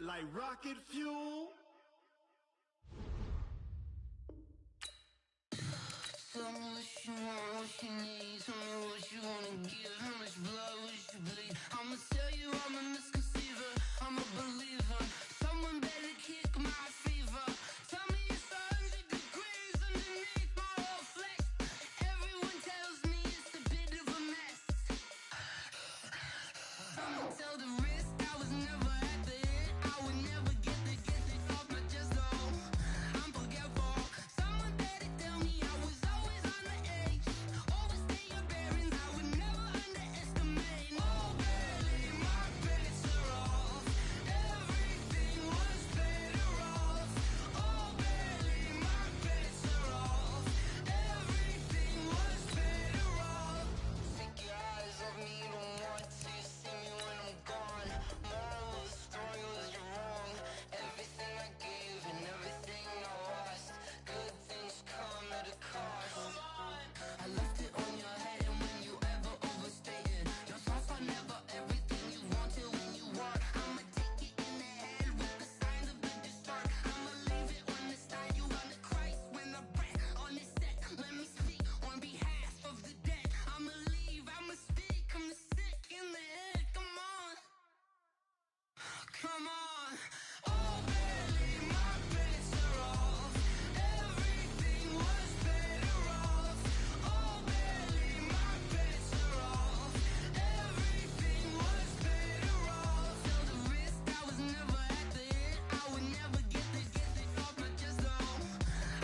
like rocket fuel. Tell me what you want, what you need. Tell me what you wanna give. How much blood would you bleed? I'ma tell you I'm a misconceiver. I'm a believer. Someone better kick my fever. Tell me it's 100 degrees underneath my whole flesh. Everyone tells me it's a bit of a mess. I'ma tell the risk I was never at the hit. I would never get it off my chest though. I'm forgetful. Someone better tell me I was always on the edge. Overstay your bearings, I would never underestimate. Oh barely, my bets are off. Everything was better off. Oh barely, my bets are off. Everything was better off. Take your eyes off me, you don't want to see me when I'm gone. Moral of the story was you're wrong. Everything I gave and everything I lost. Good things come at a cost. I left it on your head, and when you ever overstated, your thoughts are never everything you wanted when you want. I'ma take it in the head with the signs of the distort. I'ma leave it on the side. You run the Christ when the breath on this set. Let me speak on behalf of the dead. I'ma leave, I'ma speak. I'm the sick in the head. Come on, come on. Oh barely, my bets are off. Everything was better off. Oh barely, my bets are off. Everything was better off. Tell the risk I was never at the hit. I would never get it off my chest though.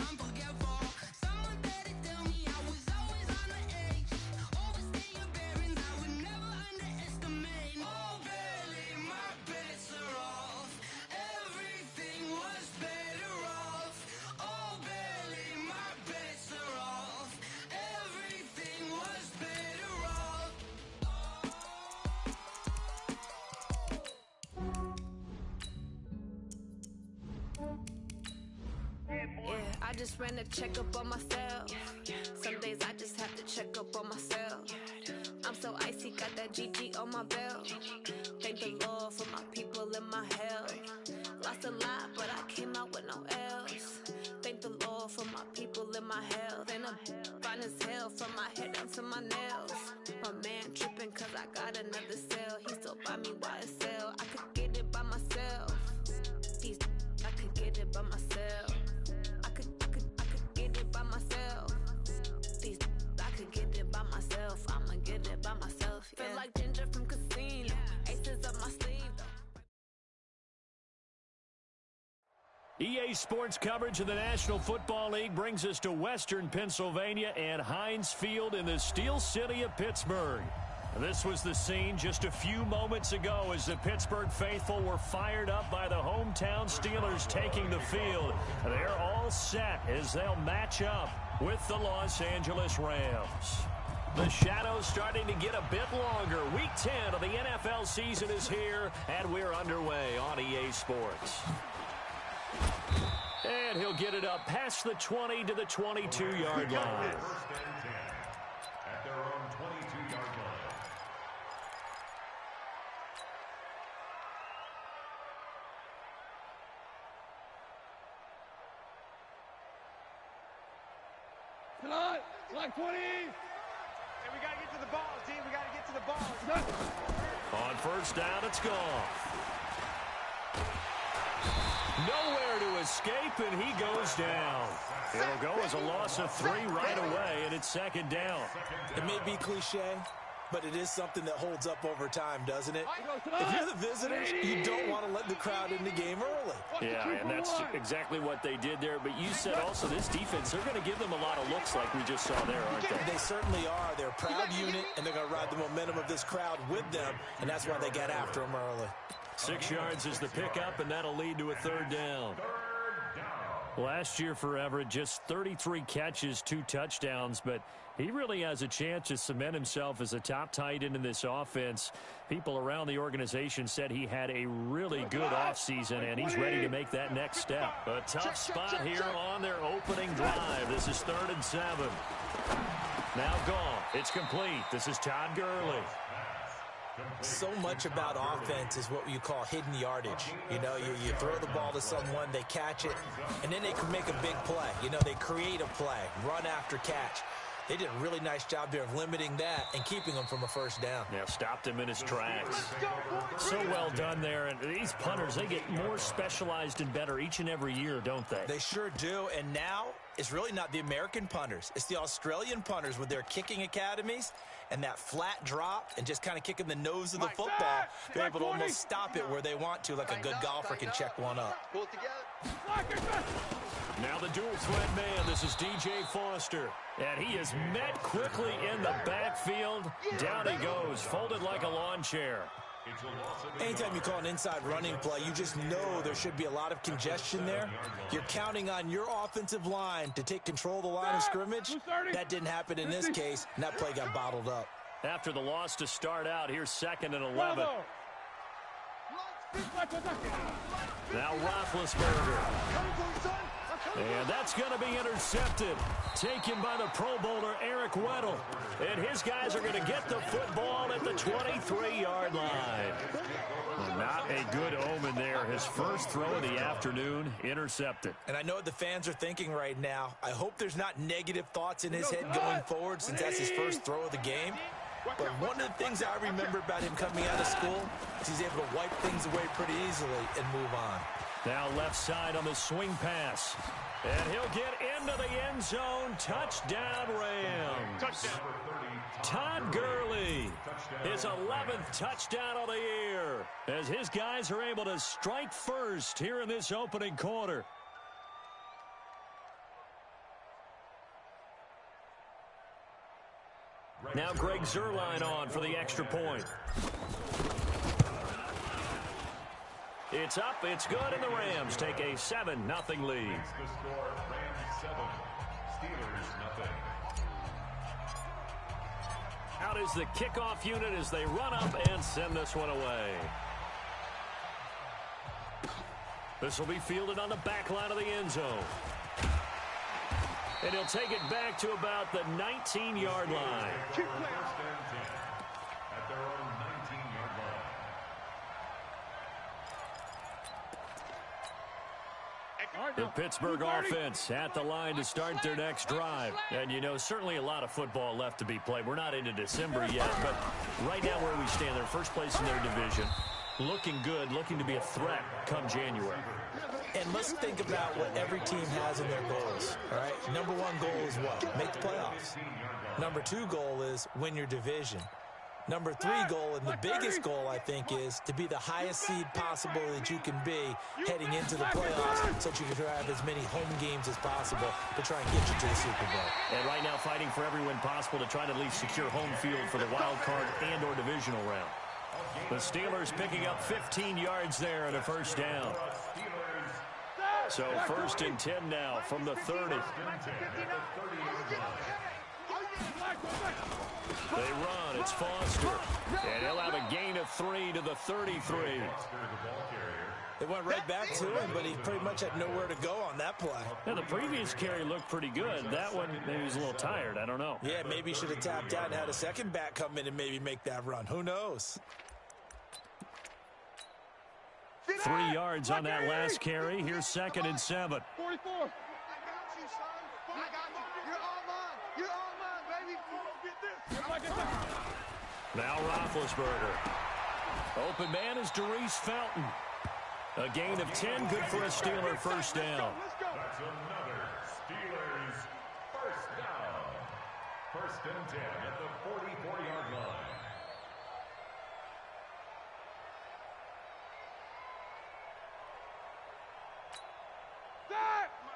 I'm forgetful. Someone better tell me I was always on the edge. Overstay your bearings, I would never underestimate. Oh barely, my bets are off. Everything was better off. Oh barely, my bets are off. Everything was better off. Yeah, I just ran a checkup on myself. Some days I just have to check up on myself. I'm so icy, got that GG on my belt. Thank the Lord for my people and my health. Lost a lot, but I came out with no L's. Thank the Lord for my people and my health. And I'm fine as hell from my head down to my nails. My man tripping cause I got another cell. He still buy me YSL. I could get it by myself. These I could get it by myself. I could get it by myself. These I could get it by myself. I'ma get it by myself. Yeah. Feel like Ginger from Casino. Aces up my sleeve. EA Sports coverage of the National Football League brings us to Western Pennsylvania and Heinz Field in the Steel City of Pittsburgh. This was the scene just a few moments ago as the Pittsburgh faithful were fired up by the hometown Steelers taking the field. They're all set as they'll match up with the Los Angeles Rams. The shadows starting to get a bit longer. Week 10 of the NFL season is here, and we're underway on EA Sports. And he'll get it up past the 20 to the 22-yard line. First and 10 at their own 22-yard line. Tonight, like 20. Hey, we got to get to the ball, team. We got to get to the ball. On first down, it's Goff. Nowhere to escape, and he goes down. It'll go as a loss of 3 right away, and it's second down. It may be cliche, but it is something that holds up over time, doesn't it? If you're the visitors, you don't want to let the crowd in the game early. Yeah, and that's exactly what they did there. But you said also this defense, they're going to give them a lot of looks like we just saw there, aren't they? They certainly are. They're a proud unit, and they're going to ride the momentum of this crowd with them, and that's why they got after them early. 6 yards is the pickup, and that'll lead to a third down. Last year for Everett, just 33 catches, 2 touchdowns, but he really has a chance to cement himself as a top tight end in this offense. People around the organization said he had a really good offseason, and he's ready to make that next step. A tough spot here on their opening drive. This is 3rd and 7. Now Goff. It's complete. This is Todd Gurley. So much about offense is what you call hidden yardage. You know, you throw the ball to someone, they catch it, and then they can make a big play. You know, they create a play, run after catch. They did a really nice job there of limiting that and keeping him from a first down. Yeah, stopped him in his tracks. So well done there. And these punters, they get more specialized and better each and every year, don't they? They sure do. And now it's really not the American punters. It's the Australian punters with their kicking academies and that flat drop and just kind of kicking the nose of the football. They're able to almost stop it where they want to, like a good golfer can check one up. Pull it together. Now the dual threat man, this is DJ Foster. And he is met quickly in the backfield. Down he goes, folded like a lawn chair. Anytime you call an inside running play, you just know there should be a lot of congestion there. You're counting on your offensive line to take control of the line of scrimmage. That didn't happen in this case, and that play got bottled up. After the loss to start out, here's 2nd and 11. Now Roethlisberger. And that's going to be intercepted. Taken by the Pro Bowler, Eric Weddle. And his guys are going to get the football at the 23-yard line. Well, not a good omen there. His first throw of the afternoon, intercepted. And I know what the fans are thinking right now. I hope there's not negative thoughts in his head going forward since that's his first throw of the game. But one of the things I remember about him coming out of school is he's able to wipe things away pretty easily and move on. Now left side on the swing pass. And he'll get into the end zone. Touchdown, Rams. Todd Gurley, his 11th touchdown of the year, as his guys are able to strike first here in this opening quarter. Now Greg Zuerlein on for the extra point. It's up, it's good, and the Rams take a 7-0 lead. The score, Rams 7, Steelers 0. Out is the kickoff unit as they run up and send this one away. This will be fielded on the back line of the end zone. And he'll take it back to about the 19-yard line. First and 10 at their own 19-yard line. The Pittsburgh offense at the line to start their next drive. And, you know, certainly a lot of football left to be played. We're not into December yet, but right now where we stand, they're first place in their division. Looking good, looking to be a threat come January. And let's think about what every team has in their goals, all right? Number one goal is what? Make the playoffs. Number two goal is win your division. Number three goal, and the biggest goal, I think, is to be the highest seed possible that you can be heading into the playoffs so that you can have as many home games as possible to try and get you to the Super Bowl. And right now fighting for every win possible to try to at least secure home field for the wild card and or divisional round. The Steelers picking up 15 yards there and a first down. So 1st and 10 now from the 30. They run. It's Foster. And he'll have a gain of 3 to the 33. They went right back to him, but he pretty much had nowhere to go on that play. Yeah, the previous carry looked pretty good. That one, maybe he was a little tired. I don't know. Yeah, maybe he should have tapped out and had a second back come in and maybe make that run. Who knows? 3 yards on that last carry. Here's 2nd and 7. 44. I got you, son. I got you. You're all mine. You're all mine, baby. Now Roethlisberger. Open man is Darius Fountain. A gain of 10, good for a Steeler first down. That's another Steelers first down. 1st and 10 at the 44-yard line.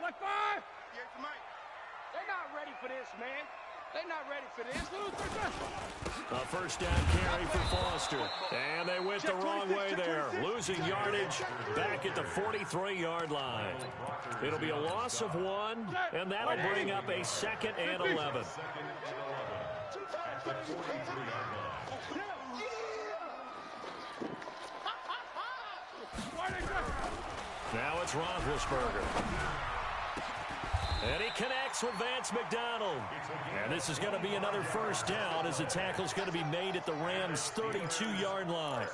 Like 5. They're not ready for this, man. They're not ready for this. A first down carry for Foster. And they went the wrong way there. Losing yardage back at the 43-yard line. It'll be a loss of 1, and that'll bring up a 2nd and 11. Now it's Roethlisberger. And he connects with Vance McDonald. And this is going to be another first down as the tackle's going to be made at the Rams' 32-yard line.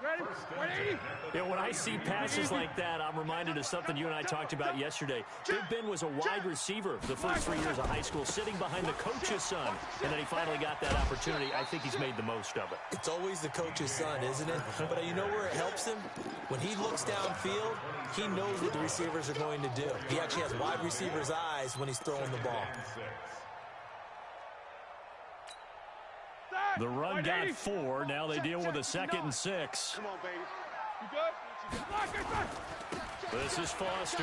Ready? 180. Yeah, when I see passes like that, I'm reminded of something you and I talked about yesterday. Big Ben was a wide receiver the first 3 years of high school, sitting behind the coach's son. And then he finally got that opportunity. I think he's made the most of it. It's always the coach's son, isn't it? But you know where it helps him? When he looks downfield, he knows what the receivers are going to do. He actually has wide receiver's eyes when he's throwing the ball. The run got 4. Now they deal with a 2nd and 6. Come on, baby. You good? This is Foster.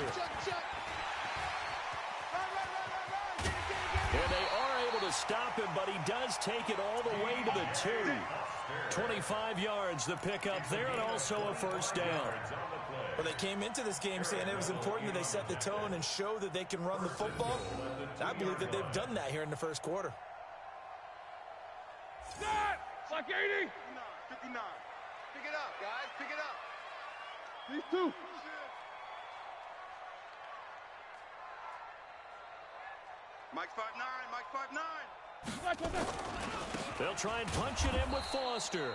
And they are able to stop him, but he does take it all the way to the 2. 25 yards the pickup there, and also a first down. Well, they came into this game saying it was important that they set the tone and show that they can run the football. I believe that they've done that here in the first quarter. Like 80. 59. Pick it up, guys. Pick it up. These two. Mike's 5'9". Mike's 5'9". They'll try and punch it in with Foster.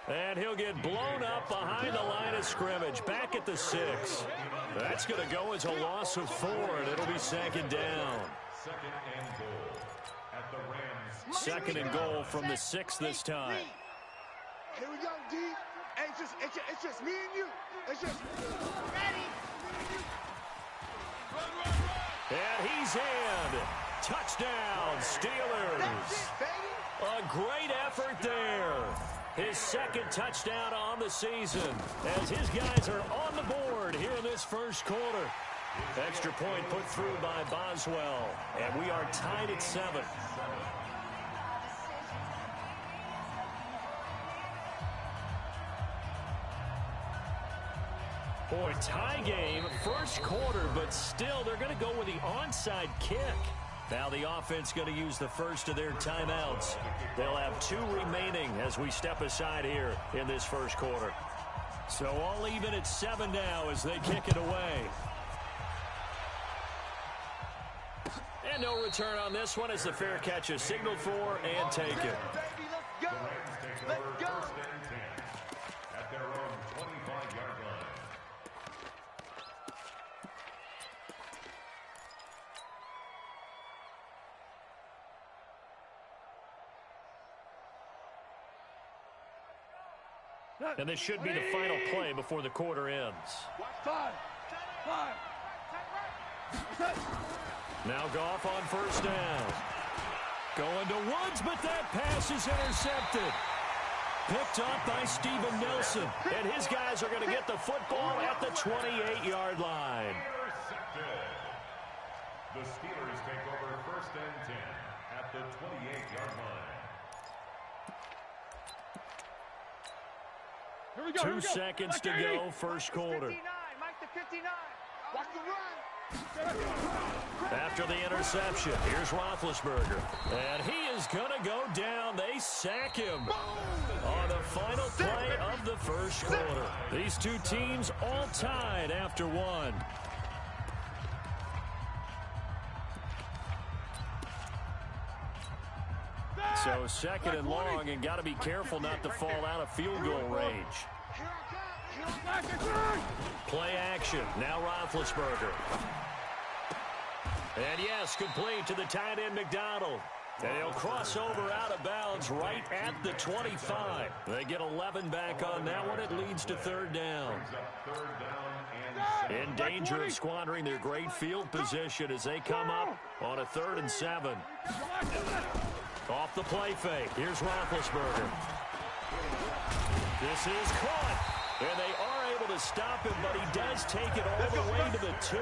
And he'll get blown up behind the line of scrimmage. Back at the 6. That's going to go as a loss of 4, and it'll be 2nd down. 2nd and goal from the 6 this time. Here we go, D. It's just me and you. It's just ready. And he's in. Touchdown, Steelers. A great effort there. His 2nd touchdown on the season as his guys are on the board here in this first quarter. Extra point put through by Boswell, and we are tied at 7. Boy, tie game, first quarter, but still they're going to go with the onside kick. Now the offense going to use the first of their timeouts. They'll have 2 remaining as we step aside here in this first quarter. So all even at 7 now as they kick it away. And no return on this one as the fair catch is signaled for and taken. Baby, let's go. Let's go. At their own 25-yard line. And this should be the final play before the quarter ends. 5. Now Goff on first down. Going to Woods, but that pass is intercepted. Picked up by Steven Nelson. And his guys are going to get the football at the 28-yard line. Intercepted. The Steelers take over 1st and 10 at the 28-yard line. Here we go. 2 seconds to go, first quarter. Mike the 59. Watch the run. After the interception, here's Roethlisberger. And he is going to go down. They sack him on the final play of the first quarter. These two teams all tied after 1. So 2nd and long, and got to be careful not to fall out of field goal range. Play action. Now Roethlisberger. And yes, complete to the tight end McDonald. And he'll cross over out of bounds right at the 25. They get 11 back on that one. It leads to 3rd down. In danger of squandering their great field position as they come up on a 3rd and 7. Off the play fake. Here's Roethlisberger. This is caught. And they are able to stop him, but he does take it all the way to the 2.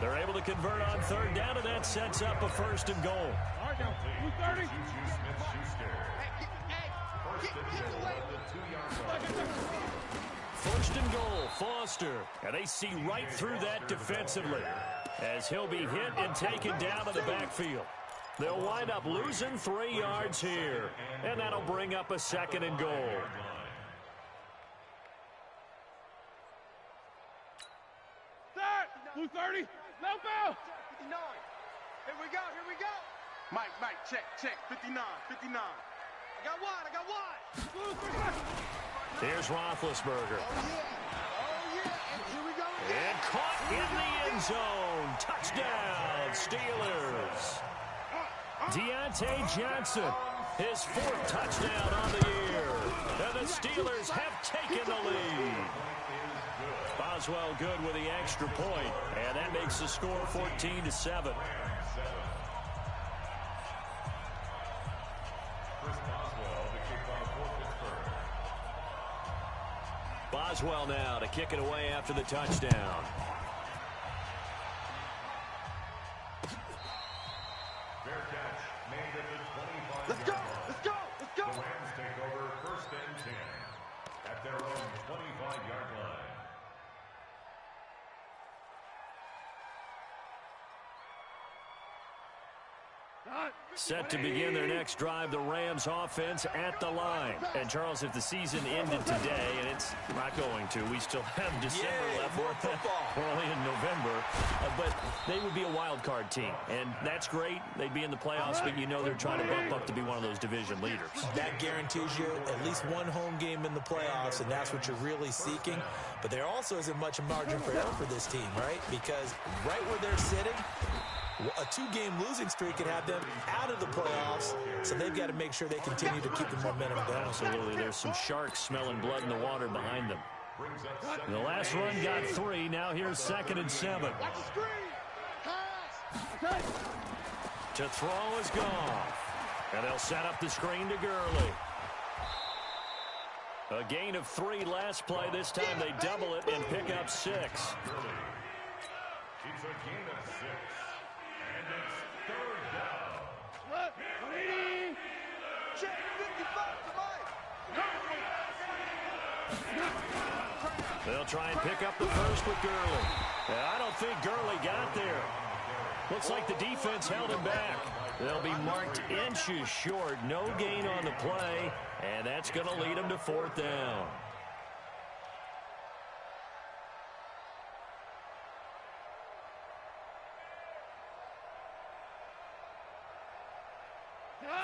They're able to convert on 3rd down, and that sets up a 1st and goal. All right, now, 230. First and goal, Foster. And they see right through that defensively as he'll be hit and taken down to the backfield. They'll wind up losing 3 yards here, and that'll bring up a 2nd and goal. Blue 30. No foul. 59. Here we go. Here we go. Mike, check. 59. I got wide. Blue 35. Here's Roethlisberger. Oh, yeah. And here we go again. And caught in the end zone. Touchdown, Steelers. Deontay Johnson, his 4th touchdown on the year. And the Steelers have taken the lead. Boswell good with the extra point, and that makes the score 14-7. Boswell now to kick it away after the touchdown. Let's go. The Rams take over 1st and 10 at their own 25-yard line. Set to begin their next drive, the Rams offense at the line. And, Charles, if the season ended today, and it's not going to, we still have December left. More football. We're only in November. But they would be a wild card team. And that's great. They'd be in the playoffs, but you know they're trying to bump up to be one of those division leaders. That guarantees you at least one home game in the playoffs, and that's what you're really seeking. But there also isn't much margin for error for this team, right? Because right where they're sitting, a 2-game losing streak could have them out of the playoffs, so they've got to make sure they continue to keep the momentum going. Absolutely. There's some sharks smelling blood in the water behind them. The last run got 3. Now here's 2nd and 7. Watch the screen. Pass. To throw is Goff. And they'll set up the screen to Gurley. A gain of 3 last play. This time they double it and pick up 6. It's a gain of 6. And it's 3rd down. What? 180. Check 55 to Mike. They'll try and pick up the first with Gurley. I don't think Gurley got there. Looks like the defense held him back. They'll be marked inches short. No gain on the play, and that's going to lead them to 4th down.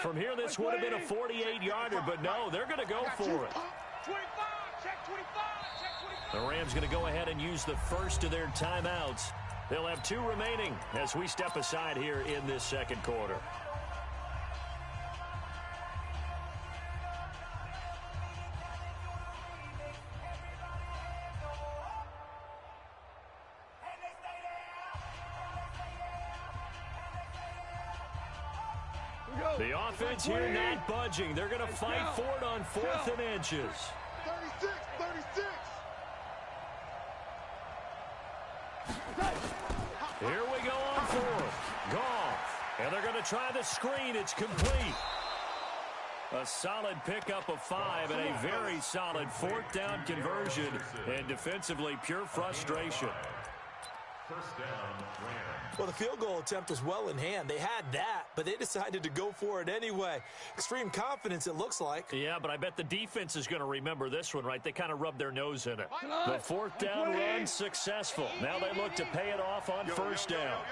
From here, this would have been a 48-yarder, but no, they're going to go for it. 25. Check 25. The Rams going to go ahead and use the first of their timeouts. They'll have 2 remaining as we step aside here in this 2nd quarter. The offense here not budging. They're going to fight for it on 4th and inches. 36. Here we go on 4th. Goff. And they're going to try the screen. It's complete. A solid pickup of 5 and a very solid 4th down conversion. And defensively, pure frustration. 1st down, Rams. Well, the field goal attempt was well in hand. They had that, but they decided to go for it anyway. Extreme confidence, it looks like. Yeah, but I bet the defense is going to remember this one, right? They kind of rubbed their nose in it. The 4th down run successful. Now they look to pay it off on 1st down.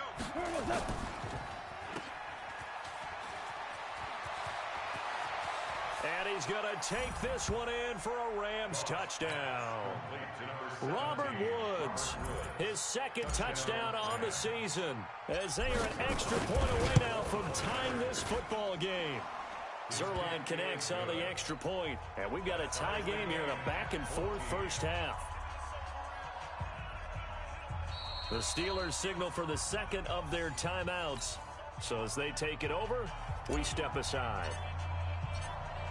And he's going to take this one in for a Rams touchdown. Robert Woods, his 2nd touchdown on the season, as they are an extra point away now from tying this football game. Zerline connects on the extra point, and we've got a tie game here in a back-and-forth first half. The Steelers signal for the 2nd of their timeouts. So as they take it over, we step aside.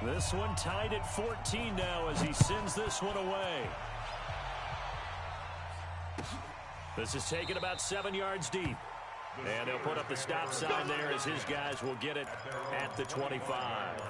This one tied at 14 now as he sends this one away. This is taken about 7 yards deep. And they'll put up the stop sign there as his guys will get it at the 25.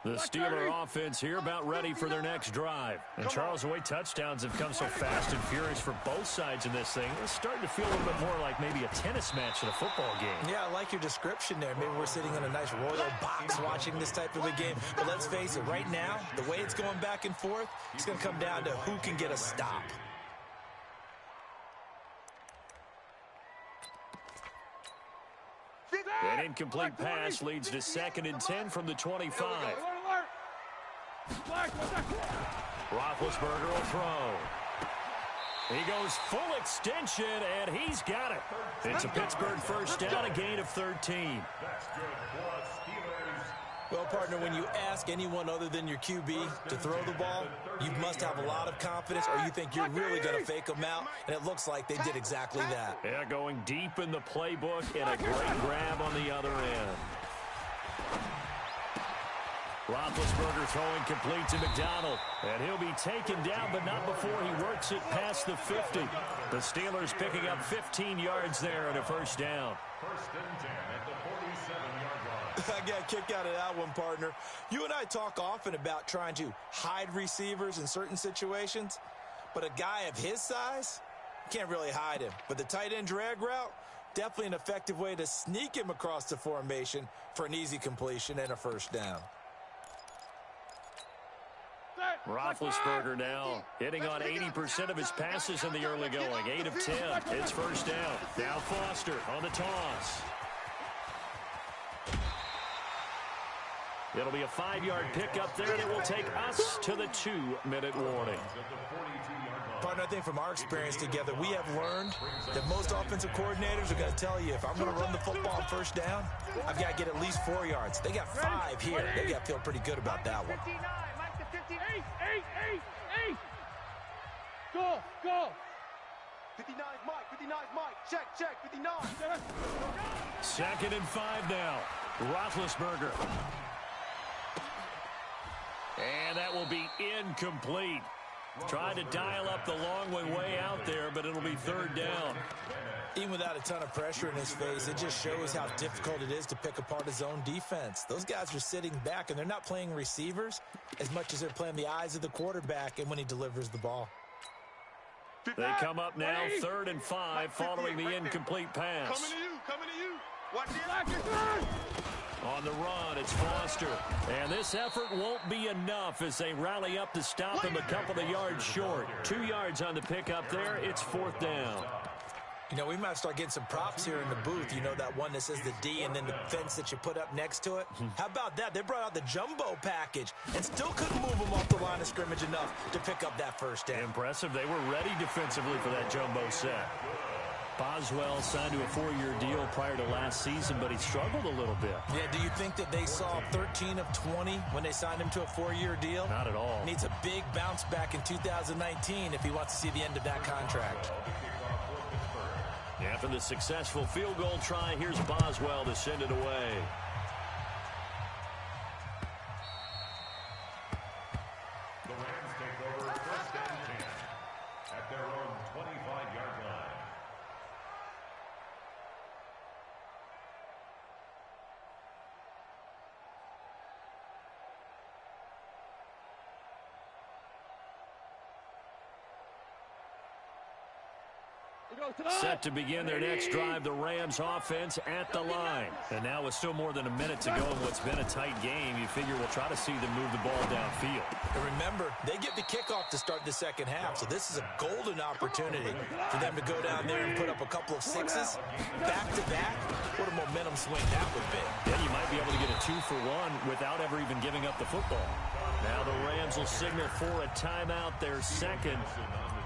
The Steeler offense here about ready for their next drive. And Charles, the way touchdowns have come so fast and furious for both sides in this thing, it's starting to feel a little bit more like maybe a tennis match in a football game. Yeah, I like your description there. Maybe we're sitting in a nice royal box watching this type of a game. But let's face it, right now, the way it's going back and forth, it's going to come down to who can get a stop. An incomplete pass leads to 2nd and 10 from the 25. Roethlisberger will throw. He goes full extension, and he's got it. It's a Pittsburgh first down, a gain of 13. Well, partner, when you ask anyone other than your QB to throw the ball, you must have a lot of confidence, or you think you're really going to fake them out, and it looks like they did exactly that. Yeah, going deep in the playbook, and a great grab on the other end. Roethlisberger throwing complete to McDonald, and he'll be taken down, but not before he works it past the 50. The Steelers picking up 15 yards there and a first down. First and 10 at the 47-yard line. I got a kick out of that one, partner. You and I talk often about trying to hide receivers in certain situations, but a guy of his size, you can't really hide him. But the tight end drag route, definitely an effective way to sneak him across the formation for an easy completion and a first down. Roethlisberger now hitting on 80% of his passes in the early going. 8 of 10. It's first down. Now Foster on the toss. It'll be a 5-yard pickup there that will take us to the 2-minute warning. Partner, I think from our experience together, we have learned that most offensive coordinators are going to tell you, if I'm going to run the football on first down, I've got to get at least 4 yards. They got 5 here. They got to feel pretty good about that one. 8. Go. 59 is Mike. 59 is Mike. Check. 59. 2nd and 5 now. Roethlisberger. And that will be incomplete. Tried to dial up the long one way out there, but it'll be 3rd down. Even without a ton of pressure in his face, it just shows how difficult it is to pick apart his own defense. Those guys are sitting back, and they're not playing receivers as much as they're playing the eyes of the quarterback and when he delivers the ball. They come up now, 3rd and 5, following the incomplete pass. Coming to you. Watch it. On the run, it's Foster. And this effort won't be enough as they rally up to stop him a couple of yards short. 2 yards on the pickup there. It's 4th down. You know, we might start getting some props here in the booth. You know, that one that says the D and then the fence that you put up next to it? How about that? They brought out the jumbo package and still couldn't move them off the line of scrimmage enough to pick up that first down. Impressive. They were ready defensively for that jumbo set. Boswell signed to a 4-year deal prior to last season, but he struggled a little bit. Yeah, do you think that they saw 13 of 20 when they signed him to a 4-year deal? Not at all. Needs a big bounce back in 2019 if he wants to see the end of that contract. After the successful field goal try, here's Boswell to send it away. The Rams take over 1st and 10 at their own 25-yard line. Set to begin their next drive, the Rams offense at the line. And now with still more than a minute to go in what's been a tight game, you figure we'll try to see them move the ball downfield. And remember, they get the kickoff to start the second half, so this is a golden opportunity for them to go down there and put up a couple of sixes back-to-back. What a momentum swing that would be. Then you might be able to get a 2-for-1 without ever even giving up the football. Now the Rams will signal for a timeout, their second,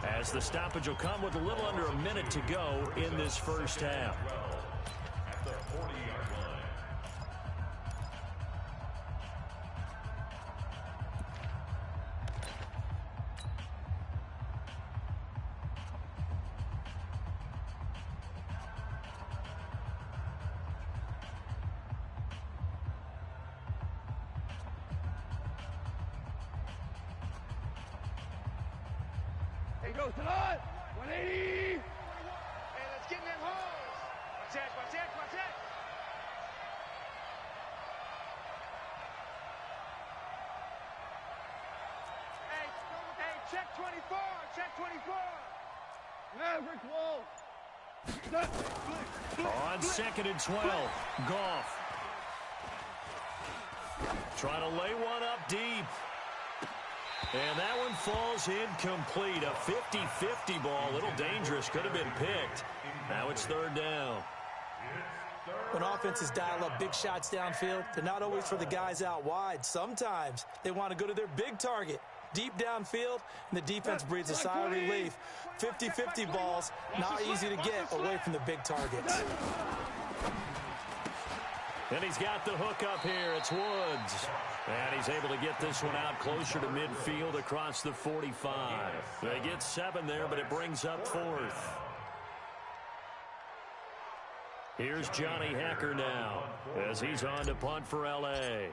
as the stoppage will come with a little under a minute to go in this first half. At the 40-yard line. Hey, goes to line. 180. Hey, let's get in them holes. Watch that. Check 24. Check 24. Maverick wall. On 2nd and 12, Goff. Trying to lay one up deep. And that one falls incomplete. A 50-50 ball. A little dangerous. Could have been picked. Now it's 3rd down. When offenses dial up big shots downfield, they're not always for the guys out wide. Sometimes they want to go to their big target, deep downfield, and the defense breathes a sigh of relief. 50-50 balls, not easy to get away from the big targets. And he's got the hook up here. It's Woods. And he's able to get this one out closer to midfield across the 45. They get 7 there, but it brings up 4th. Here's Johnny Hacker now as he's on to punt for L.A.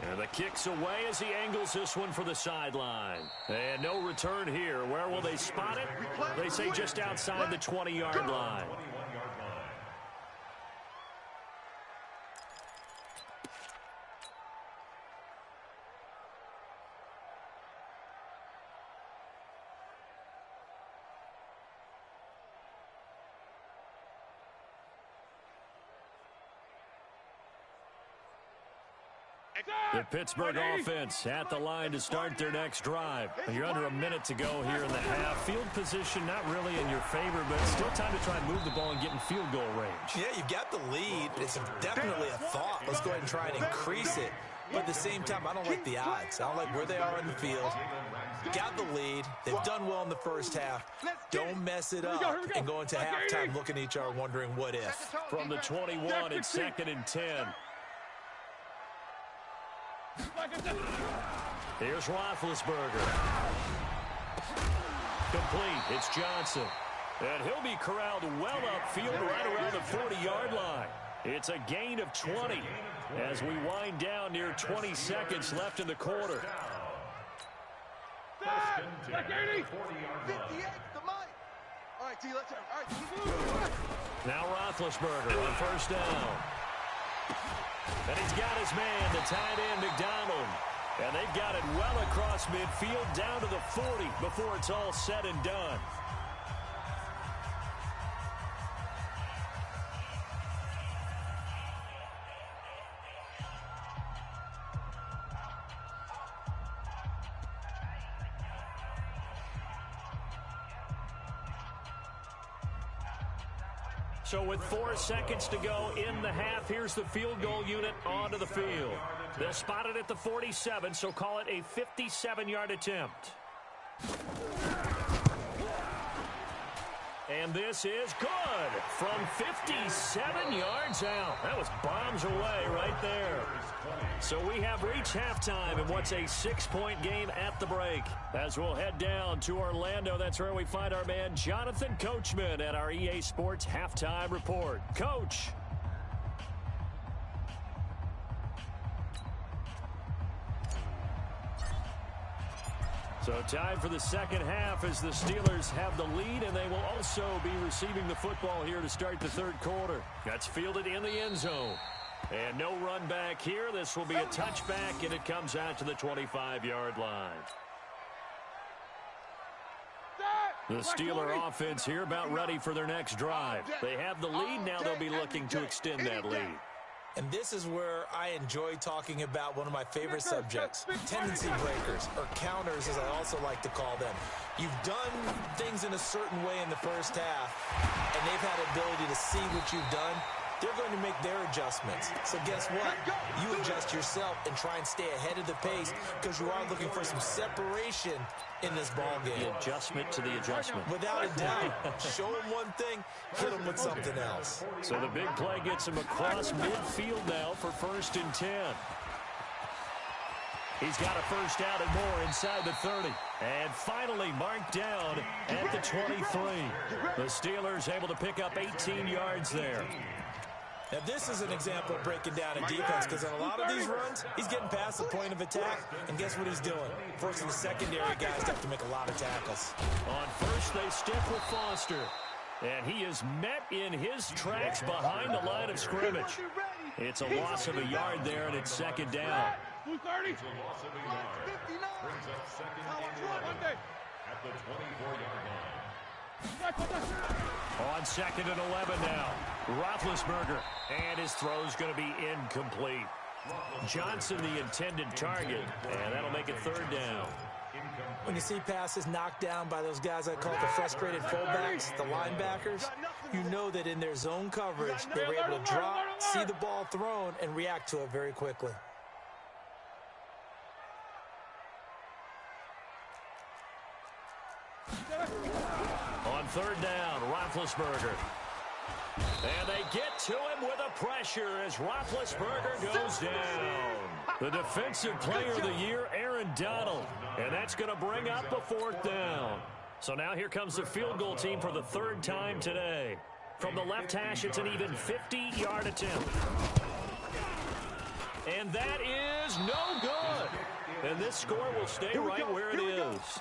And the kick's away as he angles this one for the sideline. And no return here. Where will they spot it? They say just outside the 20-yard line. The Pittsburgh offense at the line to start their next drive. You're under a minute to go here in the half. Field position not really in your favor, but still time to try and move the ball and get in field goal range. Yeah, you've got the lead. It's definitely a thought. Let's go ahead and try and increase it. But at the same time, I don't like the odds. I don't like where they are in the field. Got the lead. They've done well in the first half. Don't mess it up and go into halftime looking at each other wondering what if. From the 21, it's 2nd and 10. Here's Roethlisberger. Complete. It's Johnson. And he'll be corralled well upfield right around the 40-yard line. It's a gain of 20 as we wind down near 20 seconds left in the quarter. 58 the mic. All right, T, let's turn. All right. Now Roethlisberger on 1st down. And he's got his man, the tight end, McDonald. And they've got it well across midfield down to the 40 before it's all said and done. So with 4 seconds to go in the half, here's the field goal unit onto the field. They'll spot it at the 47, so call it a 57-yard attempt. And this is good from 57 yards out. That was bombs away right there. So we have reached halftime in what's a 6-point game at the break. As we'll head down to Orlando, that's where we find our man Jonathan Coachman at our EA Sports Halftime Report. Coach. So time for the second half as the Steelers have the lead, and they will also be receiving the football here to start the third quarter. That's fielded in the end zone. And no run back here. This will be a touchback, and it comes out to the 25-yard line. The Steeler offense here about ready for their next drive. They have the lead. Now they'll be looking to extend that lead. And this is where I enjoy talking about one of my favorite subjects, tendency breakers, or counters as I also like to call them. You've done things in a certain way in the first half, and they've had the ability to see what you've done. They're going to make their adjustments. So guess what? You adjust yourself and try and stay ahead of the pace because you are looking for some separation in this ball game. The adjustment to the adjustment. Without a doubt. Show them one thing, hit them with something else. So the big play gets him across midfield now for 1st and 10. He's got a first down and more inside the 30. And finally marked down at the 23. The Steelers able to pick up 18 yards there. Now, this is an example of breaking down a defense because on a lot of these runs, he's getting past the point of attack, and guess what he's doing? Forcing the secondary guys to have to make a lot of tackles. On first, they stick with Foster, and he is met in his tracks behind the line of scrimmage. It's a loss of a yard there, and it's 2nd down. 230. It's a loss of a yard. Brings up second and 11 at the 24-yard line. On second and 11 now. Roethlisberger. And his throw's going to be incomplete. Johnson the intended target. And that'll make it third down. When you see passes knocked down by those guys I call the frustrated fullbacks, the linebackers, you know that in their zone coverage, they were able to drop, see the ball thrown, and react to it very quickly. On third down, Roethlisberger. And they get to him with a pressure as Roethlisberger goes down. The defensive player of the year, Aaron Donald. And that's going to bring up a fourth down. So now here comes the field goal team for the third time today. From the left hash, it's an even 50-yard attempt. And that is no good. And this score will stay right where it is.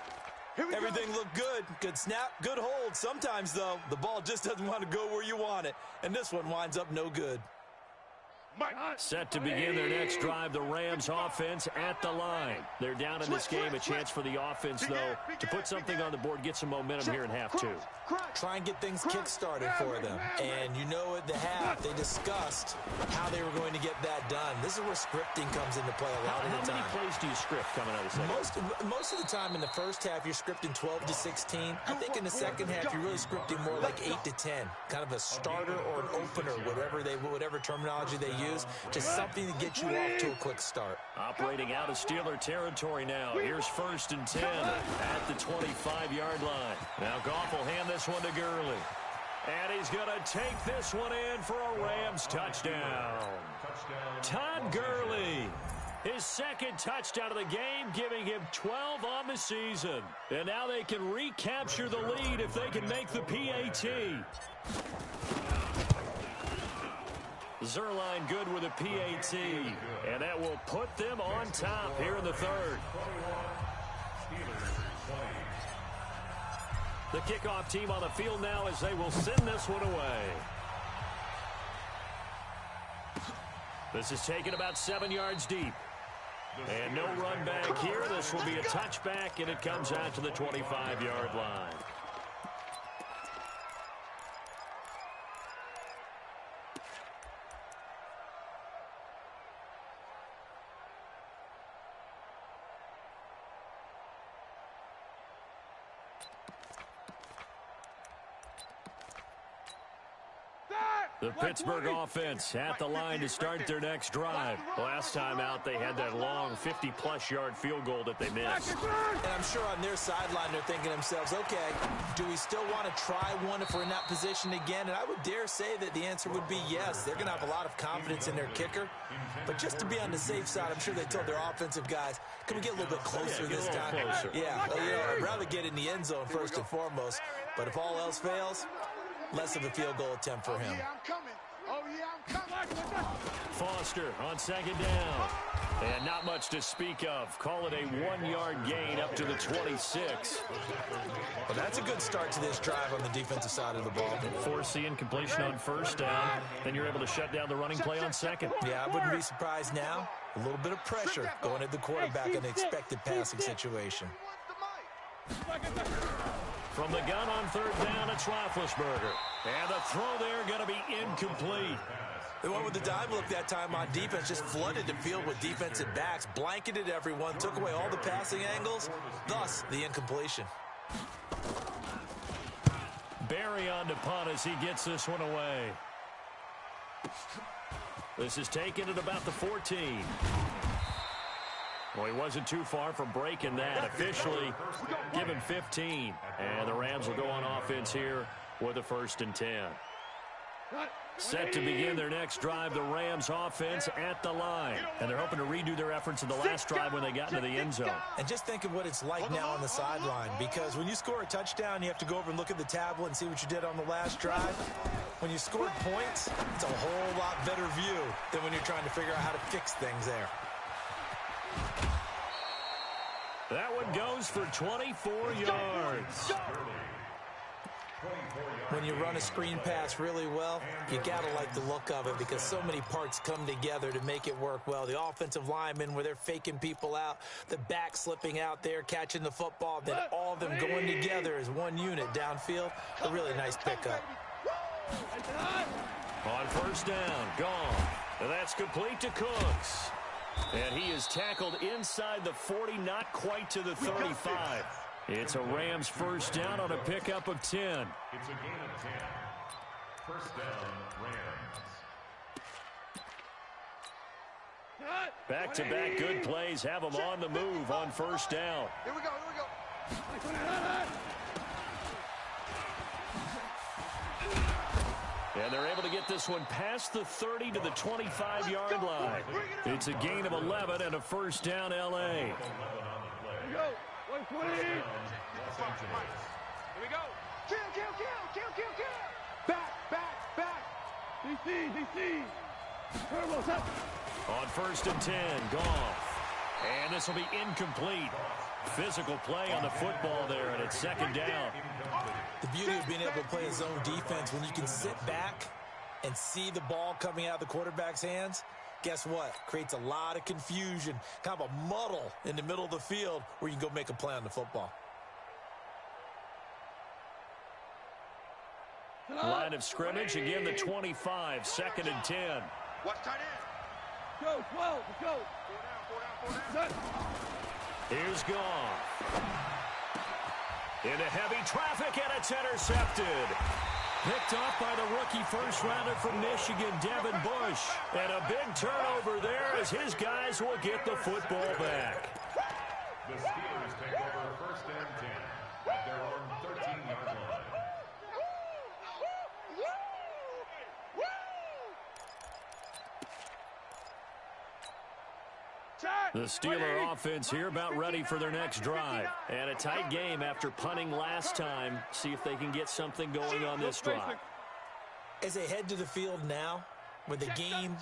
Everything looked good. Good snap, good hold. Sometimes, though, the ball just doesn't want to go where you want it. And this one winds up no good. Set to begin their next drive, the Rams offense at the line. They're down in this game. A chance for the offense, though, to put something on the board, get some momentum here in half two. Try and get things kick-started for them. And you know at the half, they discussed how they were going to get that done. This is where scripting comes into play a lot of the time. How many plays do you script coming out of the second? Most of the time in the first half, you're scripting 12 to 16. I think in the second half, you're really scripting more like 8 to 10. Kind of a starter or an opener, whatever terminology they use. Just something to get you off to a quick start. Operating out of Steeler territory now. Here's first and 10 at the 25-yard line. Now Goff will hand this one to Gurley. And he's going to take this one in for a Rams touchdown. Todd Gurley. His second touchdown of the game, giving him 12 on the season. And now they can recapture the lead if they can make the PAT. Zerline good with a PAT, and that will put them on top here in the third. The kickoff team on the field now as they will send this one away. This is taken about 7 yards deep. And no run back here. This will be a touchback, and it comes out to the 25-yard line. The Pittsburgh offense at the line to start their next drive. Last time out, they had that long 50-plus yard field goal that they missed. And I'm sure on their sideline, they're thinking to themselves, okay, do we still want to try one if we're in that position again? And I would dare say that the answer would be yes. They're going to have a lot of confidence in their kicker. But just to be on the safe side, I'm sure they told their offensive guys, can we get a little bit closer this time? Closer. Yeah, I'd rather get in the end zone first and foremost. But if all else fails, less of a field goal attempt for him. Oh, yeah, I'm coming. Oh, yeah, I'm coming. Foster on second down. And not much to speak of. Call it a 1-yard gain up to the 26. Well, that's a good start to this drive on the defensive side of the ball. Force the incompletion on first down. Then you're able to shut down the running play on second. Yeah, I wouldn't be surprised now. A little bit of pressure going at the quarterback in an expected passing situation. From the gun on third down, it's Roethlisberger. And the throw there going to be incomplete. They went with the dime look that time on defense, just flooded the field with defensive backs, blanketed everyone, took away all the passing angles, thus the incompletion. Barry on to punt as he gets this one away. This is taken at about the 14. Well, he wasn't too far from breaking that. Officially given 15. And the Rams will go on offense here with a first and 10. Set to begin their next drive, the Rams offense at the line. And they're hoping to redo their efforts in the last drive when they got into the end zone. And just think of what it's like now on the sideline, because when you score a touchdown, you have to go over and look at the tablet and see what you did on the last drive. When you scored points, it's a whole lot better view than when you're trying to figure out how to fix things there. That one goes for 24 yards. When you run a screen pass really well, you got to like the look of it because so many parts come together to make it work well. The offensive linemen, where they're faking people out, the back slipping out there, catching the football, then all of them going together as one unit downfield. A really nice pickup. On first down, gone. And that's complete to Cooks. And he is tackled inside the 40, not quite to the 35. It's a Rams first down on a pickup of 10. It's a gain of 10. First down, Rams. Back-to-back good plays have them on the move on first down. Here we go, here we go. And they're able to get this one past the 30 to the 25-yard line. It's a gain of 11 and a first down, L.A. Here we go. 120. Here we go. Kill, kill, kill, kill, kill, kill. Back. DC. Turbo, set. On first and 10, Goff. And this will be incomplete. Physical play on the football there, and it's second down. The beauty of being able to play a zone defense, when you can sit back and see the ball coming out of the quarterback's hands, guess what? Creates a lot of confusion, kind of a muddle in the middle of the field where you can go make a play on the football. Line of scrimmage, again the 25, second and 10. Watch tight end. Go, 12, let's go. Four down. Here's Goff. Into heavy traffic, and it's intercepted. Picked off by the rookie first-rounder from Michigan, Devin Bush. And a big turnover there as his guys will get the football back. The Steelers take over first and 10 at their own 13-yard line. The Steeler offense here about ready for their next drive. And a tight game after punting last time. See if they can get something going on this drive. As they head to the field now, with the game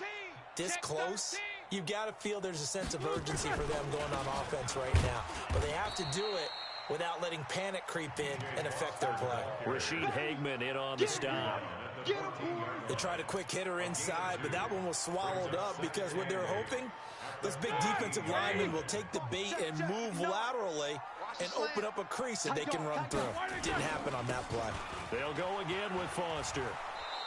this close, you've got to feel there's a sense of urgency for them going on offense right now. But they have to do it without letting panic creep in and affect their play. Rashid Hageman in on the stop. They tried a quick hitter inside, but that one was swallowed up because what they're hoping, those big defensive linemen will take the bait and move laterally and open up a crease that they can run through. Didn't happen on that play. They'll go again with Foster.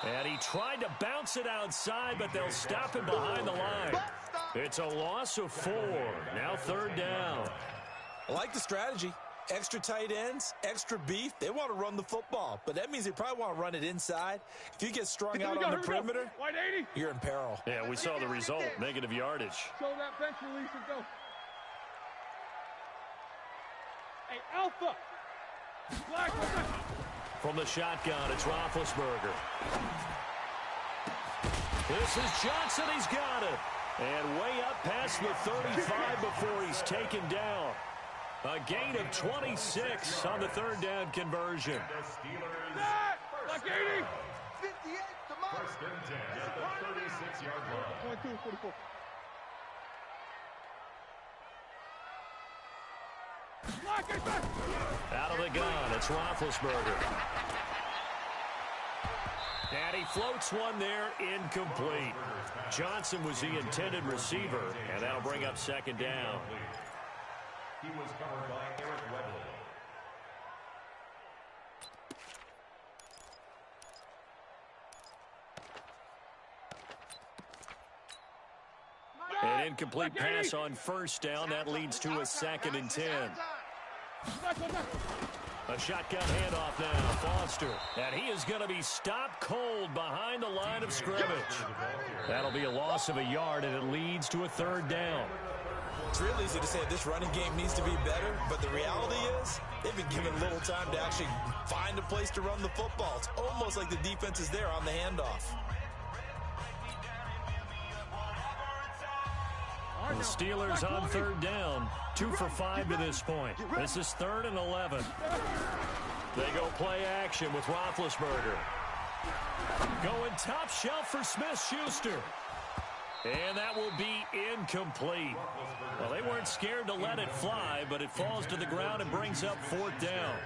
And he tried to bounce it outside, but they'll stop him behind the line. It's a loss of 4. Now third down. I like the strategy. Extra tight ends, extra beef. They want to run the football, but that means they probably want to run it inside. If you get strung out on the perimeter, you're in peril. Yeah, we saw the result, negative yardage. Show that bench release and go. Hey, Alpha. Black. From the shotgun, it's Roethlisberger. This is Johnson. He's got it. And way up past the 35 before he's taken down. A gain of 26 on the third down conversion. The Steelers Black 80. 58 to Mike. first and 10 at the 36-yard line. 22, 44. Out of the gun, it's Roethlisberger. And he floats one there, incomplete. Johnson was the intended receiver, and that'll bring up second down. He was covered by Eric Webley. An incomplete pass on first down. That leads to a second and 10. A shotgun handoff now, Foster. And he is going to be stopped cold behind the line of scrimmage. That'll be a loss of a yard, and it leads to a third down. It's real easy to say this running game needs to be better, but the reality is they've been given little time to actually find a place to run the football. It's almost like the defense is there on the handoff. The Steelers on third down, 2 for 5 to this point. This is 3rd and 11. They go play action with Roethlisberger. Going top shelf for Smith-Schuster. And that will be incomplete. Well, they weren't scared to let it fly, but it falls to the ground and brings up 4th down.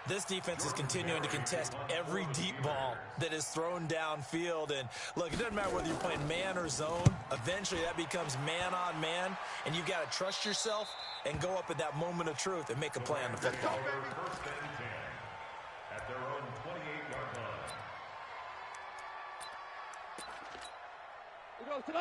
This defense is continuing to contest every deep ball that is thrown downfield. And, look, it doesn't matter whether you're playing man or zone. Eventually, that becomes man-on-man, and you've got to trust yourself and go up at that moment of truth and make a play on the football. First and 10 at their own 28-yard line.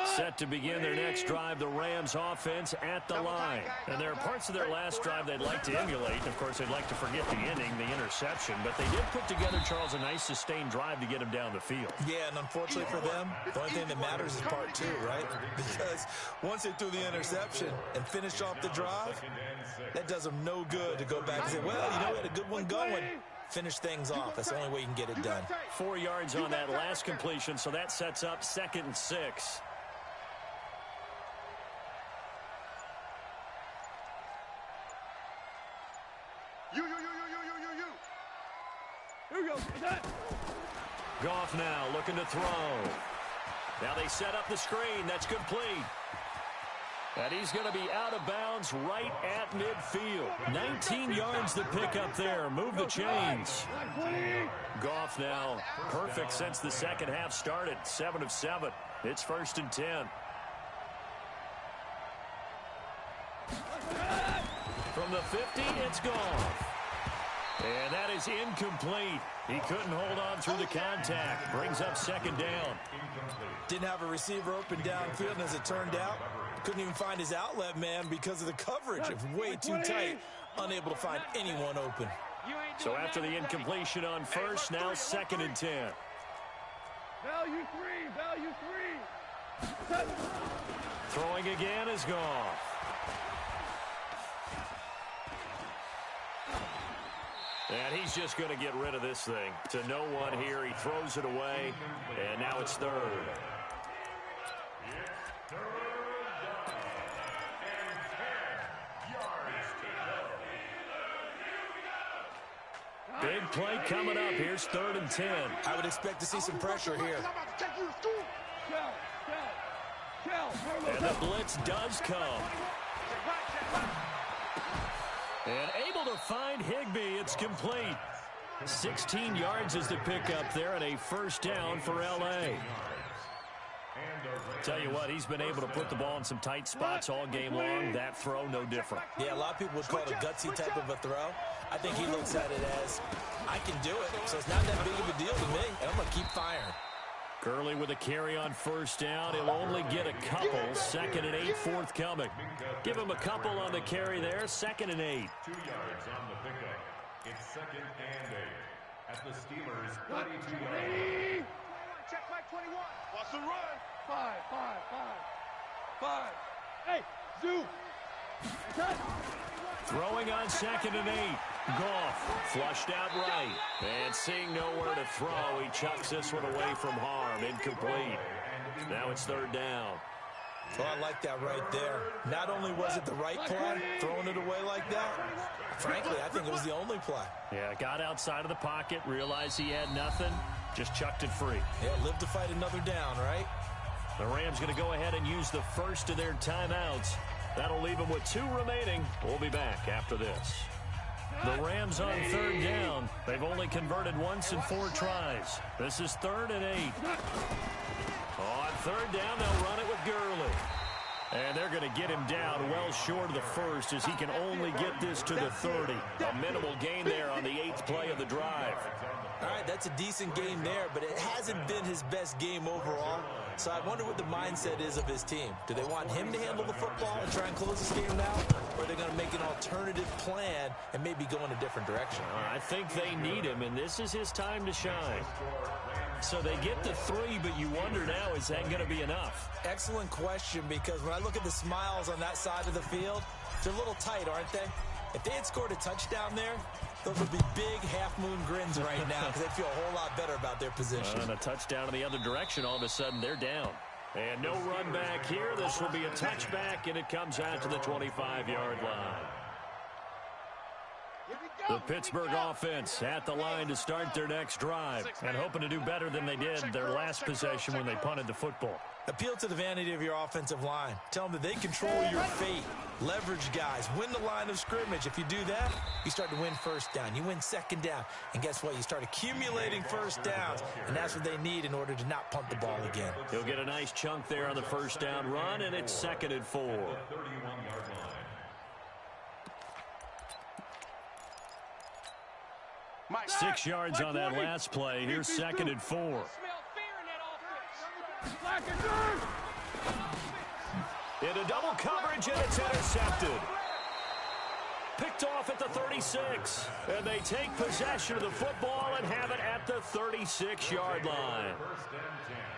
Set to begin their next drive, the Rams offense at the line. And there are parts of their last drive they'd like to emulate. Of course, they'd like to forget the ending, the interception. But they did put together, Charles, a nice sustained drive to get him down the field. Yeah, and unfortunately for them, the only thing that matters is part two, right? Because once they threw the interception and finished off the drive, that does them no good to go back and say, well, you know, we had a good one going. Finish things off. That's the only way you can get it done. 4 yards on that last completion, so that sets up 2nd and 6. You. Here we go. Goff now looking to throw. Now they set up the screen. That's complete. And he's going to be out of bounds right at midfield. 19 yards to pick up there. Move the chains. Goff now perfect since the second half started. 7 of 7. It's 1st and 10. From the 50, it's Goff. And that is incomplete. He couldn't hold on through the contact. Brings up 2nd down. Didn't have a receiver open downfield, and as it turned out, couldn't even find his outlet man because of the coverage. It was way too tight. Unable to find anyone open. So after the incompletion on first, now 2nd and 10. Value three. Throwing again is Goff. And he's just going to get rid of this thing. To no one here. He throws it away. And now it's 3rd. Big play coming up. Here's 3rd and 10. I would expect to see some pressure here. And the blitz does come. And able to find Higbee. It's complete. 16 yards is the pickup there and a 1st down for L.A. Tell you what, he's been able to put the ball in some tight spots all game long. That throw, no different. Yeah, a lot of people would call it a gutsy type of a throw. I think he looks at it as, I can do it, so it's not that big of a deal to me, and I'm going to keep firing. Gurley with a carry on 1st down. He'll only get a couple. 2nd and 8 forthcoming. Give him a couple on the carry there. 2nd and 8. 2 yards on the pickup. It's 2nd and 8 at the Steelers' 32-yard line. Check back 21. Watch the run. 5. Hey, Zoo. Throwing on 2nd and 8. Goff flushed out right. And seeing nowhere to throw, he chucks this one away from harm. Incomplete. Now it's 3rd down. Well, I like that right there. Not only was it the right play, throwing it away like that, frankly, I think it was the only play. Yeah, got outside of the pocket, realized he had nothing, just chucked it free. Yeah, live to fight another down, right? The Rams going to go ahead and use the first of their timeouts. That'll leave them with 2 remaining. We'll be back after this. The Rams on 3rd down. They've only converted once in 4 tries. This is 3rd and 8. On 3rd down, they'll run it with Gurley. And they're going to get him down well short of the 1st as he can only get this to the 30. A minimal gain there on the 8th play of the drive. All right, that's a decent game there, but it hasn't been his best game overall. So I wonder what the mindset is of his team. Do they want him to handle the football and try and close this game out? Or are they going to make an alternative plan and maybe go in a different direction? I think they need him, and this is his time to shine. So they get the 3, but you wonder now, is that going to be enough? Excellent question, because when I look at the smiles on that side of the field, they're a little tight, aren't they? If they had scored a touchdown there, those would be big half-moon grins right now because they'd feel a whole lot better about their position. And a touchdown in the other direction, all of a sudden they're down. And no run back here. This will be a touchback, and it comes out to the 25-yard line. The Pittsburgh offense at the line to start their next drive and hoping to do better than they did their last possession when they punted the football. Appeal to the vanity of your offensive line. Tell them that they control your fate. Leverage guys. Win the line of scrimmage. If you do that, you start to win first down. You win second down. And guess what? You start accumulating first downs. And that's what they need in order to not punt the ball again. He'll get a nice chunk there on the first down run, and it's 2nd and 4. 31-yard line. 6 yards on that last play. Here's 2nd and 4. Into double coverage, and it's intercepted. Picked off at the 36. And they take possession of the football and have it at the 36-yard line.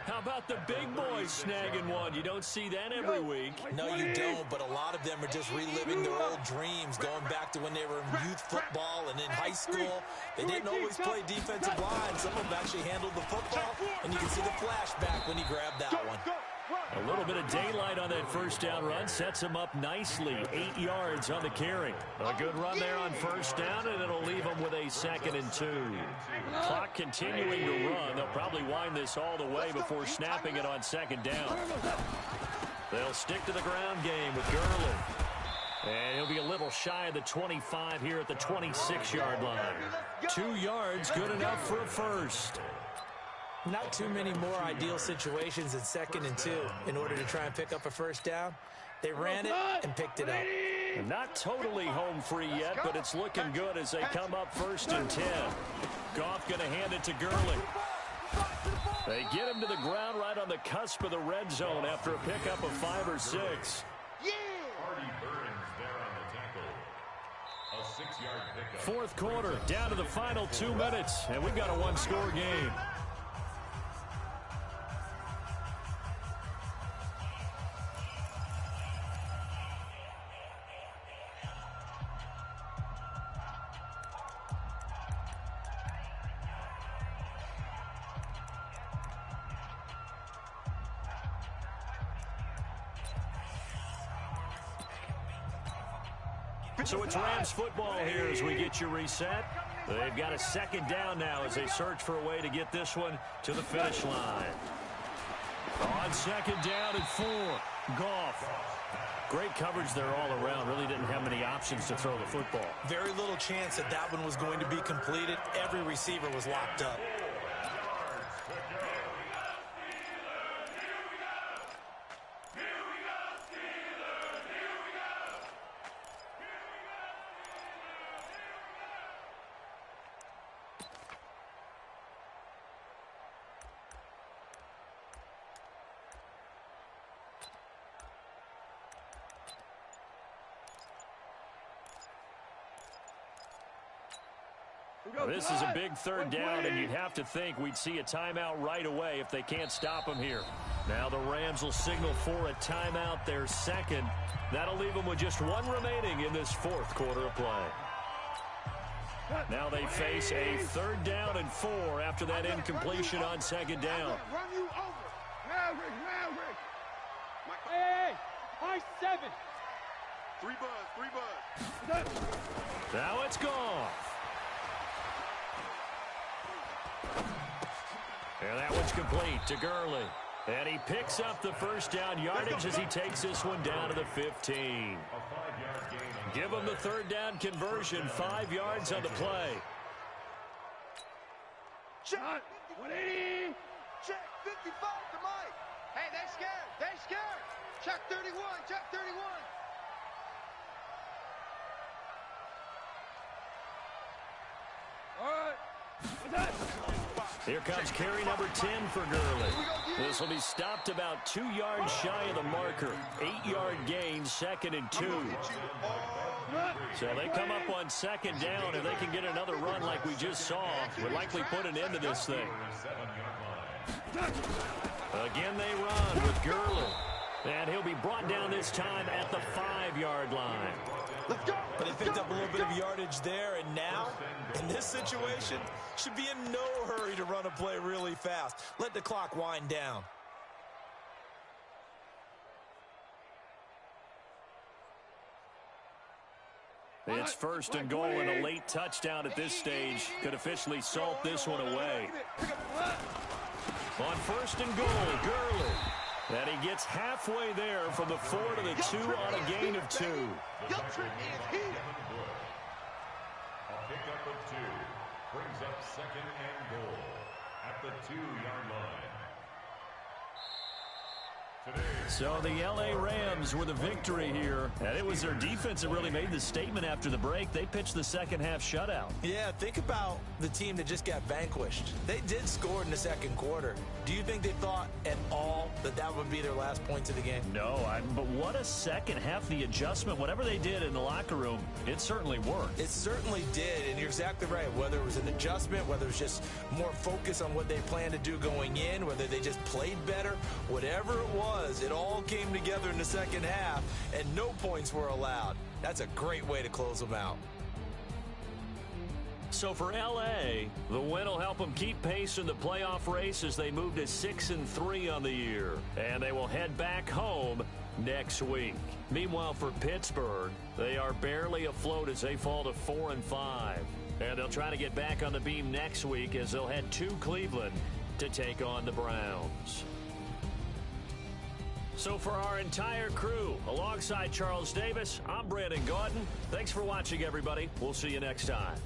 How about the big boys snagging one? You don't see that every week. No, you don't, but a lot of them are just reliving their old dreams, going back to when they were in youth football and in high school. They didn't always play defensive line. Some of them actually handled the football, and you can see the flashback when he grabbed that one. A little bit of daylight on that first down run sets him up nicely. 8 yards on the carry. A good run there on first down, and it'll leave him with a 2nd and 2. Clock continuing to run. They'll probably wind this all the way before snapping it on 2nd down. They'll stick to the ground game with Gurley. And he'll be a little shy of the 25 here at the 26-yard line. 2 yards, good enough for a first. Not too many more ideal situations in 2nd and 2 in order to try and pick up a first down. They ran it and picked it up. Not totally home free yet, but it's looking good as they come up 1st and 10. Goff going to hand it to Gurley. They get him to the ground right on the cusp of the red zone after a pickup of 5 or 6. Artie Burns there on the tackle. A 6-yard pickup. 4th quarter, down to the final 2 minutes, and we've got a one-score game. So it's Rams football here as we get you reset. They've got a 2nd down now as they search for a way to get this one to the finish line. On 2nd down and 4, Goff. Great coverage there all around. Really didn't have many options to throw the football. Very little chance that that one was going to be completed. Every receiver was locked up. This is a big 3rd down, and you'd have to think we'd see a timeout right away if they can't stop him here. Now the Rams will signal for a timeout, their 2nd. That'll leave them with just 1 remaining in this 4th quarter of play. Now they face a 3rd down and 4 after that incompletion on 2nd down. Run you over. Maverick. Hey, high 7. 3 buzz. Now it's gone. And that one's complete to Gurley. And he picks up the first down yardage as he takes this one down to the 15. Give him the 3rd down conversion. 5 yards on the play. Check. 180. Check 55 to Mike. Hey, they scared. Check 31. Check 31. All right. What's that? Here comes carry number 10 for Gurley. This will be stopped about 2 yards shy of the marker. 8-yard gain, 2nd and 2. So they come up on 2nd down. If they can get another run like we just saw, would likely put an end to this thing. Again they run with Gurley. And he'll be brought down this time at the 5-yard line. Let's go. But they picked up a little bit of yardage there, and now, in this situation, should be in no hurry to run a play really fast. Let the clock wind down. It's first and goal, and a late touchdown at this stage could officially salt this one away. On first and goal, Gurley. And he gets halfway there from the 4 to the 2 on a gain of 2. Your trick is here. A pickup of 2 brings up second and goal at the 2-yard line. So the L.A. Rams were the victory here, and it was their defense that really made the statement after the break. They pitched the second-half shutout. Yeah, think about the team that just got vanquished. They did score in the second quarter. Do you think they thought at all that that would be their last points of the game? No, but what a second half. The adjustment, whatever they did in the locker room, it certainly worked. It certainly did, and you're exactly right. Whether it was an adjustment, whether it was just more focus on what they planned to do going in, whether they just played better, whatever it was, it all came together in the second half, and no points were allowed. That's a great way to close them out. So for L.A., the win will help them keep pace in the playoff race as they move to 6-3 on the year. And they will head back home next week. Meanwhile, for Pittsburgh, they are barely afloat as they fall to 4-5. And they'll try to get back on the beam next week as they'll head to Cleveland to take on the Browns. So for our entire crew, alongside Charles Davis, I'm Brandon Gaudin. Thanks for watching, everybody. We'll see you next time.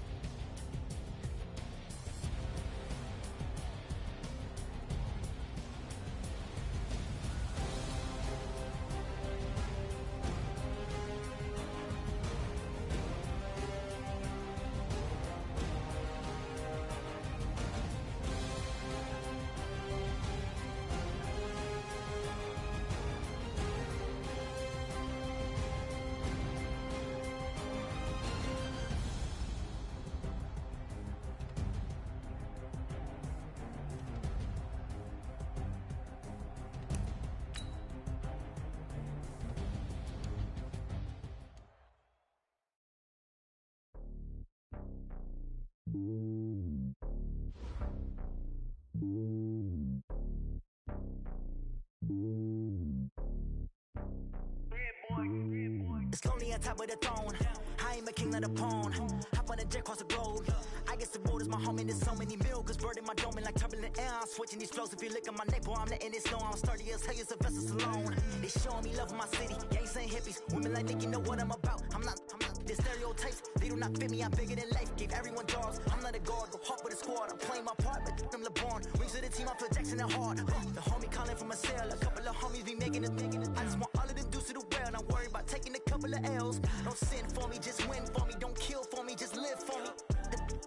It's lonely on top of the throne. I am a king of the pawn. Hop on a jet across the globe. I guess the road is my home and there's so many milkers bird in my dome and like turbulent air. I'm switching these flows. If you look at my neck, boy, I'm letting it snow. I'm sturdy as hell as a vessel alone. They showing me love in my city. Gangs and hippies. Women like Nick, you know what I'm about. I'm not the stereotypes. They do not fit me. I'm bigger than life. Gave everyone jobs. I'm not a guard. Go hard with a squad. I'm playing my part, but I'm LeBron. Rings to the team. I'm Phil Jackson and hard. The homie calling from a cell. A couple of homies be making it. I just want all of them dudes to the well. Not worry about taking a couple of L's. Don't sin for me, just win for me. Don't kill for me, just live for me.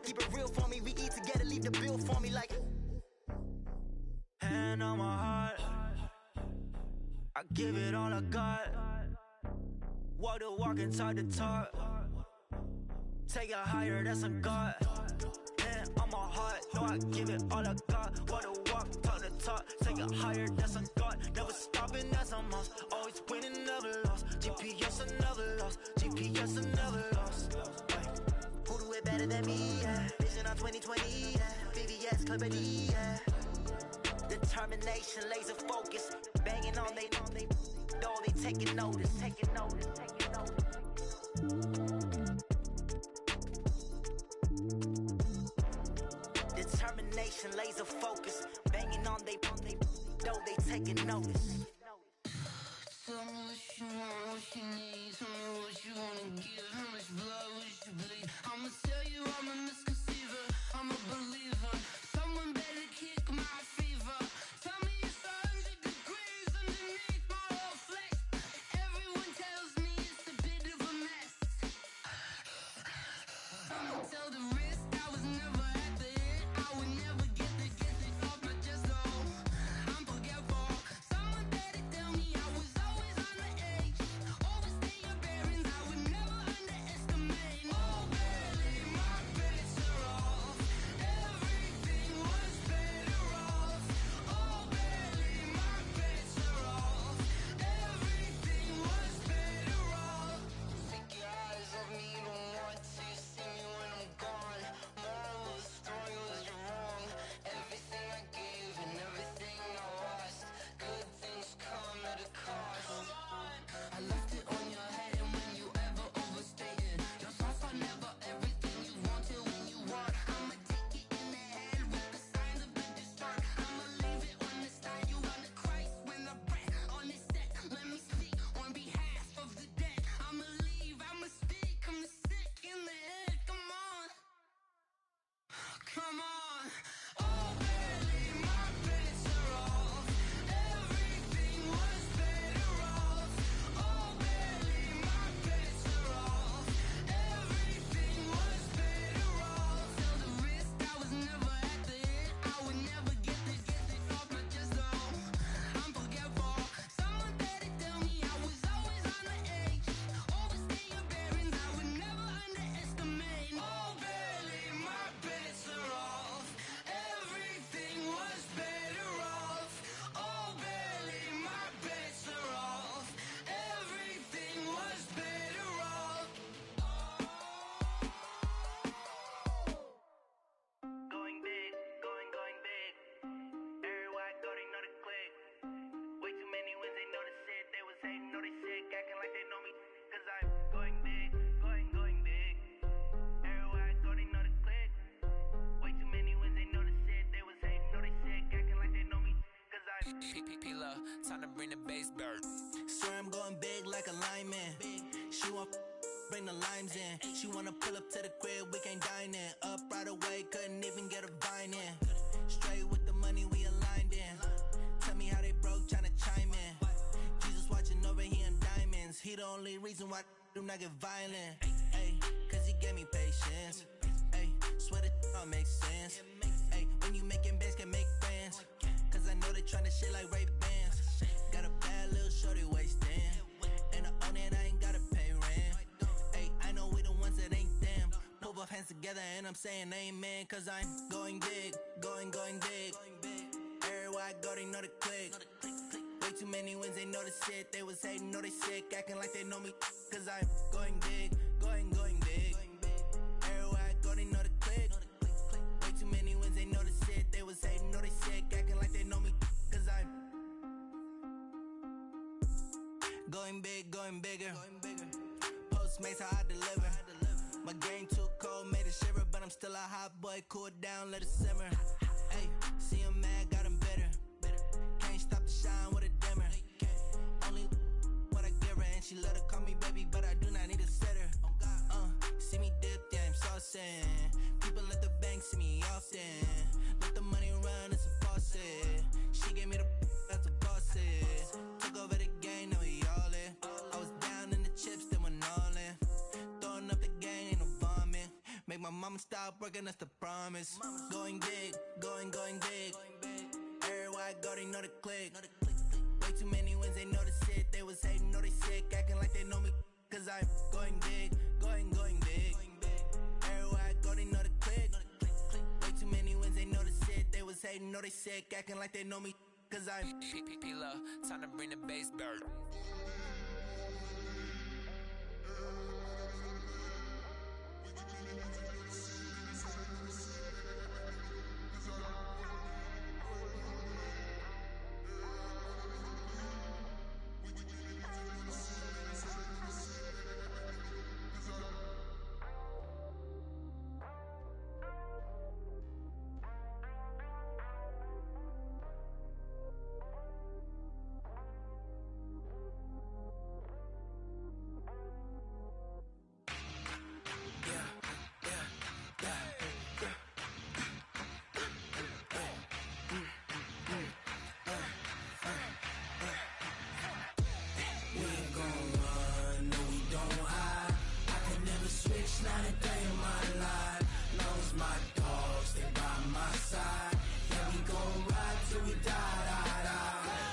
Keep it real for me. We eat together, leave the bill for me like. Hand on my heart, I give it all I got. Walk the walk and talk the talk. Take it higher, that's a God. Hand on my heart, no, I give it all I got. Walk the walk, talk the talk. Take it higher, that's a God. Never stopping, that's a must. Always winning, never lost. GPS, I never lost. GPS, I never lost. Who do it better than me? Yeah. Vision on 2020. Yeah. VVS, Clippity. Yeah. Determination, laser focus. Banging on they know they taking notice. Taking notice. Taking notice. Determination, laser focus. Banging on they know they taking notice. Tell me what you want, what you need. Tell me what you wanna give. How much blood would you bleed? I'ma tell you I'm a misconceiver. I'm a believer. Someone better kick my fever. Tell me it's 100 degrees underneath my whole flesh. Everyone tells me it's a bit of a mess. I'ma tell the risk I was never at the end. I would never get the off my chest. Oh, I'm forgetful. Someone better tell me I was always on the edge. Overstay your bearings, I would never underestimate. Oh, barely, my credit's Time to bring the bass bird. Swear I'm going big like a lineman. She want bring the limes in. She wanna pull up to the crib, we can't dine in. Up right away, couldn't even get a vine in. Straight with the money we aligned in. Tell me how they broke, tryna chime in. Jesus watching over, he in diamonds. He the only reason why I do not get violent. Ay, cause he gave me patience. Ay, swear that all makes sense. Ay, when you making bands, can make friends. Cause I know they tryna shit like Ray-Bans. Got a bad little shorty wasting. And I own it, I ain't gotta pay rent. Ay, I know we the ones that ain't them. Pull both hands together and I'm saying amen. Cause I'm going big, going big. Everywhere I go, they know the click. Way too many wins, they know the shit. They was hating, know they sick, acting like they know me. Cause I'm going big, going big. Everywhere I go, they know the click. Way too many wins, they know the shit. They was hating, know they sick, acting like they know me. Cause I'm going big, going bigger. Postmates how I deliver. My game too cold, made it shiver, but I'm still a hot boy. Cool it down, let it simmer. Hey, see him mad, got him bitter. Can't stop the shine with a dimmer. Only what I give her, and she let her call me baby, but I do not need a sitter. See me dip, yeah, I'm saucing. People at the bank see me often. Let the money run, it's a faucet. She gave me the that's a faucet. Took over the game, now we all in. I was down in the chips, then went all in. Throwing up the gang, ain't no vomit. Make my mama stop working, that's the promise. Going big, going big. Everywhere I go, they know the click. Way too many wins, they know the shit. They was hating, know they sick, acting like they know me. Cause I'm going big, going big. Everywhere I go, they know the click. Way too many wins, they know the shit. They was hating, know they sick, acting like they know me. Cause I'm time to bring the bass bird. Not a day in my life. Lost my dogs, they by my side. Yeah, we gon' ride till we die.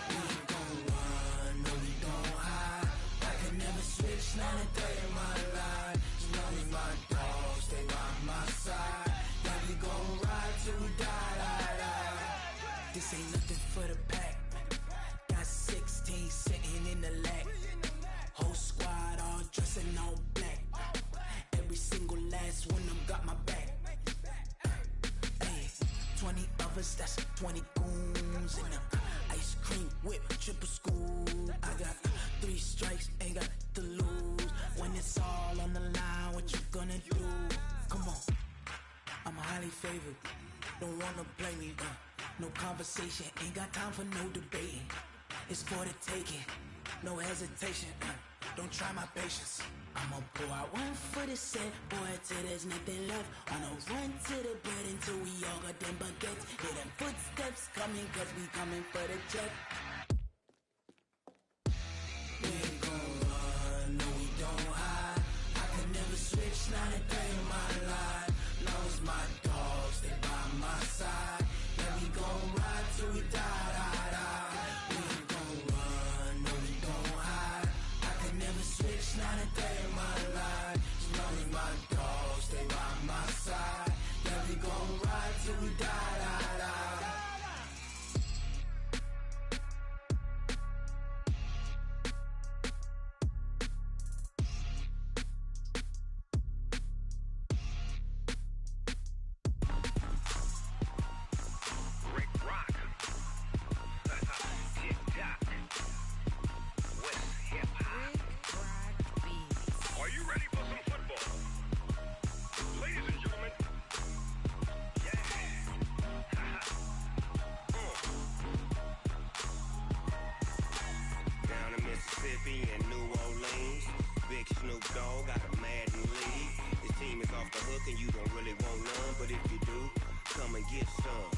We ain't gon' run, no we don't hide. I can never switch, not a day in my life. Lost my dogs, they by my side. Yeah, we gon' ride till we die. This ain't nothing for the pack. Got 16 sitting in the lap. Whole squad all dressing all black. Every single last one of them got my back. Ay, 20 of us, that's 20 goons in the ice cream whip, triple scoop. I got 3 strikes, ain't got to lose. When it's all on the line, what you gonna do? Come on, I'm highly favored. Don't wanna play me, no conversation. Ain't got time for no debating. It's for the taking, no hesitation. Don't try my patience. I'ma pour out one for the set, boy, till there's nothing left. On a run to the bed until we all got them baguettes. Hear them footsteps coming, cause we coming for the check. We ain't gon' run, no we don't hide. I can never switch, not a day in my life. Lost my dogs, they by my side. Yeah, we gon' ride till we die. We ain't gon' run, no we don't hide. I can never switch, not a day in my life. As long as my dogs stay by my side. Yeah, we gon' ride till we die. Big Snoop Dogg got a Madden league. His team is off the hook and you don't really want none, but if you do, come and get some.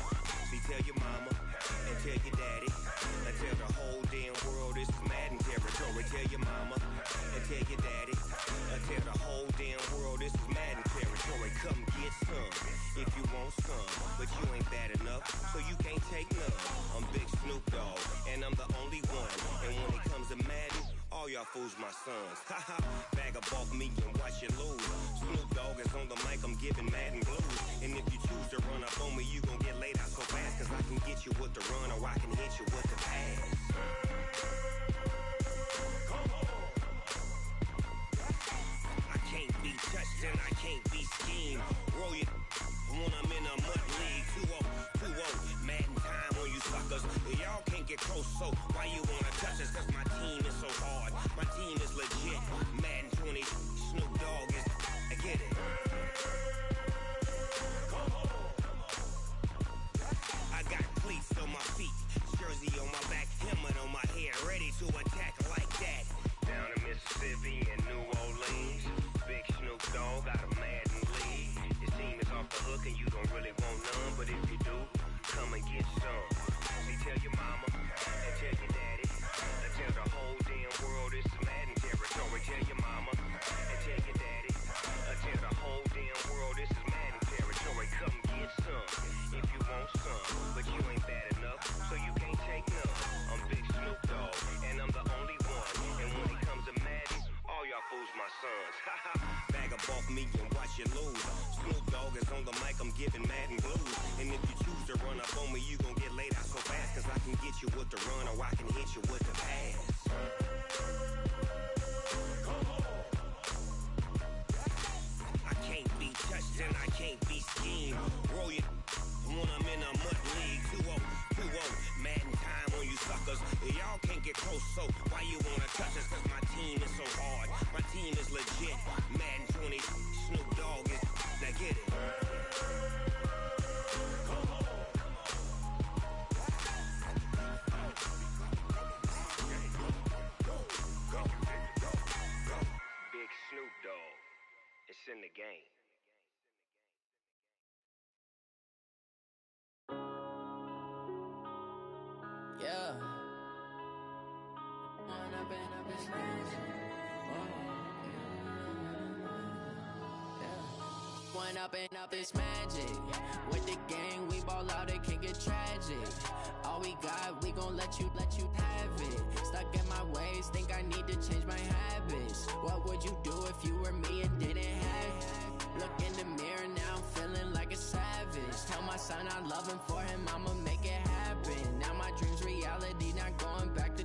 See, tell your mama and tell your daddy and tell the whole damn world this is Madden territory. Tell your mama and tell your daddy and tell the whole damn world this is Madden territory. Come get some if you want some, but you ain't bad enough, so you can't take none. I'm Big Snoop Dogg and I'm the only one, and when it comes to Madden, all y'all fools my sons. Haha, bag up off me and watch you lose. Snoop Dogg is on the mic, I'm giving Madden blues. And if you choose to run up on me, you gon' get laid out so fast, cause I can get you with the run or I can hit you with the pass. Come on. I can't be touched and I can't be schemed. Roll your when I'm in a mud league. 2-0, Madden time on you suckers. Y'all can't get close, so why you wanna touch us? Cause my team is so hard, my team is legit. Madden 20, Snoop Dogg is, I get it. Come on. I got cleats on my feet, jersey on my back, helmet on my head, ready to attack like that. Down in Mississippi and New Orleans, Big Snoop Dogg got a Madden league. His team is off the hook and you don't really want none, but if you do, come and get some. See, tell your mama and tell your daddy and tell the whole damn world this is Madden territory. Tell your mama and tell your daddy and tell the whole damn world this is Madden territory. Come get some if you want some, but you ain't bad enough, so you can't take none. I'm Big Snoop Dogg and I'm the only one, and when it comes to Madden, all y'all fools my sons. Haha, bag up off me and watch you lose. Snoop Dogg is on the mic, I'm giving Madden blues. And if you choose to run up on me, you gon' get laid out so fast, cause I can get you with the run or I can hit you with the pass. Come on. I can't be touched and I can't be schemed. Roll your when I'm in a mud league. 2-0, Madden time on you suckers. Y'all can't get close, so why you wanna touch us? Cause my team is so hard, my team is legit. Madden 20, Snoop Dogg is, now get it. Come on. Go. Big Snoop Dogg, it's in the game. Yeah. One up and up is magic. With the gang, we ball out, it can get tragic. All we got, we gon' let you have it. Stuck in my ways, think I need to change my habits. What would you do if you were me and didn't have it? Look in the mirror, now I'm feeling like a savage. Tell my son I love him, for him I'ma make it happen. Now my dream's reality, not going back to.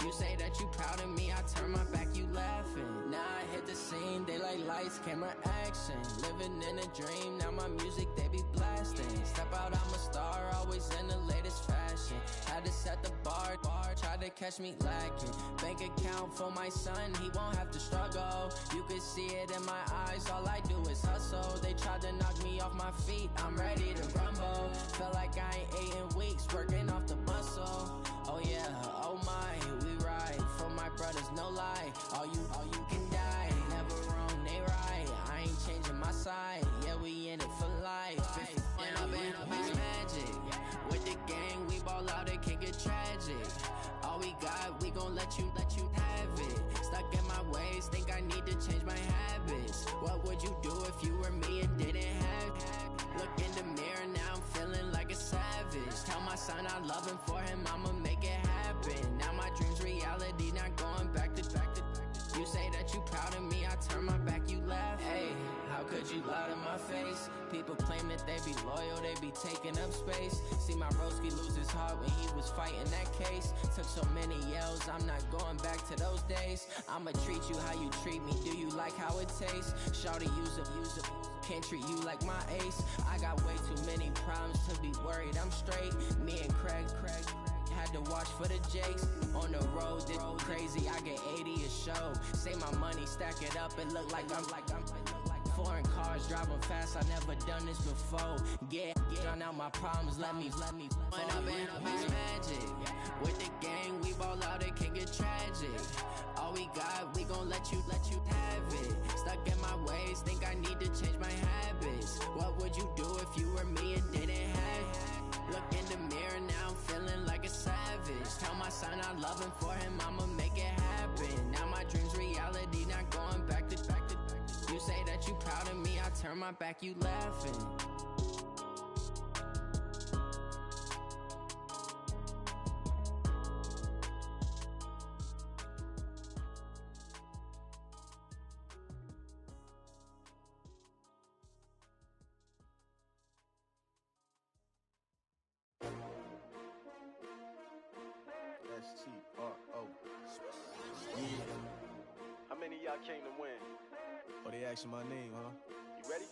You say that you proud of me, I turn my back, you laughing. Now I hit the scene, they like lights, camera, action. Living in a dream, now my music, they be blasting. Step out, I'm a star, always in the latest fashion. Had to set the bar, try to catch me lacking. Bank account for my son, he won't have to struggle. You can see it in my eyes, all I do is hustle. They tried to knock me off my feet, I'm ready to rumble. Feel like I ain't ate in weeks, working off the muscle. Oh yeah, oh my, we ride for my brothers, no lie. All you can die, never wrong, they right. I ain't changing my side, yeah, we in it for life. When up and up is magic. With the gang, we ball out, it can get tragic. All we got, we gon' let you have it. Stuck in my ways, think I need to change my habits. What would you do if you were me and didn't have it? Look in the mirror, now I'm feeling like a savage. Tell my son I love him, for him I'ma make it happen. Now my dream's reality, not going back to. You say that you proud of me, I turn my back, you laugh. Hey, how could you lie to my face? People claim that they be loyal, they be taking up space. See my broski lose his heart when he was fighting that case. Took so many yells, I'm not going back to those days. I'ma treat you how you treat me, do you like how it tastes? Shawty, use a can't treat you like my ace. I got way too many problems to be worried, I'm straight. Me and Craig had to watch for the Jakes. On the road, this crazy, I get 80 a show. Say my money, stack it up, it look like I'm foreign cars, driving fast, I never done this before. Get on out my problems, let me When up and up is magic. With the gang, we ball out, it can get tragic. All we got, we gon' let you know my son, I'm loving for him, I'ma make it happen. Now my dream's reality, not going back to. You say that you proud of me, I turn my back, you laughing. S-T-R-O. Yeah. How many of y'all came to win? Oh, they asking my name, huh? You ready?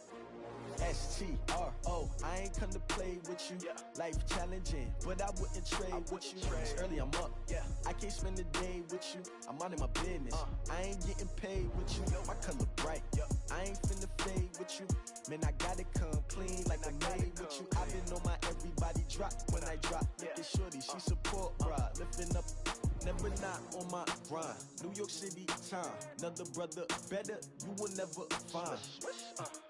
S-T-R-O. I ain't come to play with you. Yeah. Life challenging, but I wouldn't trade with you. It's early, I'm up. Yeah. I can't spend the day with you. I'm minding my business. I ain't getting paid with you. My color bright. I ain't finna fade with you. Man, I gotta come clean like I made with you. I've been on my everybody drop when I drop. Look at shorty, she support, bruh. Lifting up, never not on my grind. New York City time, another brother better, you will never find.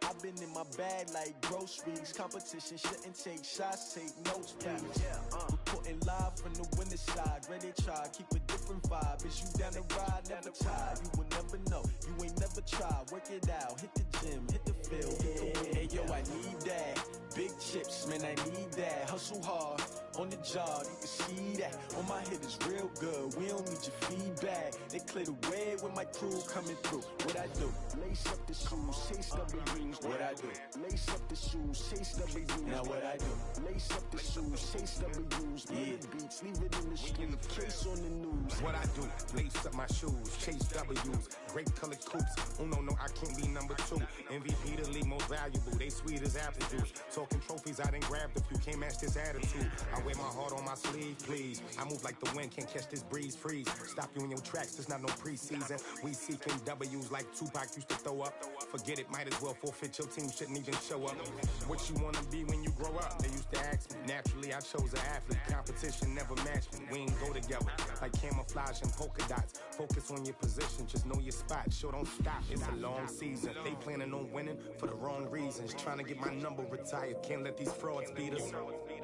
I've been in my bag like groceries. Competition shouldn't take shots, take notes, please. Reporting live from the winning side. Ready to try, keep a different vibe. Is you down the ride, never tired. You will never know, you ain't never tried. Work it out, hit the gym, hit the field, hit the win. Hey yo, I need that. Big chips, man, I need that. Hustle hard, on the job, you can see that. On my hit is real good, we don't need your feedback. They clear the way when my crew coming through. What I do? Lace up the shoes, chase W's. What I do? Lace up the shoes, chase W's. Now what I do? Lace up the shoes, chase W's. Yeah, beats, leave it in the street, case on the news. What I do? Lace up my shoes, chase W's. Great colored coops. Oh no, I can't be number 2. MVP the league most valuable. They sweet as apple juice. Talking trophies, I done grabbed a few. Can't match this attitude. I wear my heart on my sleeve, please. I move like the wind, can't catch this breeze, freeze. Stop you in your tracks, there's not no preseason. We seeking W's like Tupac used to throw up. Forget it, might as well forfeit. Your team shouldn't even show up. What you wanna be when you grow up? They used to ask me. Naturally, I chose an athlete. Competition never matched me. We ain't go together like camouflage and polka dots. Focus on your position, just know your spot. Sure, don't stop. It's a long season. They planning on winning for the wrong reasons. Trying to get my number retired. Can't let these frauds beat us.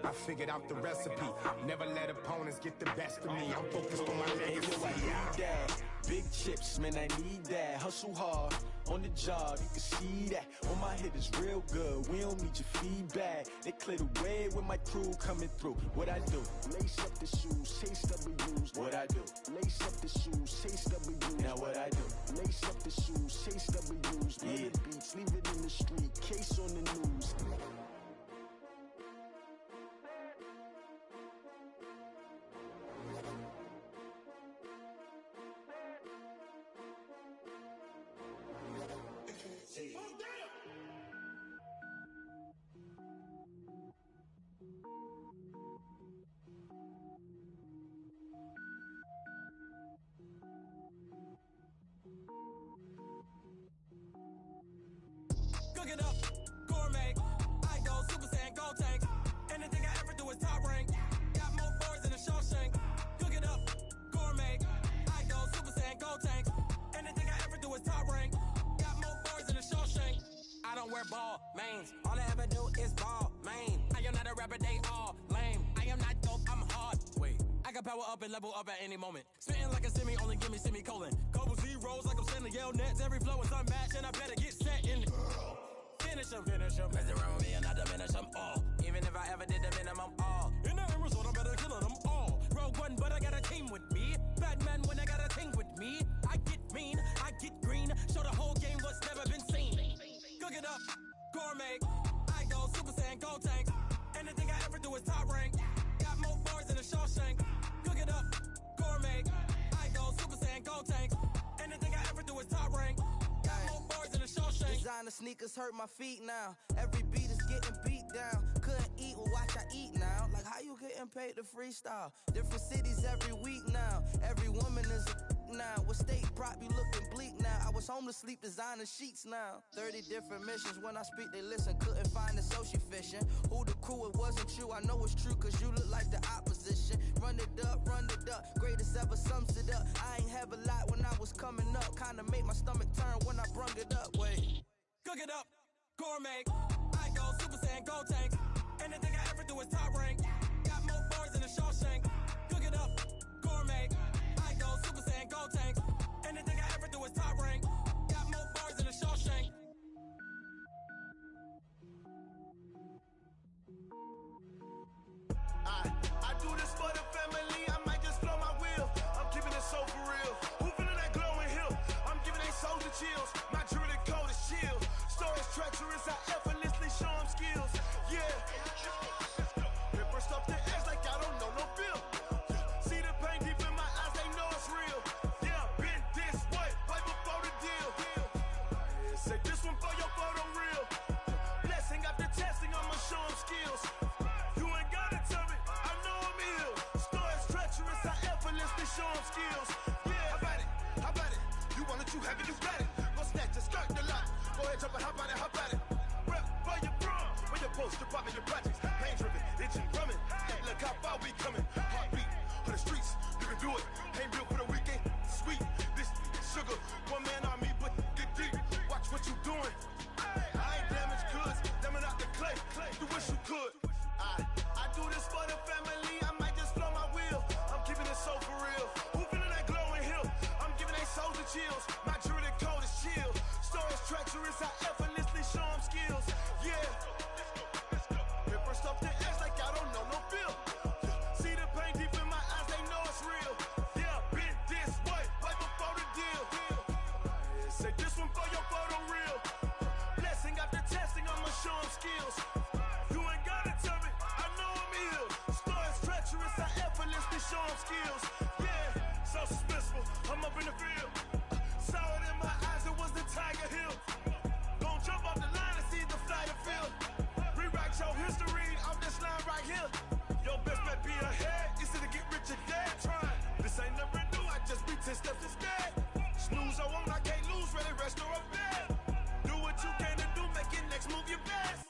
I figured out the recipe. Never let opponents get the best of me. I'm focused on my legacy. I need that. Big chips, man, I need that. Hustle hard, on the job, you can see that. On my hit is real good, we don't need your feedback. They clear the way when my crew coming through. What I do? Lace up the shoes, chase W's. What I do? Lace up the shoes, chase W's. Now what I do? Lace up the shoes, chase W's. Yeah, beats, leave it in the street, case on the news. Cook it up, gourmet. I go Super Saiyan, go tank. Anything I ever do is top rank. Got more boards than a Shawshank. Cook it up, gourmet. I go Super Saiyan, go tank. Anything I ever do is top rank. Got more boards than a Shawshank. I don't wear ball mains. All I ever do is ball main. I am not a rapper, they all lame. I am not dope, I'm hard. Wait, I can power up and level up at any moment. Spitting like a semi, only give me semicolon. Couple zeros like I'm sending yell nets. Every flow is unmatched and I better get set in it. Finish them. Mess around with me and I diminish them all. Even if I ever did the minimum all. In the end result, I better kill them all. Rogue One, but I got a team with me. Batman when I got a team with me. I get mean, I get green. Show the whole game what's never been seen. Cook it up, gourmet. I go Super Saiyan, go tank. Anything I ever do is top rank. Got more bars than a Shawshank. Cook it up, gourmet. I go Super Saiyan, go tank. Anything I ever do is top rank. Got more bars than a Shawshank. Designer sneakers hurt my feet now. Every beat is getting beat down. Couldn't eat, well watch I eat now. Like how you getting paid to freestyle? Different cities every week now. Every woman is a now. What state prop you looking bleak now? I was home to sleep designer sheets now. 30 different missions. When I speak they listen. Couldn't find the social fishing. Who the crew? It wasn't you. I know it's true cause you look like the opposition. Run it up. Greatest ever sums it up. I ain't have a lot when I was coming up. Kinda make my stomach turn when I brung it up. Wait. Cook it up, gourmet. I go Super Saiyan, go tank. Anything I ever do is top rank. Got more bars than a Shawshank. Cook it up, effortlessly show 'em skills. Yeah, how about it? How about it? You want it, you have it, you got it. Go snatch it, skirt the lot. Go ahead, jump it, how about it? How about it? Rep for your brum, for your poster, popping your projects. Pain driven, itching, drumming. Look how far we coming. Heartbeat for the streets, you can do it. Ain't built for the weekend. Sweet, this sugar, one man army, but get deep. Watch what you doing. I ain't damaged goods, damn out the clay. You wish you could. I do this for the family. I might just blow my wheel. I'm keeping it so for real. Who feeling that glowing hill? I'm giving they souls the chills. My jewelry code is chill. Stories treacherous, I effortlessly show 'em skills. Yeah. Hit first off the edge like I don't know no feel. See the pain deep in my eyes, they know it's real. Yeah, been this way, right before the deal. Say this one for your photo real. Blessing after testing, I'ma show 'em skills. You ain't gotta tell me, I know I'm ill. Stories treacherous, I effortlessly show 'em skills. Yeah, so suspenseful, I'm up in the field. Saw it in my eyes, it was the Tiger Hill. Gon' jump off the line and see the flyer field. Rewrite your history off this line right here. Your best bet be ahead, easy to get rich or dead trying. This ain't never new, I just be 10 steps instead. Snooze, I won't, I can't lose, ready, rest or a bed. Do what you can to do, make your next move your best.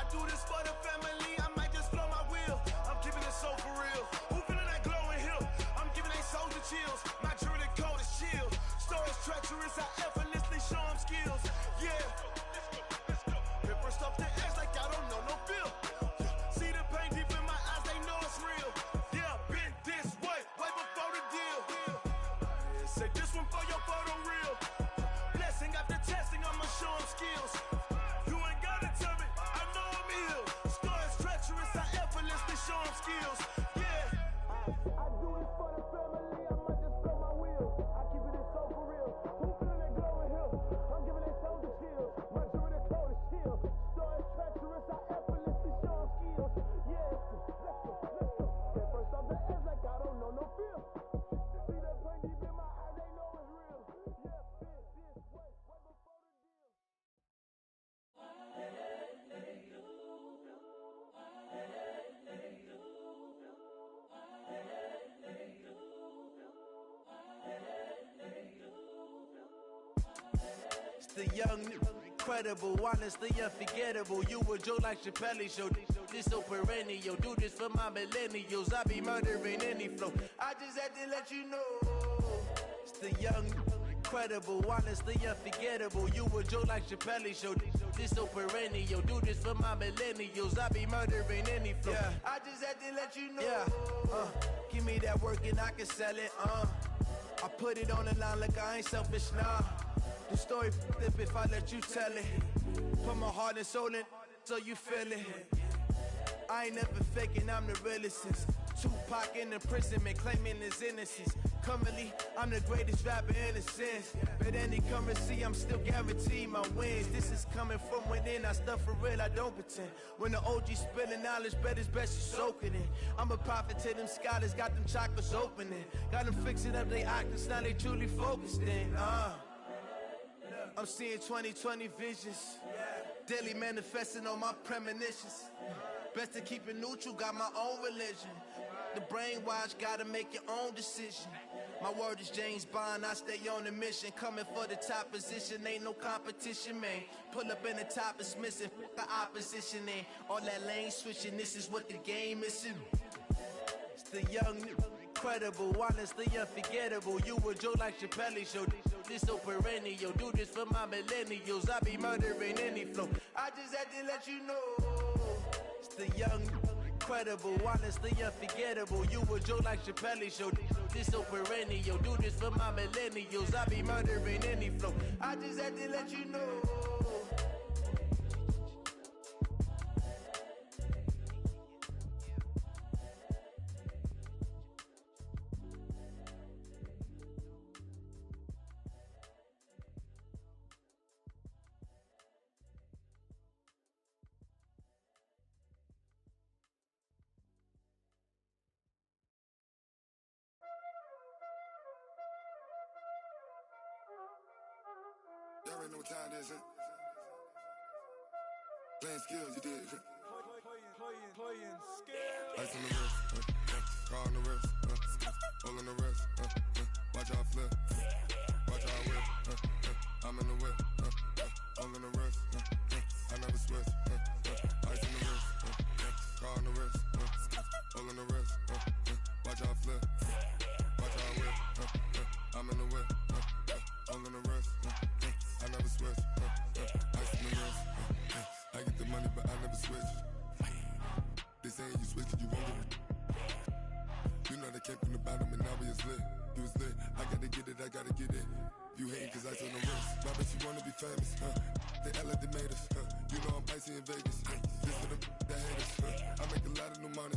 I do this for the family, I might just blow my wheel. I'm keeping it so for real. Who feeling that glowing hill? I'm giving they souls the chills. My jewelry code is chill. Stories treacherous, I effortlessly show 'em skills. Yeah. Hit first off the edge like I don't know no feel. See the pain deep in my eyes, they know it's real. Yeah, been this way, way before the deal. Say this one for your photo real. Blessing after testing, I'ma show 'em skills. You ain't gotta tell me, I know I'm ill. Stories treacherous, I effortlessly show 'em skills. Yeah. I do this for the family, I might just blow my wheel. I keep it so for real. Who feeling that glowing hill? I'm giving they souls the chills. My jewelry code is chill. Stories treacherous, I effortlessly show 'em skills. Yeah, let's go. Get first off the edge like I don't know no feel. See that pain deep in my eyes, they know it's real. Yeah, been this way, way before the deal. It's the young, incredible, honestly unforgettable. You a Joe like Chappelle show. This so perennial. Do this for my millennials. I be murdering any flow. I just had to let you know. It's the young, incredible, honestly unforgettable. You a Joe like Chappelle show. This so perennial. Do this for my millennials. I be murdering any flow. Yeah. I just had to let you know. Yeah. Give me that work and I can sell it. I put it on the line like I ain't selfish, nah. The story flip if I let you tell it. Put my heart and soul in so you feel it. I ain't never faking, I'm the realest since Tupac in imprisonment, claiming his innocence. Currently, I'm the greatest rapper in a sense. But any currency, I'm still guaranteed my wins. This is coming from within, I stuff for real, I don't pretend. When the OG spilling knowledge, bet it's best you soak it in. I'm a prophet to them scholars, got them chakras opening. Got them fixing up they octaves, now they truly focused in. I'm seeing 2020 visions. Daily manifesting on my premonitions. Best to keep it neutral, got my own religion. The brainwash, gotta make your own decision. My word is James Bond, I stay on a mission. Coming for the top position, ain't no competition, man. Pull up in the top is missing, the opposition ain't. All that lane switching, this is what the game is. It's the young, incredible, honestly unforgettable. You a Joe like Chappelle show. This so perennial. Do this for my millennials. I be murdering any flow. I just had to let you know. It's the young, incredible, honestly unforgettable. You a Joe like Chappelle show. This so perennial. Do this for my millennials. I be murdering any flow. I just had to let you know. Y'all already know what time it is, huh? Playing skills, you did. playing skill. Ice on the wrist, car on the wrist, all on the wrist, watch how I flip, watch how I whip, I'm in the whip, all on the wrist, I never switch, ice on the wrist, car on the wrist, all on the wrist, watch how I flip, watch how I whip, I'm in the whip, all on the wrist, I never switch, ice on the wrist, I get the money but I never switch. They saying you switch, you won't get it. You know they came from the bottom and now we is lit. You was lit, I gotta get it, I gotta get it. You hating cause ice on the wrist. My bitch, you wanna be famous, They act like they made us, You know I'm icy in Vegas, This for the that hate us, I make a lot of new money,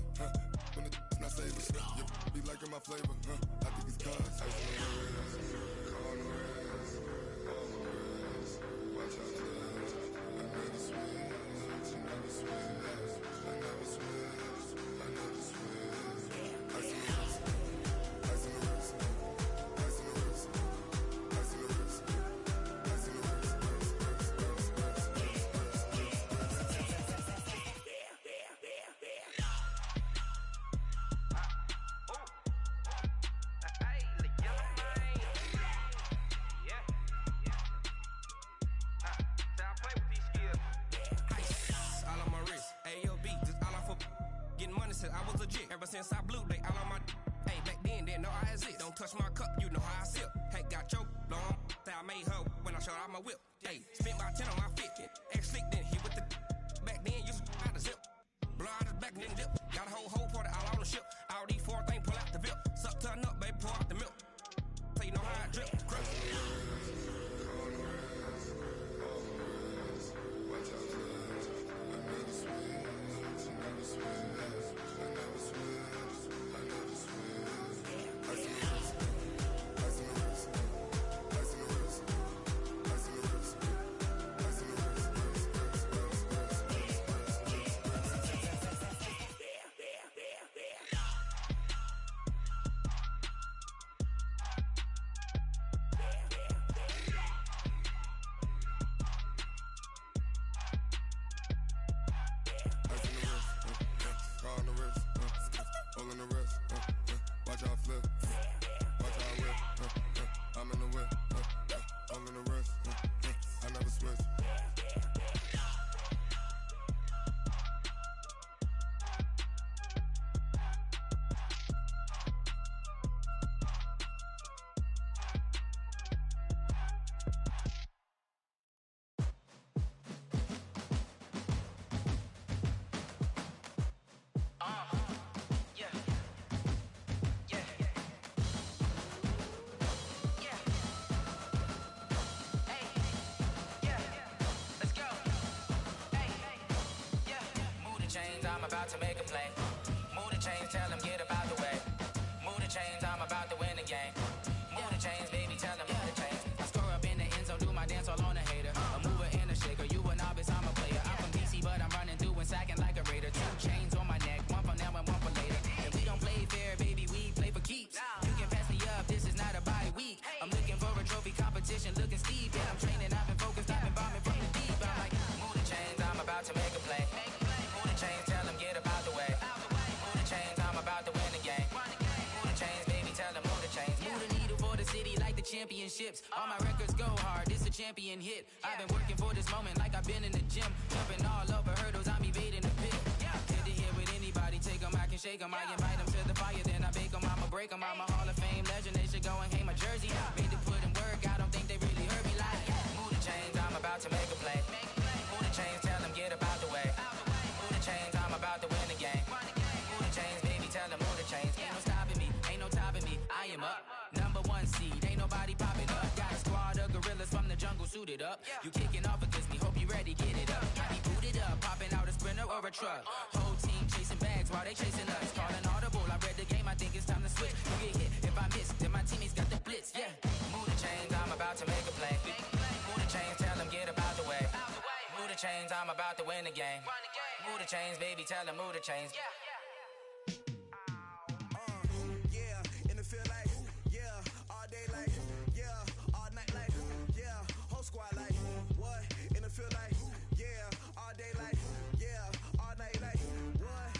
When it's not savers, You be liking my flavor, I think it's cause ice on the wrist, car on the wrist, all on the wrist. Watch out, I never switch, I never switch. I never switch, I never switch. Ice on the wrist, ice on the wrist, ice on the wrist, ice on the wrist, ice on the wrist, I was legit. Ever since I blew, they all on my. Hey, back then, didn't know I exist. Don't touch my cup, you know how I sip. Hey, got your long. Say I made her when I showed out my whip. Hey, spent my 10 on my 50. Ex-slick, then hit with the. Back then, used to out the zip. Blow out the back, then dip. Got a whole party all on the ship. All these 4 things, pull out the VIP. Suck, turn up, baby, pour out the milk. So you know how I drip. Crush. Watch out, I never switch, I never switch. I'm about to make a play. Move the chains, tell them get up out the way. Move the chains, I'm about to win the game. Move the chains, baby, tell them move the chains. I score up in the end zone, do my dance all on a hater. A mover and a shaker, you a novice, I'm a player. I'm from DC, but I'm running through and sacking like a raider. 2 chains on my neck, one for now and one for later. And we don't play fair, baby, we play for keeps. You can pass me up, this is not a bye week. I'm looking for a trophy competition, looking steep. Yeah, I'm training, I've been focused, I've been bombing from the deep. I'm like, move the chains, I'm about to make a play. Move the chains, tell them get up out the way. Move the chains, I'm about to win the game. Move the chains, baby, tell them move the chains. Move the needle for the city like the championships. All my records go hard, this a champion hit. I've been working for this moment like I've been in the gym. Jumping all over hurdles, I'm evading the pit. Hit to hit with anybody, take them, I can shake them. I invite them to the fire, then I bake them, I'ma break them. I'm a Hall of Fame legend, they should go and hang my jersey. Made to put in work, I don't think they really heard me like. Move the chains, I'm about to make a play. Move the chains, tell them get up out the way. Move the chains, I'm about to win the game. Move the chains, baby, tell them move the chains. Ain't no stopping me, ain't no topping me, I am up. #1 seed, ain't nobody popping up. Got a squad of gorillas from the jungle suited up. You kicking off against me, hope you ready, get it up. I be booted up, popping out a Sprinter or a truck. Whole team chasing bags while they chasing us. Calling audible, I read the game, I think it's time to switch. You get hit, if I miss, then my teammates got the blitz, yeah. Move the chains, I'm about to make a play. Move the chains, tell them get up out the way. Move the chains, I'm about to win the game. Move the chains, baby, tell them move the chains. Yeah, in the field like, yeah, all day like, yeah, all night like, yeah, whole squad like, what? In the field like, yeah, all day like, yeah, all night like, what?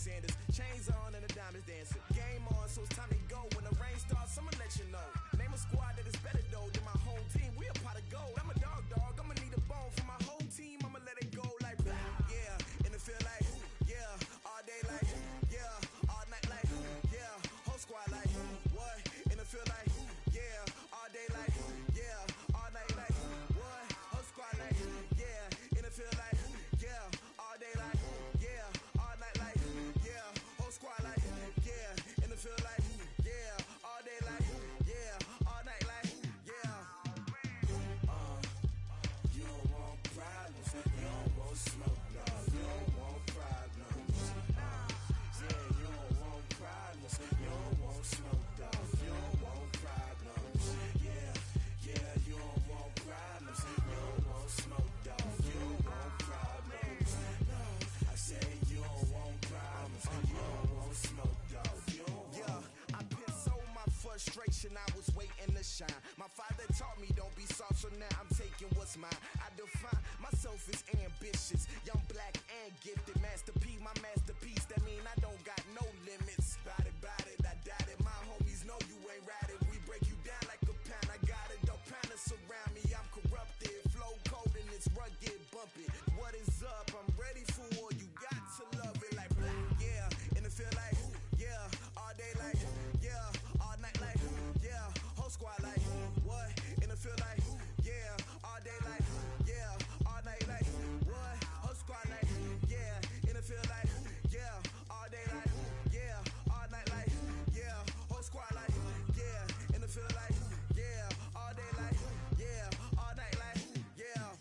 Sanders. Chains on and the diamonds dancing. Game on, so it's time to go. When the rain starts, I'ma let you know. Name a squad that is better though than my home team. We a pot of gold. I'm a dog. I'ma need a bone for my whole team. I'ma let it go like blah. Yeah, and it feel like yeah, all day like yeah, all night like yeah, whole squad like what? And it feel like yeah, all day like yeah, all night like what? Whole squad like yeah, and it feel like yeah, all day like yeah, all night like yeah, whole squad like yeah, and it feel like yeah, all day like yeah, all night like yeah. You don't want problems, you don't want smoke, dog. You don't want problems. Yeah, you don't want problems, you don't want smoke, dog. You don't want problems. Yeah, you don't want problems, you don't want smoke, dog. You don't want problems. No, I say you don't want problems, you don't want smoke, dog. You don't want. Yeah, I put so my frustration, I was waiting to shine. My father taught me don't be soft, so now I'm taking what's mine. I define myself as ambitious, young, black, and gifted. Master P, my masterpiece. That mean I don't got no limits. Bout it, I doubt it. My homies know you ain't ride it. We break you down like a pound. I got it, don't pound us around me. I'm corrupted, flow cold and it's rugged, bumpy. What is up? I'm ready for war. You got to love it like blah, yeah, and it feel like yeah, all day like yeah, all night like yeah, whole squad like what? And it feel like yeah, all day like yeah, all night like what? Whole squad like yeah, and it feel like yeah, all day like yeah, all night like yeah, whole squad like yeah, and it feel like yeah, all day like yeah, all night like yeah.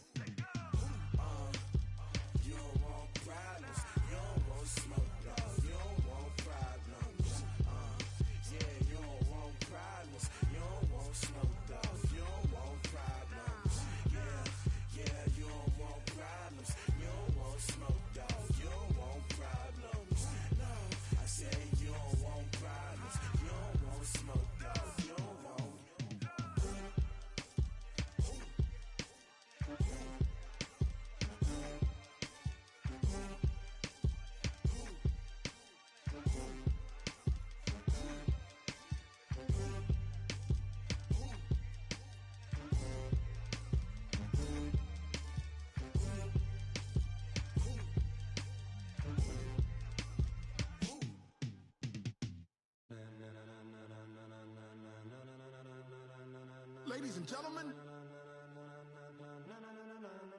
You don't want problems, you don't want smoke, dog. You don't want problems. Yeah, you don't want problems, you don't want smoke, dog. You don't want problems. Yeah, you don't want problems, you don't want smoke, dog. You don't want problems. No, I say you don't want problems, you don't want smoke, dog. You don't want. Ladies and gentlemen,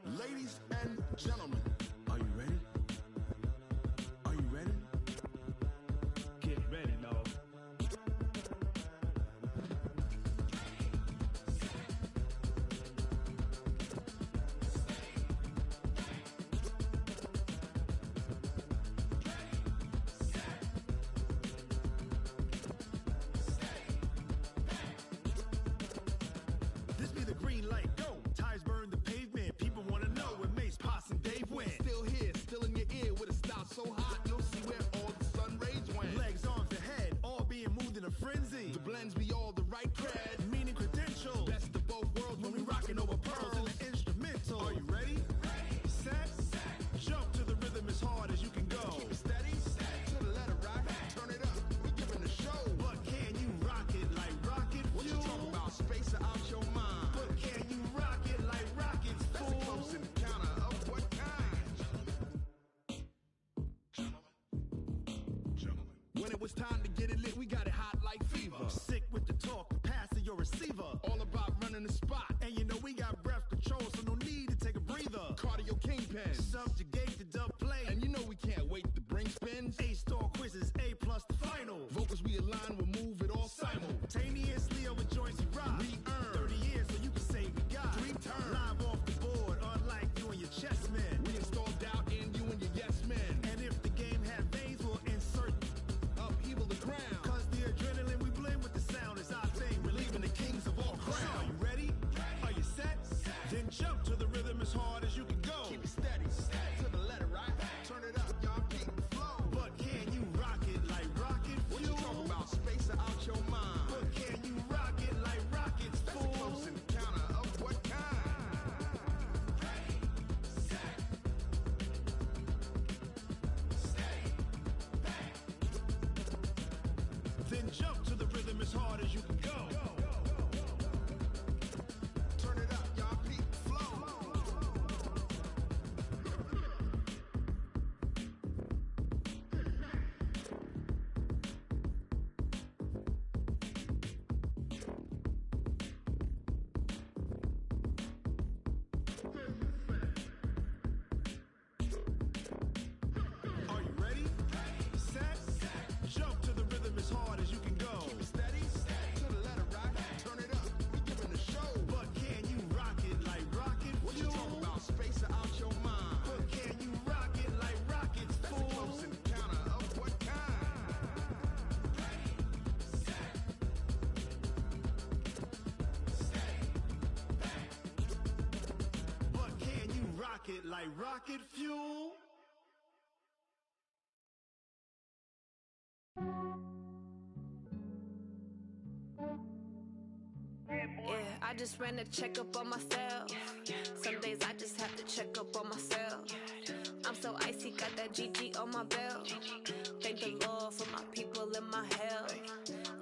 ladies and gentlemen, are you ready? Are you ready? Get ready, dog. This be the green light, go. Tires burn the pavement. People wanna know where Mace, Potts, and Dave went. Still here, still in your ear with a style so hot, you'll see where all the sun rays went. Legs, arms, and head, all being moved in a frenzy. The blends be all the right cred, meaning credentials. best of both worlds when we rockin' over pearls. In the instrumental. Are you ready? Set. Jump to the rhythm as hard as you can go. Keep it steady, to the letter right, turn it up, we giving the show. But can you rock it like rocket fuel? What you talking about, space out your mind? But can you rock it like rockets, That's fool? a close encounter of what kind? Gentlemen. When it was time to get it lit, we got it hot like fever. Sick with the talk, passing your receiver. All about running the spot, And you know we got breath control, so no need to take a breather. cardio kingpin. Subjugate the dub play. And you know we can't wait to bring spins. A-star quizzes, A+ the final. Vocals we align, we'll move it all Simultaneously over joints we rock. We earn 30 years so you can say we got 3 turns. Live off the board, unlike you and your chess men. We install doubt in you and your yes men. And if the game had veins, we'll insert Upheaval the ground. Cause the adrenaline we blend with the sound is our thing. Relieving the kings of all crown. So are you ready? Are you set? Then jump to the rhythm as hard as you can go. Keep it steady, to the letter right, turn it up, y'all keep the flow. But can you rock it it like rocket fuel. Yeah, I just ran a checkup on myself. Some days I just have to check up on myself. I'm so icy, got that GG on my belt. Thank the Lord for my people in my health.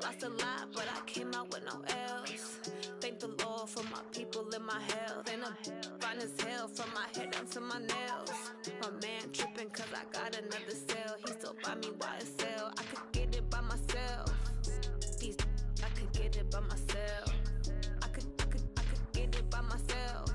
Lost a lot, but I came out with no L's. Thank the Lord for my people in my health. And I'm fine as hell from my head down to my nails. My man tripping cause I got another cell. He still buy me YSL. I could get it by myself. These I could get it by myself. I could get it by myself.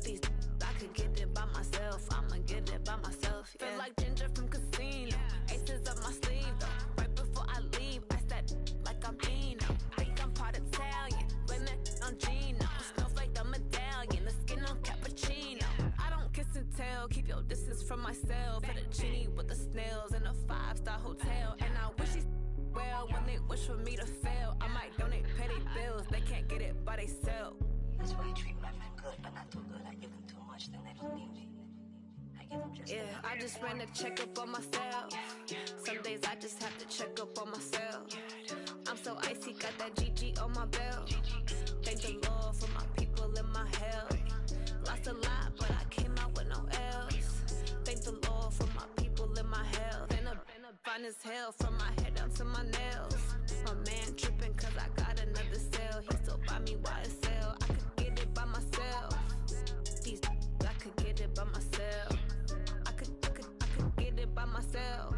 These I could get it by myself. I'ma get it by myself. Yeah. Feel like Ginger from Casino. Aces up my sleeve though. Right before I leave, I said like I'm Dino. Think I'm part Italian. Blame it on Gino. Snowflake the medallion. The skin on cappuccino. I don't kiss and tell. Keep your distance from myself. Put a genie with the snails in a 5-star hotel. And I wish he's well when they wish for me to fail. I might donate petty bills. They can't get it by themselves. That's why I treat my friend good, but not too good. I give them too much, then they don't need me. I give them just enough. I just ran a checkup on myself. Some days I just have to check up on myself. I'm so icy, got that GG on my belt. Thank the Lord for my people in my health. Lost a lot, but I came out with no L's. Thank the Lord for my people in my health. And I'm fine as hell from my head down to my nails. My man tripping cause I got another cell. He still buy me YSL. I could get it by myself. These I could get it by myself. I could get it by myself.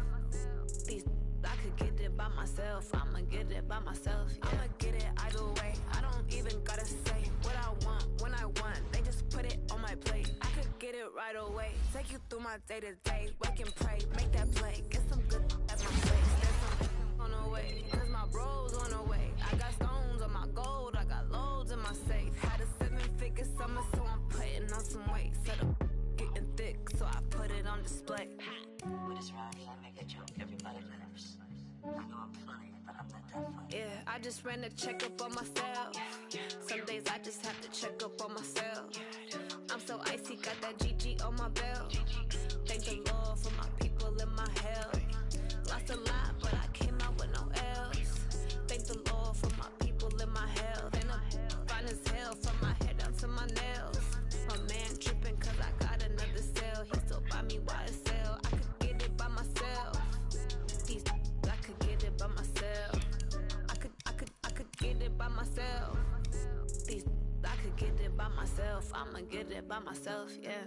These I could get it by myself. I'ma get it by myself. Yeah. I'ma get it either way. I don't even gotta say what I want when I want. They just put it on my plate. I could get it right away. Take you through my day to day. Wake and pray, make that play. Get some good at my place. There's some on the way. Cause my bros on the way. I got stones on my gold. I got loads in my safe. Had a 7-figure summer, so I'm putting on some weight. Set up getting thick, so I put it on display. With this rhyme, I make a joke, everybody laughs. I know I'm funny, but I'm not that funny. Yeah, I just ran a checkup on myself. Some days I just have to check up on myself. I'm so icy, got that GG on my belt. Thank the Lord for my people in my health. Lost a lot, but I came out with no L's. Thank the Lord for my people in my health. And I'm fine as hell from my head down to my nails. My man tripping cause I got another cell. He still buy me YSL. I could get it by myself. These I could get it by myself. I could get it by myself. These I could get it by myself. I'ma get it by myself, yeah.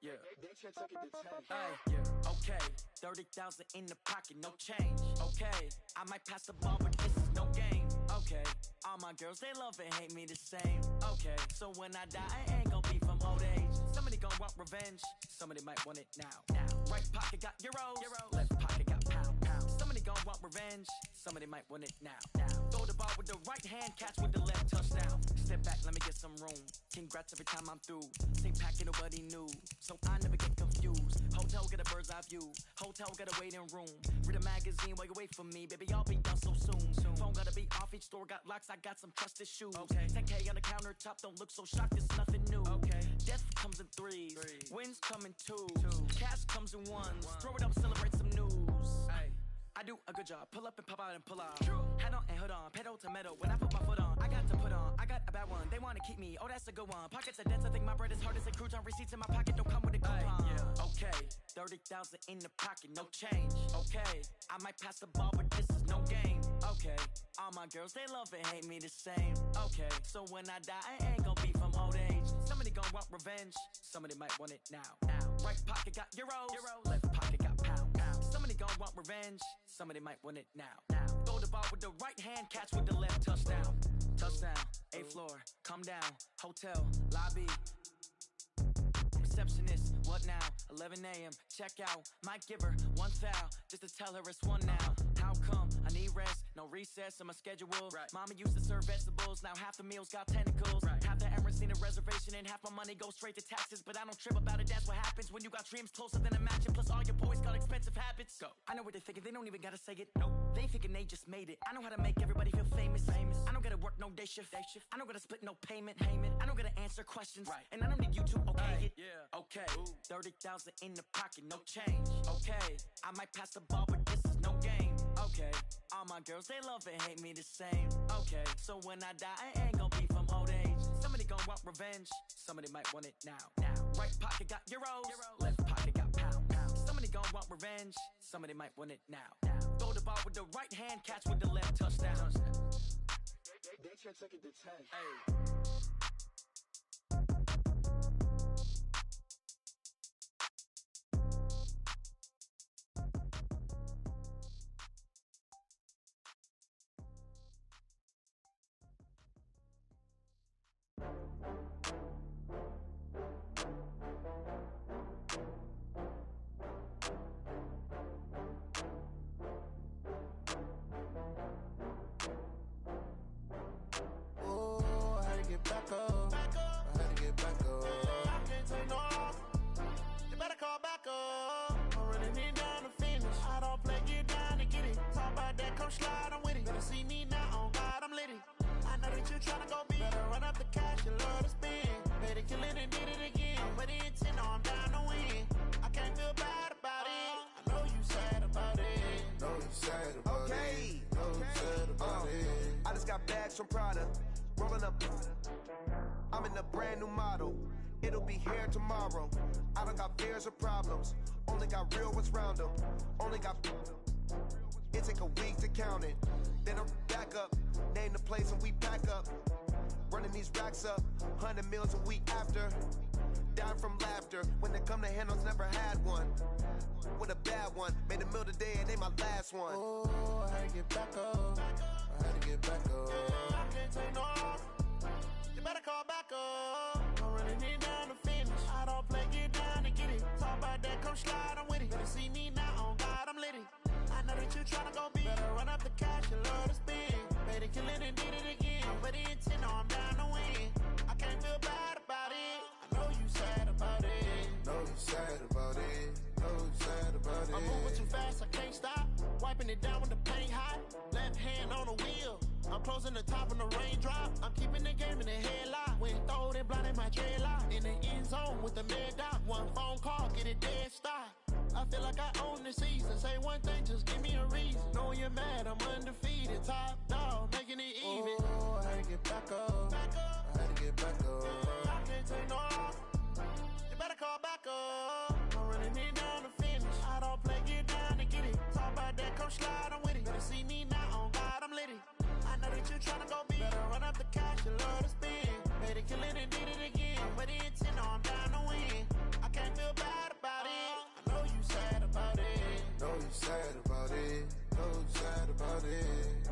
Yeah, okay, 30,000 in the pocket, no change. Okay, I might pass the ball, but this is no game. Okay, all my girls, they love and hate me the same. Okay, so when I die, I ain't gon' be from old age. Somebody gon' want revenge, somebody might want it now. Right pocket got euros, left pocket got pound. Somebody gon' want revenge, somebody might want it now. Throw the ball with the right hand, catch with the left, touchdown. Step back, let me get some room. Congrats every time I'm through. Same packet, nobody knew, so I never get confused. Hotel get a bird's eye view. Hotel got a waiting room. Read a magazine while you wait for me, baby. I'll be done so soon. Phone gotta be off. Each store got locks. I got some trusted shoes. Okay. 10K on the countertop. Don't look so shocked. It's nothing new. Okay. Death comes in threes. Wins come in twos. Cash comes in ones. Throw it up, celebrate some news. Ay. I do a good job. Pull up and pop out and pull out. Head on and hood on. Pedal to metal. When I put my foot on, I got to put on. I got a bad one. They wanna keep me. Oh, that's a good one. Pockets are dense. I think my bread is hard as a crouton. Receipts in my pocket don't come with a coupon. Yeah. Okay. 30,000 in the pocket, no change. Okay. I might pass the ball, but this is no game. Okay. All my girls, they love and hate me the same. Okay. So when I die, I ain't gon' be from old age. Somebody gon' want revenge. Somebody might want it now. Right pocket got euros. Left pocket got pound. Somebody gon' want revenge. Somebody might want it now. Throw the ball with the right hand, catch with the left, touchdown. Touchdown, 8th floor, come down, hotel, lobby. receptionist. What now? 11 a.m. Check out. Might give her one foul just to tell her it's one now. How come? I need rest. No recess in my schedule. Right. Mama used to serve vegetables. Now half the meals got tentacles. Right. Half the Emirates need a reservation and half my money goes straight to taxes. But I don't trip about it. That's what happens when you got dreams closer than a mansion. Plus all your boys got expensive habits. Go. I know what they're thinking. They don't even gotta say it. Nope. They thinking they just made it. I know how to make everybody feel famous. I don't gotta work no day shift. I don't gotta split no payment. I don't gotta answer questions. Right. And I don't need you to okay it. Yeah. Okay. 30,000 in the pocket, no change. Okay. I might pass the ball, but this is no game. Okay. All my girls, they love and hate me the same. Okay. So when I die, I ain't gon' be from old age. Somebody gon' want revenge. Somebody might want it now. Right pocket got euros. Left pocket got pound. Somebody gon' want revenge. Somebody might want it now. Throw the ball with the right hand, catch with the left, touchdown. They can't take it to 10. Hey. Back up. I had to get back up. I can't take no off. You better call back up. I'm running it down to finish. I don't play, get down to get it. Talk about that, come slide, I'm with it. Better see me now, on God, I'm litty. I know that you tryna go big. Better run up the cash, you love to spend. Better kill it and did it again. But the intent, no, I'm down to win. I can't feel bad about it. I know you sad about it. Know you sad about it. Know you sad about it. I just got bags from Prada. Rolling up, I'm in a brand new model. It'll be here tomorrow. I don't got fears or problems. Only got real ones round them. Only got. It take a week to count it. Then I'm back up. Name the place and we pack up. Running these racks up. 100 meals a week after. Down from laughter. When they come to handles, never had one. With a bad one. Made a meal today and they my last one. Oh, I had to get back up. I had to get back up. I can't take no off. You better call back up. I'm running it down to finish. I don't play, get down to get it. Talk about that, come slide, I'm with it. Better see me now, on God, I'm litty. I know that you tryna go big. Better run up the cash, you love to spend. Better kill it and did it again. But the intent, no, I'm down to win. I can't feel bad about it. I know you sad about it. Know you sad about it. Know you sad about it. I'm moving too fast, I can't stop. Wiping it down when the paint hot. Left hand on the wheel. I'm closing the top when the raindrop. I'm keeping the game in the headlock. When throwed and blinded my dreadlock. In the end zone with the mad dot. One phone call, get it dead stop. I feel like I own the season. Say one thing, just give me a reason. Knowing you're mad, I'm undefeated. Top dog, making it even. Oh, I had to get back up. I had to get back up. I can't take no off. You better call back up. I'm running it down to finish. I don't play, get down to get it. Talk about that, come slide, I'm with it. Better see me now, on God, I'm litty. I know that you tryna go big. Better run up the cash, you love to spend. Better kill it and did it again. But the intent, no, I'm down to win. I can't feel bad about it. I know you sad about it. Know you sad about it. Know you sad about it.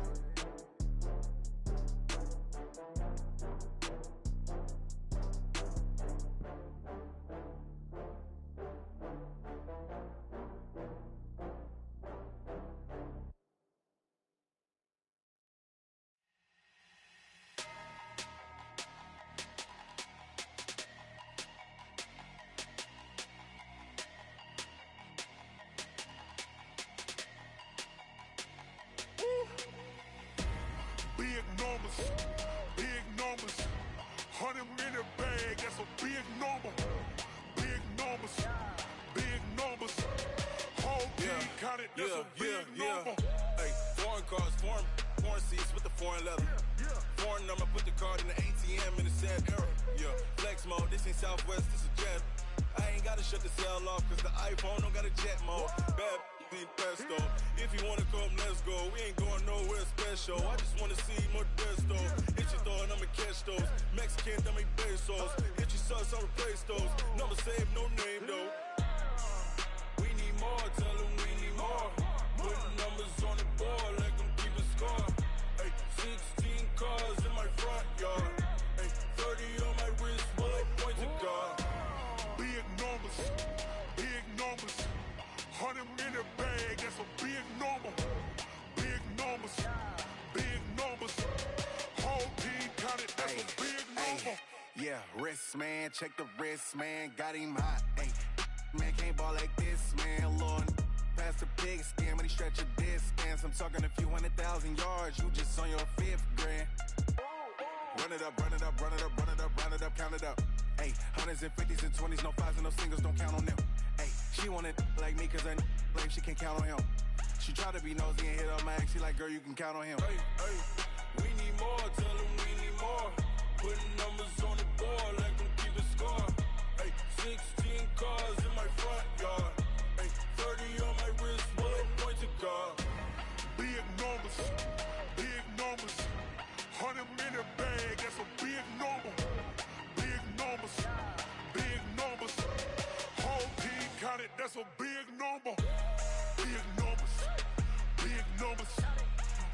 Big numbers, 100 in the bag, that's a big number. Big numbers, whole team counted, that's a big number. Hey, foreign cars, foreign seats with the foreign leather. Foreign number, put the card in the ATM in the sad era. Yeah, flex mode, this ain't Southwest, this is Jet. I ain't gotta shut the cell off, cause the iPhone don't got a jet mode. Bad in pesto. If you wanna come, let's go. We ain't going nowhere special. I just wanna see Modesto. Hit your thought, I'ma catch those. Mexican, dummy pesos. Hit your sus, I'll replace those. Number saved, no name though. We need more, tell them we need more. Putting numbers on the board like I'm keeping score. Hey, 16 cars in my front yard. Hey, 30 on my wrist, while I point to God. Big check the wrist, man, got him hot. Ay, man, can't ball like this, man, Lord. Pass the pig skin when he stretch a distance. I'm talking a few 100,000 yards, you just on your 5th grand. Run it up, run it up, run it up, run it up, run it up, count it up. Ay, hundreds and 50s and 20s, no 5s and no singles, don't count on them. Ay, she want it like me, cause I blame she can't count on him. She try to be nosy and hit up my ex, she like, girl, you can count on him. Hey, hey, we need more, tell them we need more. Putting numbers on the board, let them keep it score. Hey, 16 cars in my front yard. Hey, 30 on my wrist, one point to guard. Big numbers, big numbers. 100-minute bag, that's a big number. Big numbers, big numbers. Whole team counted, that's a big number. Big numbers, big numbers.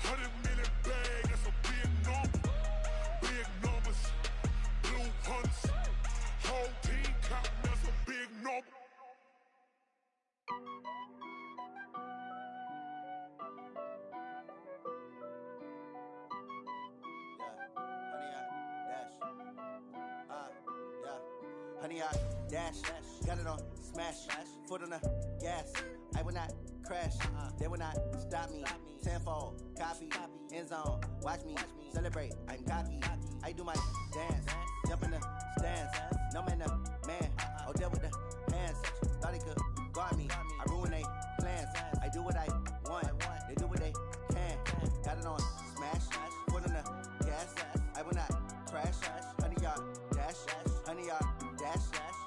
100-minute bag, that's a big number. Big numbers, blue hunts. Whole team counting, that's a big number. Honey, I dash, got it on smash, foot on the gas. I will not crash, they will not stop me. Tenfold, copy, end zone, watch me celebrate. I'm cocky, I do my dance, jump in the stands. No man, man, oh there with the hands. Thought he could guard me, I ruin they plans. I do what I want, they do what they can. Got it on smash, foot on the gas. I will not crash, honey, y'all dash, honey, y'all dash,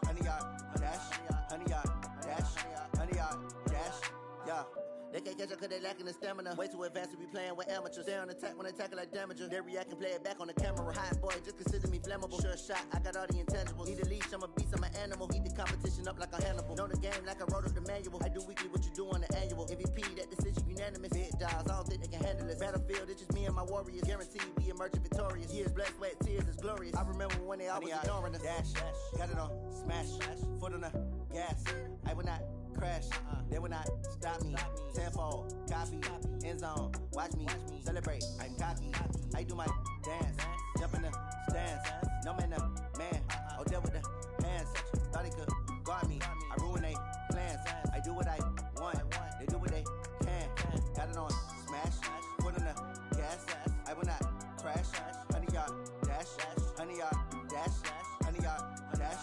honey, y'all dash, honey, y'all dash, honey, y'all dash, yeah. They can't catch up cause they lacking the stamina. Way too advanced to be playing with amateurs. Stay on attack when they tackle like damager. They react and play it back on the camera. Hot boy, just consider me flammable. Sure shot, I got all the intangibles. Need a leash, I'm a beast, I'm an animal. Eat the competition up like a Hannibal. Know the game like I wrote up the manual. I do weekly what you do on the annual. MVP, that decision unanimous. Big dials, I don't think they can handle this. Battlefield, it's just me and my warriors. Guaranteed we emerge victorious. Years, blood, sweat, tears, is glorious. I remember when they always ignoring us. Dash, got it on smash, foot on the gas. I will not crash, they will not stop me. Tenfold, copy, end zone, watch me celebrate. I'm cocky, I do my dance, jump in the stands. No man, man, oh there with the hands. Thought he could guard me, I ruin they plans. I do what I want, they do what they can. Got it on smash, foot on the gas. I will not crash, honey, y'all dash, honey, y'all dash, honey, y'all dash,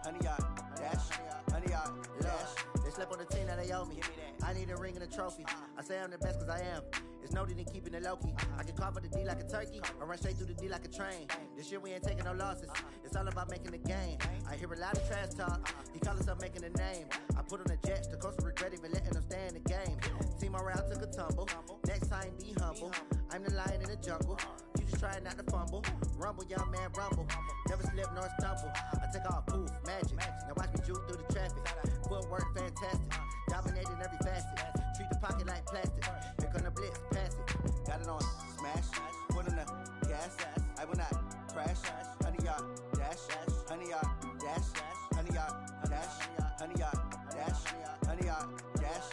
honey, y'all dash, honey, y'all dash. They slept on the team that they owe me. I need a ring and a trophy. I say I'm the best cause I am. It's no need in keeping it low-key. I can carve up the D like a turkey or run straight through the D like a train. This year we ain't taking no losses. It's all about making the game. I hear a lot of trash talk. He call himself making a name. I put on the Jets. The coach will regret even letting them stay in the game. Team morale took a tumble. Next time be humble. I'm the lion in the jungle. You just try not to fumble. Rumble, young man, rumble. Never slip nor stumble. I take off, poof, magic. Now watch me juke through the traffic. Footwork fantastic. Dominating every facet. Treat the pocket like plastic. Here come the blitz, pass it. Got it on smash. Foot on the gas. I will not crash. Honey, y'all dash. Honey, y'all dash. Honey, y'all dash. Honey, y'all dash. Honey, y'all dash.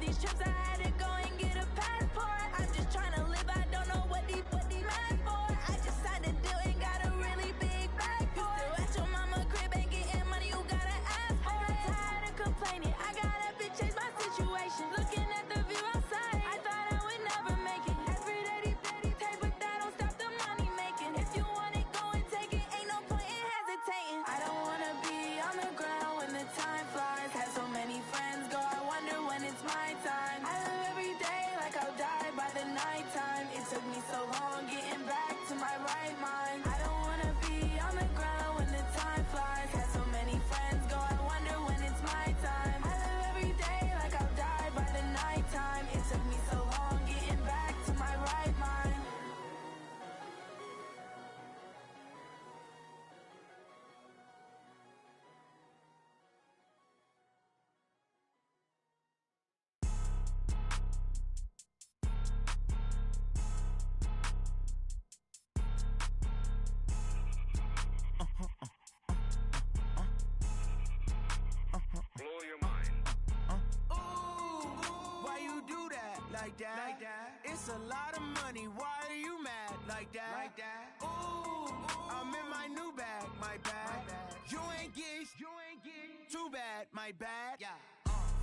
these trips, I had to go and get a passport. I'm just trying to live, I don't know what these mad for. I just signed a deal and got a really big bag for it. You still at your mama crib ain't getting money, you gotta ask for it. I'm tired of complaining, I gotta bitch change my situation. Looking at the view outside, I thought I would never make it. Every day they take, but that don't stop the money making. If you want it, go and take it, ain't no point in hesitating. I don't wanna be on the ground when the time flies. Had so many friends go, I wonder when it's my time. I live every day like I'll die by the nighttime. It took me so long getting back to my right mind. I don't wanna be on the ground when the time flies. Had so many friends go, I wonder when it's my time. I live every day like I'll die by the nighttime. It took me so long getting back to my right mind. Blow your mind. Why you do that like that? Like that? It's a lot of money. Why are you mad like that? Like that? Ooh, I'm in my new bag, my bad. You ain't getting too bad, my bad. Yeah.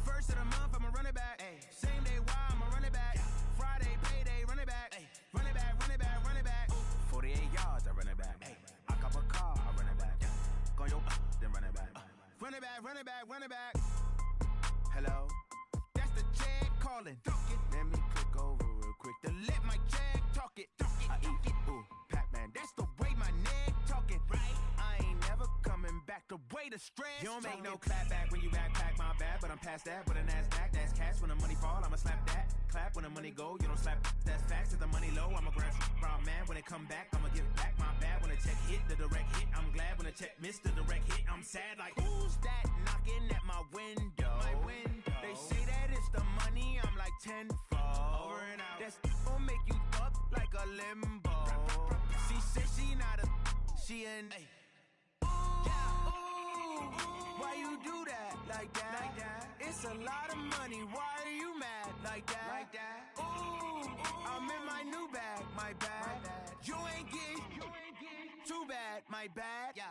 First of the month, I'ma run it back. Ay. Same day, why I'ma run it back. Friday, payday, run it back. Ay. Run it back, run it back, run it back. 48 yards, I run it back. Ay. I cop a car, I run it back. Go your then run it back. Run it back, run it back, run it back. Hello? That's the jag calling. Let me click over real quick to let my jag talk it. I eat it, ooh, Pac-Man. That's the way my neck talking. Right? I ain't never coming back the way the stress. You don't make no clap back when you backpack, my bad. But I'm past that with a NASDAQ. That's cash when the money fall, I'ma slap that. Clap when the money go, you don't slap. That's facts. If the money low, I'ma grab brown man. When it come back, I'ma give it back. My bad when the check hit, the direct hit. I'm glad when the check missed the direct hit. I'm sad like, who's that knocking at my window? My window. They say that it's the money, I'm like tenfold. Over and out. That's gon' make you up like a limbo. She said she not a, she an. Why you do that like that? Like that? It's a lot of money. Why are you mad like that? Like that? Ooh, I'm in my new bag, my bad. You ain't getting too bad, my bad. Yeah.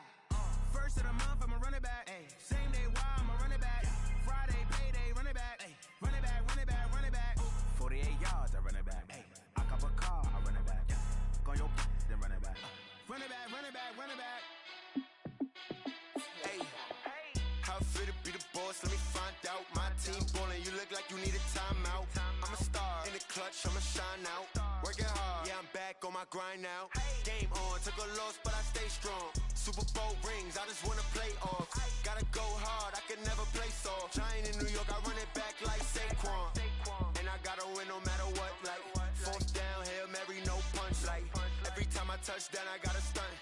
First of the month, I'ma run it back. Ay. Same day, why I'ma run it back. Friday, payday, run it back. Ay. Run it back, run it back, run it back. 48 yards, I run it back. Ay. I cop a car, I run it back. Go your then run it back. Run it back, run it back, run it back. Hey, how fit to be the boss? Let me find out. My team ballin', you look like you need a timeout. I'm a star in the clutch, I'ma shine out. Working hard, yeah, I'm back on my grind now. Game on, took a loss, but I stay strong. Super Bowl rings, I just wanna play off. Gotta go hard, I can never play soft. Giant in New York, I run it back like Saquon. And I gotta win no matter what, like fourth down, Hail Mary, no punch. Like every time I touch down, I gotta stunt.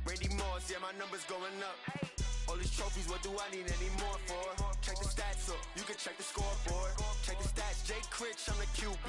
Randy Moss, yeah, my numbers going up. All these trophies, what do I need any more for? Check the stats up, you can check the scoreboard. Check the stats, Jay Critch, I'm the QB.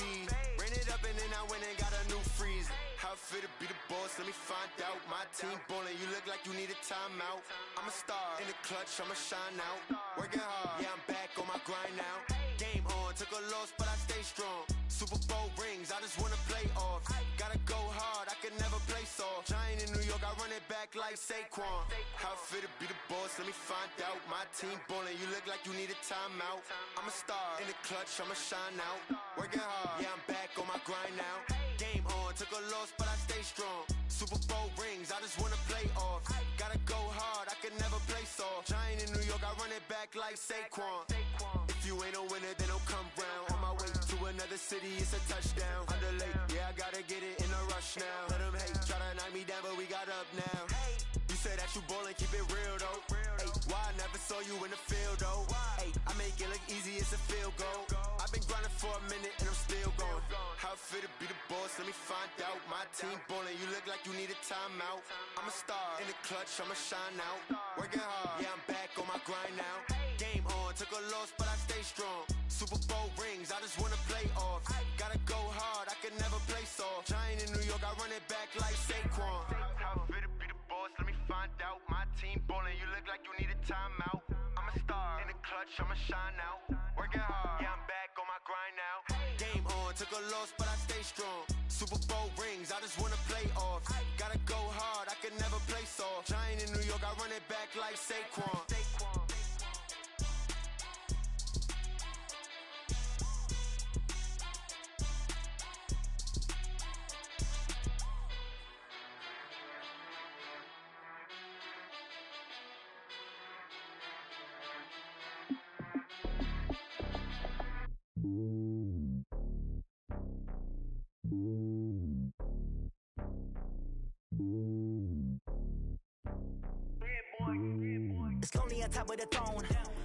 Ran it up and then I went and got a new freeze. How fit to be the boss, let me find out. My team ballin', you look like you need a timeout. I'm a star in the clutch, I'ma shine out. Working hard, yeah, I'm back on my grind now. Game on, took a loss, but I stay strong. Super Bowl rings, I just wanna play off. Gotta go hard, I can never play soft. Giant in New York, I run it back like Saquon. How fit to be the boss, let me find out. My team ballin', you look like you need a timeout. I'm a star in the clutch, I'ma shine out. Working hard, yeah, I'm back on my grind now. Game on, took a loss, but I stay strong. Super Bowl rings, I just wanna play off. Gotta go hard, I can never play soft. Giant in New York, I run it back like Saquon. If you ain't a winner, then don't come round. On my way to another city, it's a touchdown. Underlay, yeah, I gotta get it in a rush now. Let them hate, try to knock me down, but we got up now. You say that you ballin', keep it real though. Hey, why I never saw you in the field though? Hey, I make it look easy, it's a field goal. I've been grinding for a minute and I'm still going. How fit to be the boss, let me find out. My team ballin', you look like you need a timeout. I'm a star in the clutch, I'ma shine out. Working hard, yeah, I'm back on my grind now. Game on, took a loss, but I stay strong. Super Bowl rings, I just wanna play off. Gotta go hard, I can never play soft. Giant in New York, I run it back like Saquon. How fit to be the boss, let me find out. My team ballin', you look like you need a timeout. I'm a star in the clutch, I'ma shine out. Working hard, yeah, I'm back on my grind. on. Took a loss, but I stay strong. Super Bowl rings, I just wanna play off. Gotta go hard, I can never play soft. Giant in New York, I run it back like Saquon. It's lonely on top of the throne.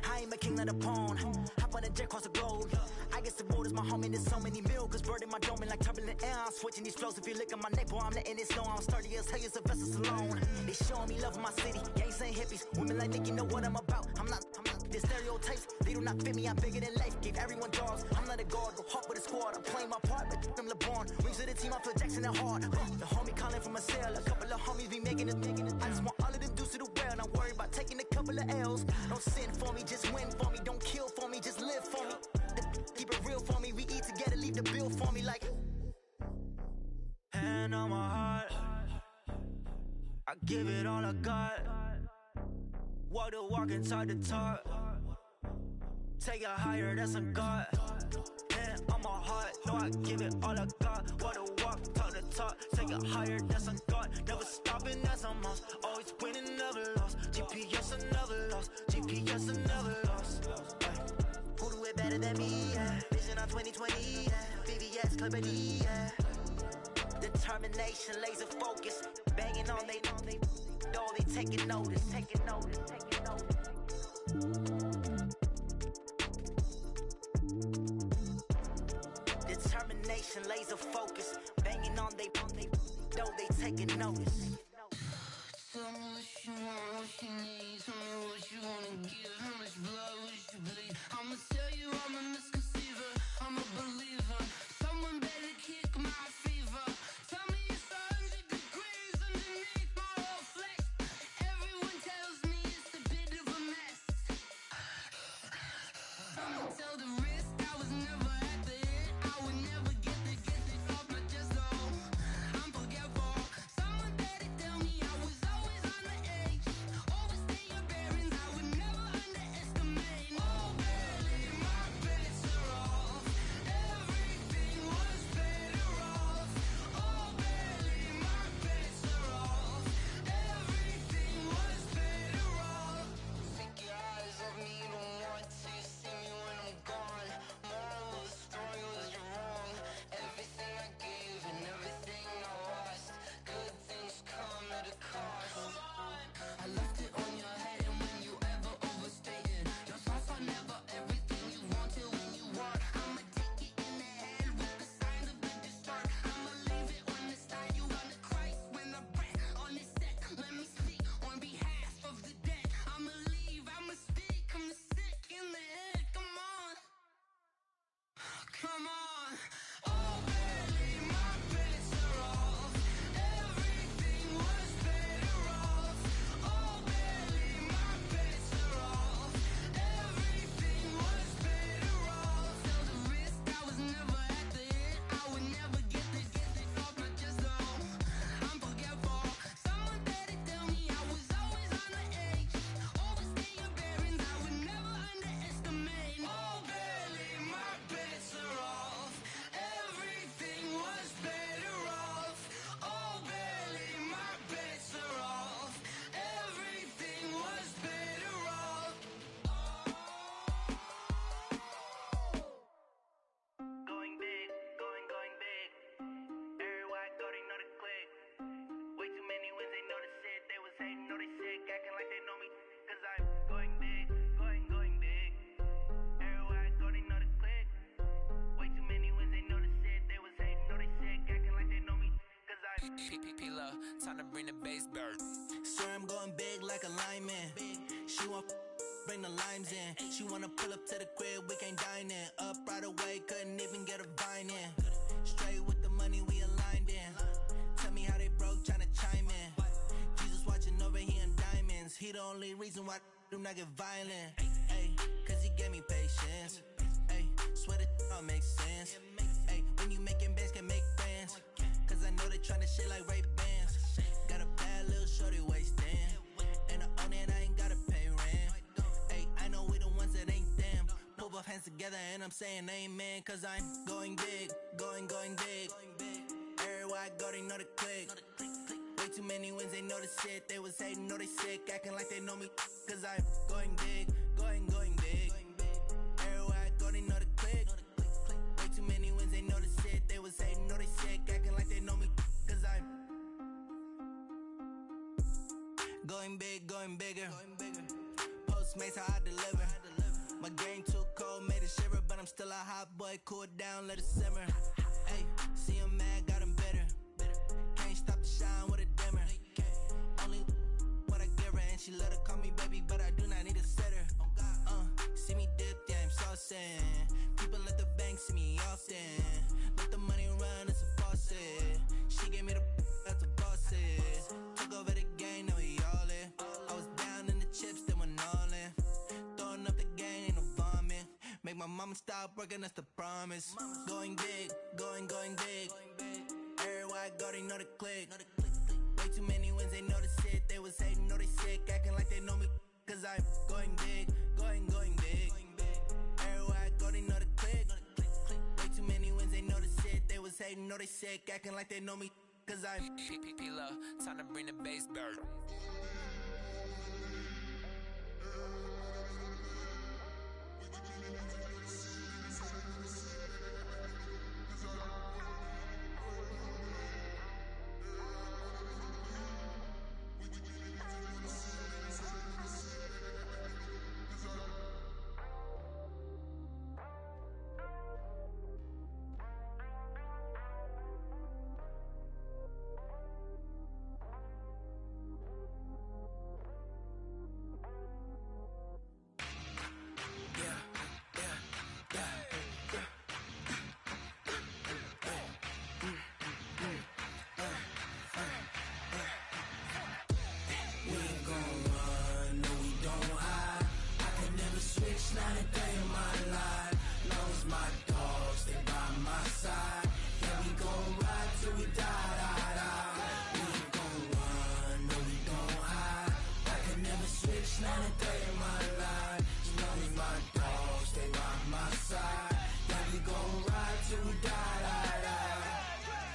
I ain't a king of the pawn. Hop on a jet across the globe. I guess the road is my home and there's so many miracles burning my dome like turbulent air. I'm switching these flows. If you look at my neck, boy, I'm letting it snow. I'm sturdy as hell, as Sylvester Stallone. They showing me love in my city. Gangs ain't hippies. Women like Nick, you know what I'm about. I'm not the stereotypes. They do not fit me. I'm bigger than life. Gave everyone jaws. I'm not a guard. Go hard with a squad. I'm playing my part, but I'm LeBron. Rings to the team. I feel Jackson and hard. The homie calling from a cell. A couple of homies be making it. I just want all of them dudes to the well. Not worry about taking a couple of L's. Don't sin for me, just win for me. Don't kill for me, just live for me. Keep it real for me. We eat together, leave the bill for me like. Hand on my heart, I give it all I got. Walk the walk and talk the talk. Take it higher, that's a God. Hand on my heart, no, I give it all I got. Walk the walk, talk the talk. Take it higher, that's a God. Never stopping, that's a must. Always winning, never lost. GPS, I never lost. GPS, I never lost. Who do it better than me? Yeah. Vision on 2020. Yeah. VVS, Clippity. Yeah. Determination, laser focus. Banging on they door, they taking notice. Taking notice. Taking notice. Determination, laser focus. Banging on they door, they taking notice. Tell me what you want, what you need. Tell me what you wanna give. How much blood would you bleed? I'ma tell you I'm a misconceiver. I'm a believer. Someone better kick my fever. Tell me it's 100 degrees underneath my whole flesh. Everyone tells me it's a bit of a mess. I'ma tell the risk I was never at the end. I would never get it off my chest though. I'm forgetful. Someone better tell me I was always on the edge. Overstay your bearings, I would never underestimate. Oh barely, my bets are off. Everything was better off. Oh barely, my bets are off. Everything was better off. Take your eyes off me, you don't want to see me when I'm gone. Moral of the story was you're wrong. Everything I gave and everything I lost. Good things come at a cost. I left it on your head, and when you ever overstay it, your thoughts are never everything you wanted when you want. I'ma take it in the head with the signs of the distort. I'ma leave it on the side. You wanna Christ when I breath on this set. Let me speak on behalf of the dead. I'ma leave, I'ma speak. I'm the sick in the head. Come on, come on. Oh, barely, my bets are off. Everything was better off. Oh, barely, my bets are off. Everything was better off. Tell the risk I was never at the end. I would never get it off my chest though. I'm forgetful. Someone better tell me I was always on the edge. Overstay your bearings, I would never underestimate. Oh, barely, my bets are off. Everything was better off. Oh, barely, my bets are off. Everything was better off. Going big, going big. Everywhere I go, they know the click. Way too many wins, they know the shit. They was hating, know they sick, acting like they know me. Cause I'm going big, going big. Everywhere I go, they know the click. Way too many wins, they know the shit. They was hating, know they sick, acting like they know me. Cause I'm P-P-P-Lo, time to bring the bass bird. Swear I'm going big like a lineman. She want bring the limes in. She wanna pull up to the crib, we can't dine in. Up right away, couldn't even get a vine in. Straight with the money, we aligned in. Tell me how they broke, tryna chime in. Jesus watching over here in diamonds. He the only reason why I do not get violent. Ay, cause he gave me patience. Ay, swear that all makes sense. Ay, we together and I'm saying amen, cause I'm going big, going big. Everywhere I go, they know the click. Way too many wins, they know the shit. They was hating, know they sick, acting like they know me, cause I'm going big, going big. Everywhere I go, they know the click. Way too many wins, they know the shit. They was hating, know they sick, acting like they know me, cause I'm going big, going bigger. Postmates how I deliver. My game too cold, made it shiver, but I'm still a hot boy. Cool it down, let it simmer. Hey, see him mad, got him bitter. Can't stop the shine with a dimmer. Only what I give her, and she let her call me baby, but I do not need a sitter. See me dip, yeah, I'm saucing. People let the bank see me often. Let the money run, it's a faucet. She gave me the that's a bosses. Took over the game, now we all in. I was down in the chips, then went all in. Throwing up the game, ain't no vomit. Make my mama stop working, that's the promise. Going big, going big. Everywhere I go, they know the click. Way too many wins, they know the shit. They was hating, know they sick, acting like they know me, cause I'm going big, going big. Everywhere I go, they know the click. Way too many wins, they know the shit. They was hating, know they sick, acting like they know me, cause I'm P-P-P-Love, time to bring the bass bird.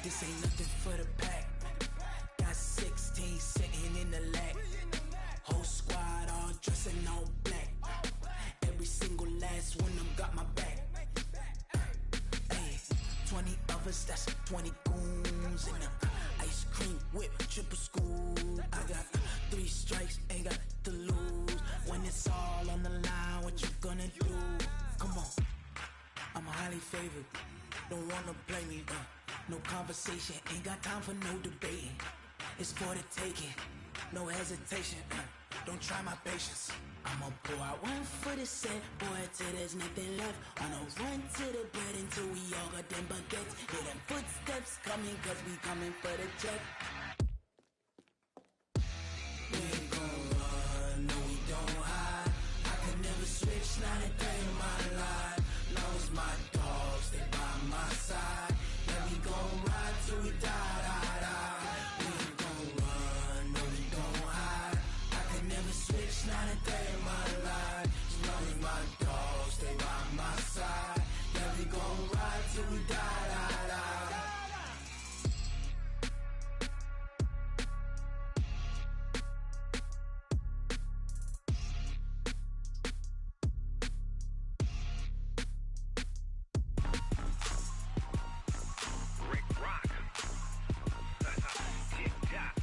This ain't nothing for the pack. Got 16 sitting in the lag. Whole squad all dressing all black. Every single last one of them got my back. Hey, 20 of us, that's 20 goons in the ice cream whip, triple school. I got 3 strikes, ain't got to lose. When it's all on the line, what you gonna do? Come on, I'm highly favored. Don't wanna play me, no conversation, ain't got time for no debating. It's for the taking, no hesitation. Don't try my patience. I'ma pour out one for the set, boy, till there's nothing left. On a run to the bread until we all got them baguettes. Hear them footsteps coming, cause we coming for the check. We ain't gon' run, no we don't hide. I can never switch, not a day in my life. Long as my dogs, they by my side. Yeah, we gon' ride till we die, die, die. We ain't gon' run, no we don't hide. I can never switch, not a day in my life. As long as my dogs, they by my side. Yeah, we gon' ride till we die, die, die. Rick Rock. Tick-tock.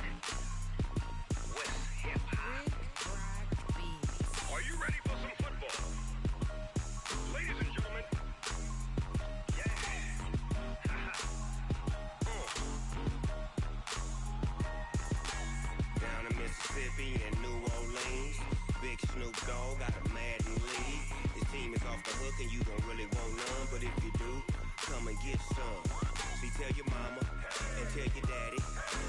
West hip-hop. Are you ready for some football? Ladies and gentlemen. Yeah. Down in Mississippi and New Orleans, Big Snoop Dogg got a Madden league. His team is off the hook and you don't really want none, but if you do, come and get some. See, tell your mama and tell your daddy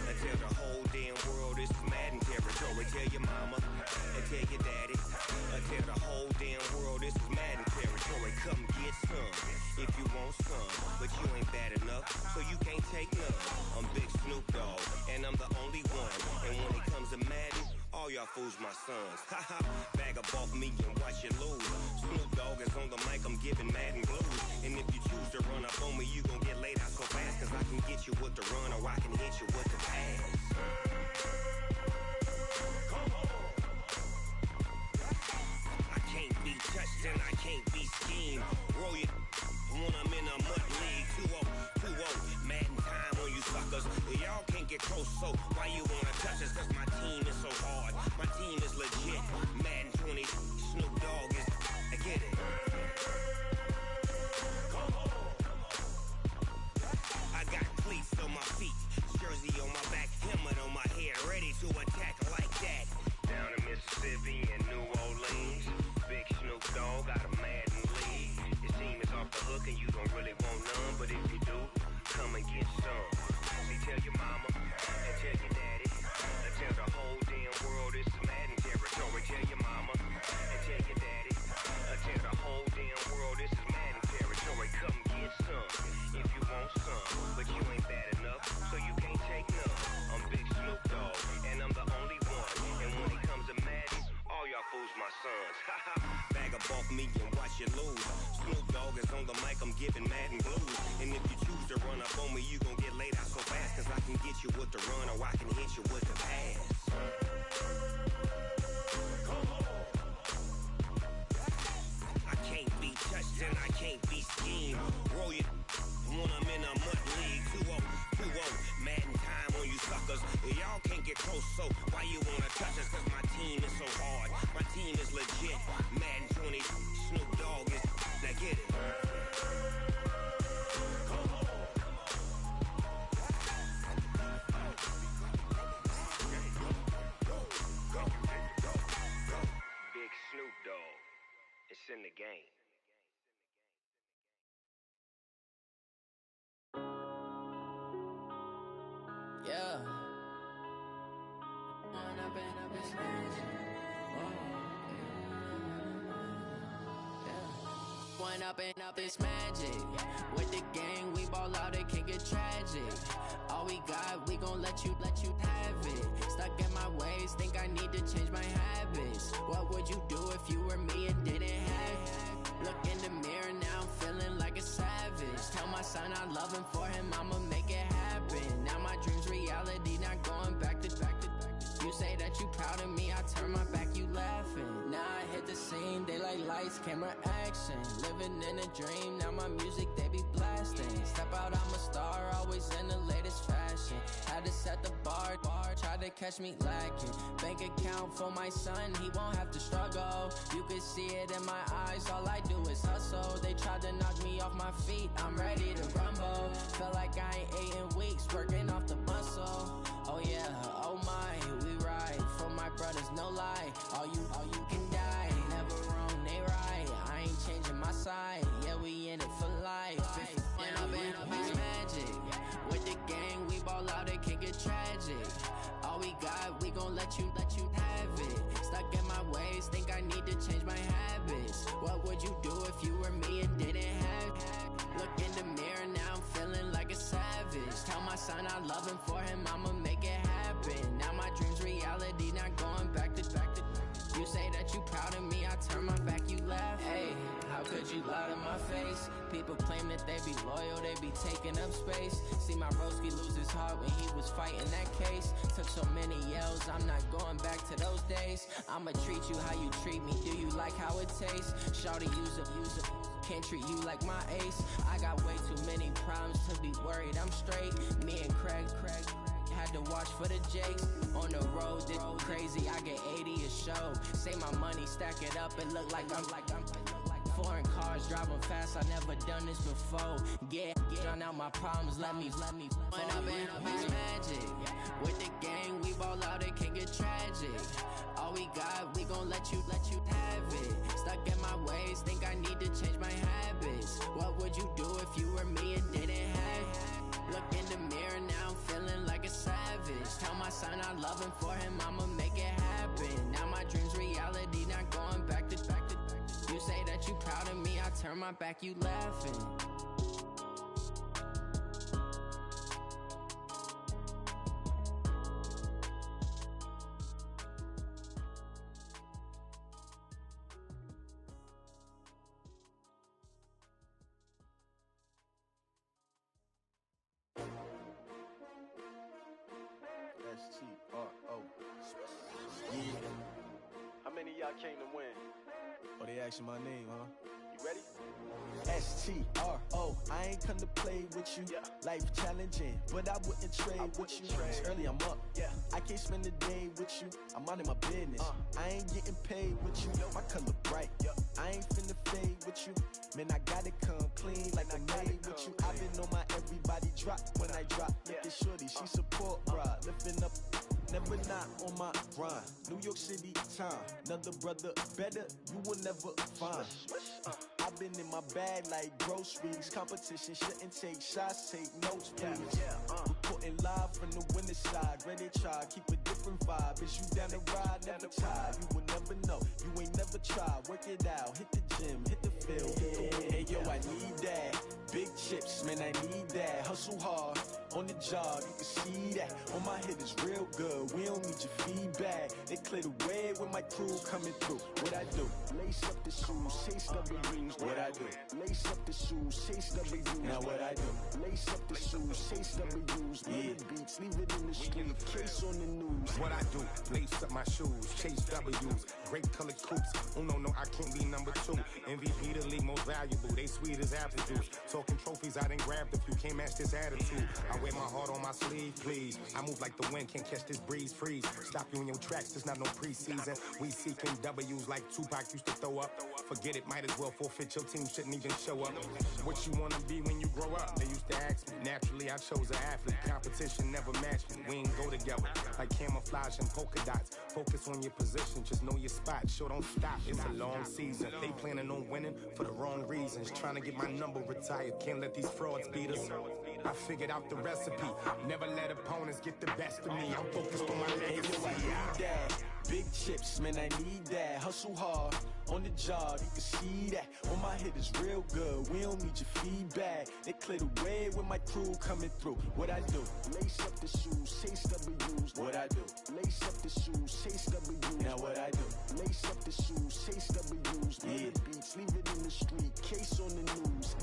and tell the whole damn world this is Madden territory. Tell your mama and tell your daddy and tell the whole damn world this is Madden territory. Come get some if you want some. but you ain't bad enough, so you can't take none. I'm Big Snoop Dogg, and I'm the only one. And when it comes to Madden, all y'all fools my sons. Haha, bag up off me and watch you lose. Snoop Dogg is on the mic, I'm giving Madden blues. And if you choose to run up on me, you gon' get laid out so fast. Cause I can get you with the run or I can hit you with the pass. I can't be touched and I can't be schemed. Roll you when I'm in a mud league. 2-0, 2-0, Madden time on you suckers. Y'all can't get close, so why you wanna touch us? Cause my team is so hard, my team is legit. Madden 20, Snoop Dogg is, I get it. I got cleats on my feet, jersey on my back, helmet on my head, ready to attack like that. Down in Mississippi and New Orleans, Big Snoop Dogg got a Madden league. Your team is off the hook and you don't really want none, but if you do, come and get some. See, tell your mama and tell your daddy, and tell the whole damn world it's Madden territory. Tell your mama and tell your daddy, and tell the whole damn world this is Madden territory. Come get some if you want some, but you ain't bad enough, so you can't take none. I'm Big Snoop Dogg, and I'm the only one. And when it comes to Madden, all y'all fools my sons. Bag up off me and watch you lose. Snoop Dogg is on the mic, I'm giving Madden blues. And if you choose to run up on me, you gon' get laid out so fast. Cause I can get you with the run or I can hit you with the pass. I can't be touched and I can't be schemed. Roll you when I'm in a mud league. 2-0, 2-0, Madden time on you suckers. Y'all can't get close, so why you wanna touch us? Cause my team is so hard, my team is legit. Madden 20, Snoop Dogg is, now get it. Big Snoop Dogg, it's in the game. Yeah. One up and up, it's magic. With the gang, we ball out, it can get tragic. All we got, we gon' let you have it. Stuck in my ways, think I need to change my habits. What would you do if you were me and didn't have it? Look in the mirror now, I'm feeling like a savage. Tell my son I love him, for him I'ma make it happen. Now my dream's reality, not going back to. You say that you proud of me, I turn my back, you laughing. Now I hit the scene, they like lights, camera, action. Living in a dream, now my music, they be blasting. Step out, I'm a star, always in the latest fashion. Had to set the bar, tried to catch me lacking. Bank account for my son, he won't have to struggle. You can see it in my eyes, all I do is hustle. They tried to knock me off my feet, I'm ready to rumble. Felt like I ain't ate in weeks, working off the muscle. Oh yeah, oh my, we ride for my brothers, no lie. All you can die, never wrong, they right. I ain't changing my side, yeah, we in it for life. When up and up, it's magic. With the gang, we ball out, it can get tragic. All we got, we gon' let you have it. Stuck in my ways, think I need to change my habits. What would you do if you were me and didn't have it? Look in the mirror, now I'm feeling like a savage. Tell my son I love him, for him I'ma make it happen. Now my dream's reality, not going back to. You say that you proud of me, I turn my back, you laugh. Hey, how could you lie to my face? People claim that they be loyal, they be taking up space. See my broski lose his heart when he was fighting that case. Took so many yells, I'm not going back to those days. I'ma treat you how you treat me, do you like how it tastes? Shawty, use up, can't treat you like my ace. I got way too many problems to be worried, I'm straight. Me and Craig had to watch for the Jakes. On the road, this crazy, I get 80 a show. Say my money, stack it up, it look like I'm foreign cars, driving fast, I never done this before. Get drown out my problems, let me When up and up, it's magic. With the gang, we ball out, it can get tragic. All we got, we gon' let you have it. Stuck in my ways, think I need to change my habits. What would you do if you were me and didn't have it? Look in the mirror, now I'm feeling like a savage. Tell my son I love him, for him I'ma make it happen. Now my dream's reality, not going back to. You say that you proud of me, I turn my back, you laughing. I came to win. Oh, they asking my name, huh? You ready? STRO, I ain't come to play with you. Life challenging, but I wouldn't trade with you. It's early, I'm up. I can't spend the day with you. I'm minding my business. I ain't getting paid with you. My color bright. I ain't finna fade with you. Man, I gotta come clean like I made with you. I've been on my everybody drop when I drop. Look at shorty, she support, bruh. Lifting up. Never not on my grind. New York City time. Another brother better, you will never find. I've been in my bag like groceries. Competition shouldn't take shots, take notes, please. Reporting live from the winning side. Ready to try, keep a different vibe. Is you down the ride, never tired. You will never know, you ain't never tried. Work it out, hit the gym, hit the field, hit the wind. Hey yo, I need that. Big chips, man, I need that. Hustle hard, on the job, you can see that. On my head is real good, we don't need your feedback. They clear the way with my crew coming through. What I do? Lace up the shoes, chase W's. What I do? Lace up the shoes, chase W's. Now what I do? Lace up the shoes, chase W's. Million beats, leave it in the street, case on the news. What I do? Lace up my shoes, chase W's. Great colored coops. Oh no, I can't be number 2. MVP the league most valuable. They sweet as apple juice. Talking trophies, I done grabbed a few. Can't match this attitude. I wear my heart on my sleeve, please. I move like the wind, can't catch this breeze. Freeze. Stop you in your tracks. There's not no preseason. We seeking W's like Tupac used to throw up. Forget it, might as well forfeit. Your team shouldn't even show up. What you wanna be when you grow up? They used to ask me. Naturally, I chose an athlete. Competition never matched me. We ain't go together like camouflage and polka dots. Focus on your position, just know your spot. Sure, don't stop. It's a long season. They planning on winning for the wrong reasons. Trying to get my number retired. Can't let these frauds beat us. I figured out the recipe. Never let opponents get the best of me. I'm focused on my legacy. I need that. Big chips, man, I need that. Hustle hard, on the job, you can see that. On my head is real good, we don't need your feedback. They clear the way with my crew coming through. What I do? Lace up the shoes, chase W's. What I do? Lace up the shoes, chase W's. Now what I do? Lace up the shoes, chase W's. Million beats, leave it in the street, case on the news.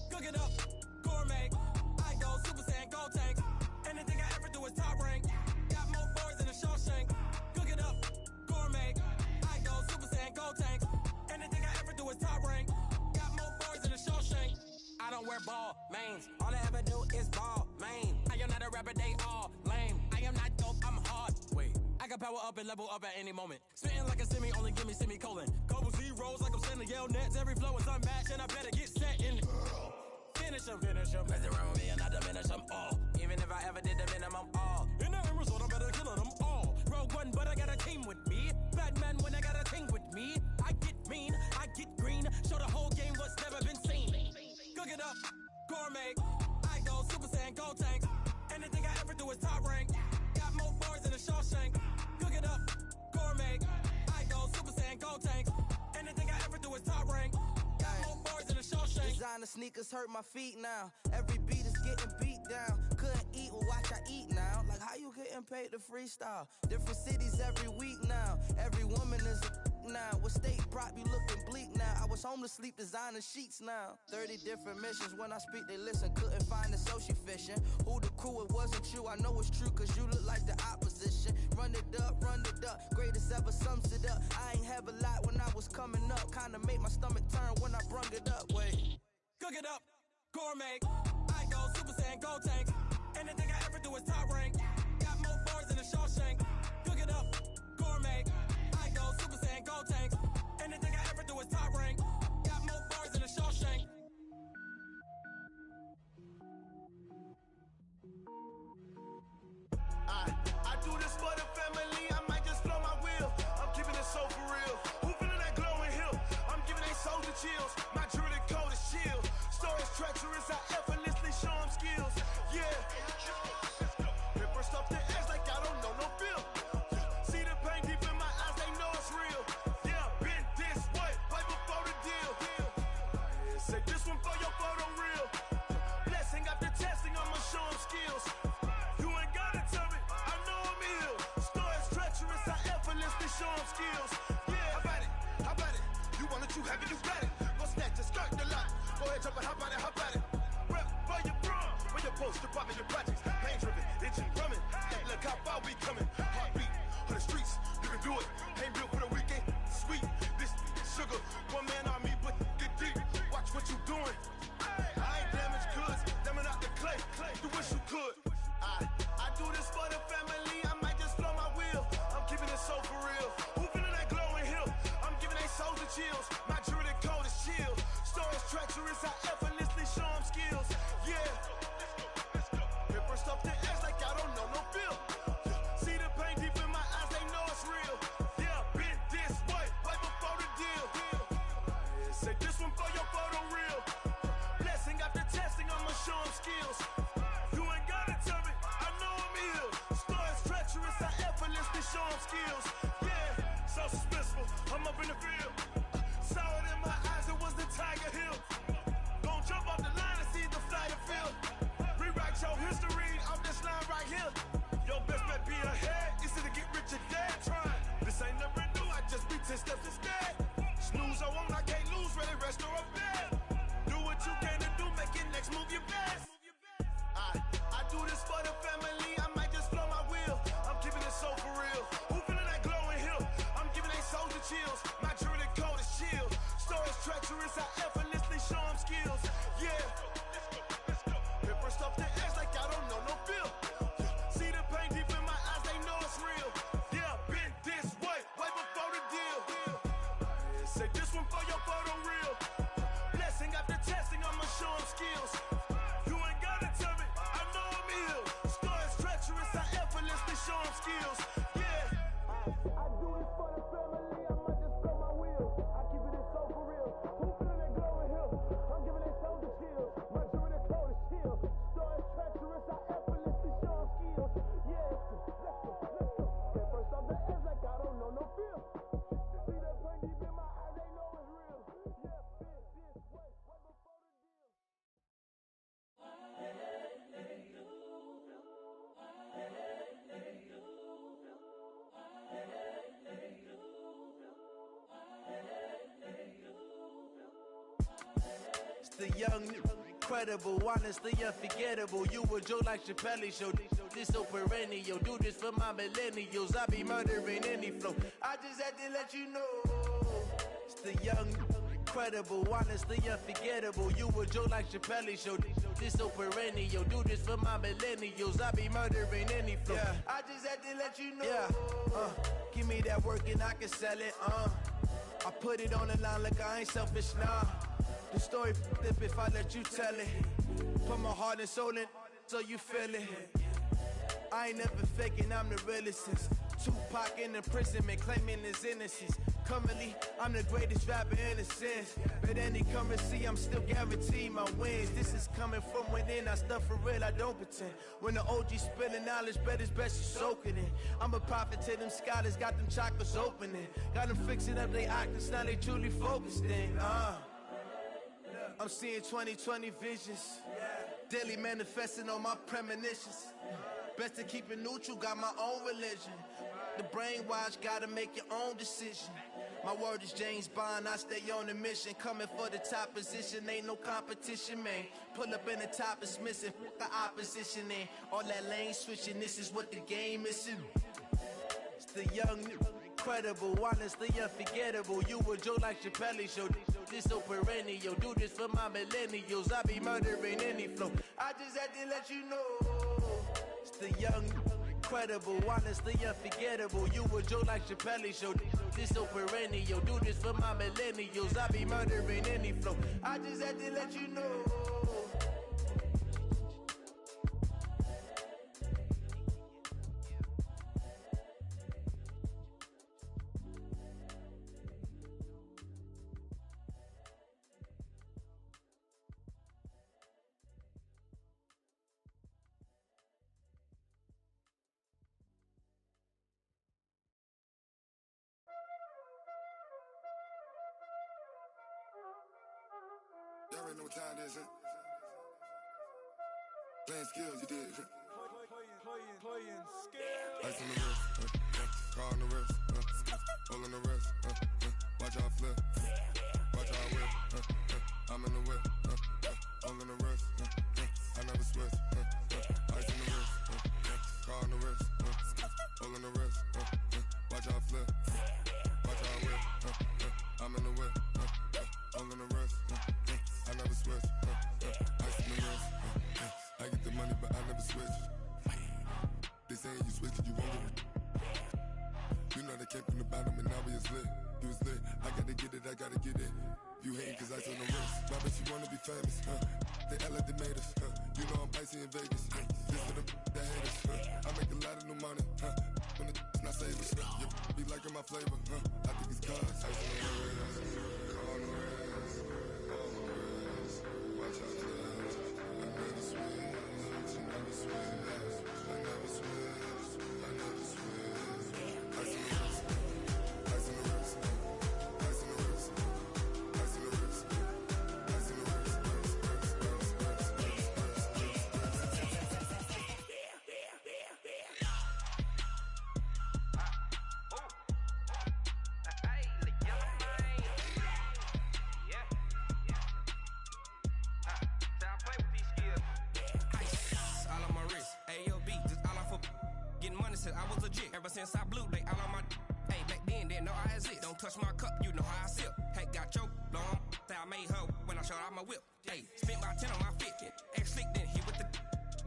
Cook it up, gourmet. I go Super Saiyan, gold tank. Anything I ever do is top rank. Got more boys than a Shawshank. Cook it up, gourmet. I go Super Saiyan, gold tank. Anything I ever do is top rank. Got more boys than a Shawshank. I don't wear ball mains. All I ever do is ball main. I am not a rapper, they all lame. I am not dope, I'm hard. Wait, I can power up and level up at any moment. Spitting like a semi, only give me semicolon. Couple zeros like I'm sending yell nets. Every flow is unmatched and I better get set in. Finish them. Mess around with me and I diminish them all. Even if I ever did the minimum all. In the end result, I better kill them all. Rogue One, but I got a team with me. Batman when I got a thing with me. I get mean, I get green. Show the whole game what's never been seen. Cook it up, gourmet. I go Super Saiyan, gold tank. Anything I ever do is top rank. Got more boys than a Shawshank. Cook it up, gourmet. I go Super Saiyan, gold tank. Anything I ever do is top rank. Designer sneakers hurt my feet now. Every beat is getting beat down. Couldn't eat, well watch I eat now. Like how you getting paid to freestyle? Different cities every week now. Every woman is a now. With state prop you looking bleak now. I was home to sleep designer sheets now. 30 different missions. When I speak they listen. Couldn't find it so she fishing. Who the crew, it wasn't you. I know it's true cause you look like the opposition. Run it up. Greatest ever sums it up. I ain't have a lot when I was coming up. Kinda made my stomach turn when I brung it up. Wait. Cook it up, gourmet. I go Super Saiyan, gold tank. Anything I ever do is top rank. Got more boys than a Shawshank. Cook it up, gourmet. I go Super Saiyan, gold tank. Anything I ever do is top rank. Got more boys than a Shawshank. I do this for the family. I might just blow my wheel. I'm keeping it so for real. Who feeling that glowing hill? I'm giving they soldier chills. My jewelry coat is chill. Stories treacherous, I effortlessly show them skills. Yeah. Pepper stuff the edge like I don't know no feel. See the pain deep in my eyes, they know it's real. Yeah, been this way, way before the deal. skills. You ain't gotta tell me, I know I'm ill. Stories treacherous, I effortlessly show them skills. Yeah, how about it? How about it? You want it, you have it, you got it. Go snatch it, skirt the lot. Go ahead, jump it, how about it? How about it? Rep for your brum, for your poster, popping your projects. Pain driven, itching, drumming. Look how far we coming. Heartbeat for the streets, you can do it. Ain't built for the weekend. Sweet, this sugar, one man army, but get deep. Watch what you doing. I ain't damaged goods, damn it out the clay. You wish you could. I do this for the family. I might just blow my wheel. I'm keeping it so for real. Who feeling that glowing hill? I'm giving they souls the chills. My jewelry cold is chill. Stories treacherous, I effortlessly show them skills. Yeah. Paper stuff the edge like I don't know no feel. See the pain deep in my eyes, they know it's real. Yeah, been this way, way before the deal. Say this one for your photo real. Blessing after testing, I'ma show them skills. You ain't gotta tell me, I know I'm ill. Stories treacherous, I effortlessly show them skills. Yeah, so suspenseful, I'm up in the field. Saw it in my eyes, it was the Tiger Hill. Gon' jump off the line and see the flight of field. Rewrite your history off this line right here. Your best bet be ahead, easy to get rich or dead trying. This ain't never new, I just be 10 steps instead. Snooze I won't, I can't lose, ready, rest or a bed. Do what you can to do, make your next move your best. I do this for the family, I might just blow my wheel. I'm keeping it so for real. Who feeling that glowing hill? I'm giving they souls the chills. My jewelry cold is chill. Stories treacherous, I effortlessly show them skills. Yeah. Paper stuff the edge like I don't know no feel. See the pain deep in my eyes, they know it's real. Yeah, been this way, way before the deal. Say this one for your photo real. Blessing after testing, I'ma show them skills. You ain't gotta tell me, I know I'm ill. Stories treacherous, I effortlessly show them skills. Yeah. I do this for the family, I might just blow my wheel. I keep it so for real. Who feeling that glowing hill? I'm giving they souls the chills. My jewelry cold is chill. Stories treacherous, I effortlessly show them skills. Yeah, let's go. Get first off the edge like I don't know no feel. See that pain deep in my eyes, they know it's real. Yeah, been this way, way before the deal. It's the young, incredible, honestly unforgettable. You a Joe like Chappelle show. This so perennial. Do this for my millennials. I be murdering any flow. I just had to let you know. It's the young, incredible, honestly unforgettable. You a Joe like Chappelle show. This so perennial. Do this for my millennials. I be murdering any flow. Yeah. I just had to let you know. Yeah. Give me that work and I can sell it. I put it on the line like I ain't selfish, nah. The story flip if I let you tell it. Put my heart and soul in so you feel it. I ain't never faking, I'm the realest since Tupac in imprisonment, claiming his innocence. Currently, I'm the greatest rapper in a sense. But any currency, I'm still guaranteed my wins. This is coming from within, I stuff for real, I don't pretend. When the OG spilling knowledge, bet it's best you soak it in. I'm a prophet to them scholars, got them chakras opening. Got them fixing up they octaves, now they truly focused in. I'm seeing 2020 visions. Daily manifesting on my premonitions. Best to keep it neutral, got my own religion. The brainwash, gotta make your own decision. My word is James Bond, I stay on a mission. Coming for the top position, ain't no competition, man. Pull up in the top is missing, the opposition in. All that lane switching, this is what the game is. It's the young, incredible, honestly unforgettable. You a Joe like Chappelle show. This so perennial. Do this for my millennials. I be murdering any flow. I just had to let you know. It's the young, incredible, honestly unforgettable. You a Joe like Chappelle show. This so perennial. Do this for my millennials. I be murdering any flow. I just had to let you know. Y'all already know what time it is, huh? Playing skills, you did. Playing skills. Ice on the wrist, car on the wrist, hole in the wrist, watch how I flip, watch how I whip, I'm in the whip, hole in the wrist, I never switch, ice on the wrist, car on the wrist, hole in the wrist, watch how I flip, watch how I whip, I'm in the whip, hole in the wrist, I never switch, ice on the wrist, I get the money but I never switch. They saying you switch it, you won't get it. You know they came from the bottom and now we is lit. You was lit, I gotta get it, I gotta get it. You hating cause ice on the wrist. My bitch, you wanna be famous, They act like they made us, You know I'm icy in Vegas, This for the that hate us, I make a lot of new money, When it's not savers, You be liking my flavor, I think it's cause ice on the wrist, on the wrist, on the wrist. Watch out, cuz I never switch, I never switch. I never switch, I never switch. Ice in the wrist, ice in the wrist, ice in the wrist, ice in the wrist, ice in the wrist, I was legit. Ever since I blew, they all on my. Hey, back then, didn't know I exist. Don't touch my cup, you know how I sip. Hey, got your long. I made her when I showed out my whip. Hey, spent about 10 on my fit. Ex-slick, then hit with the.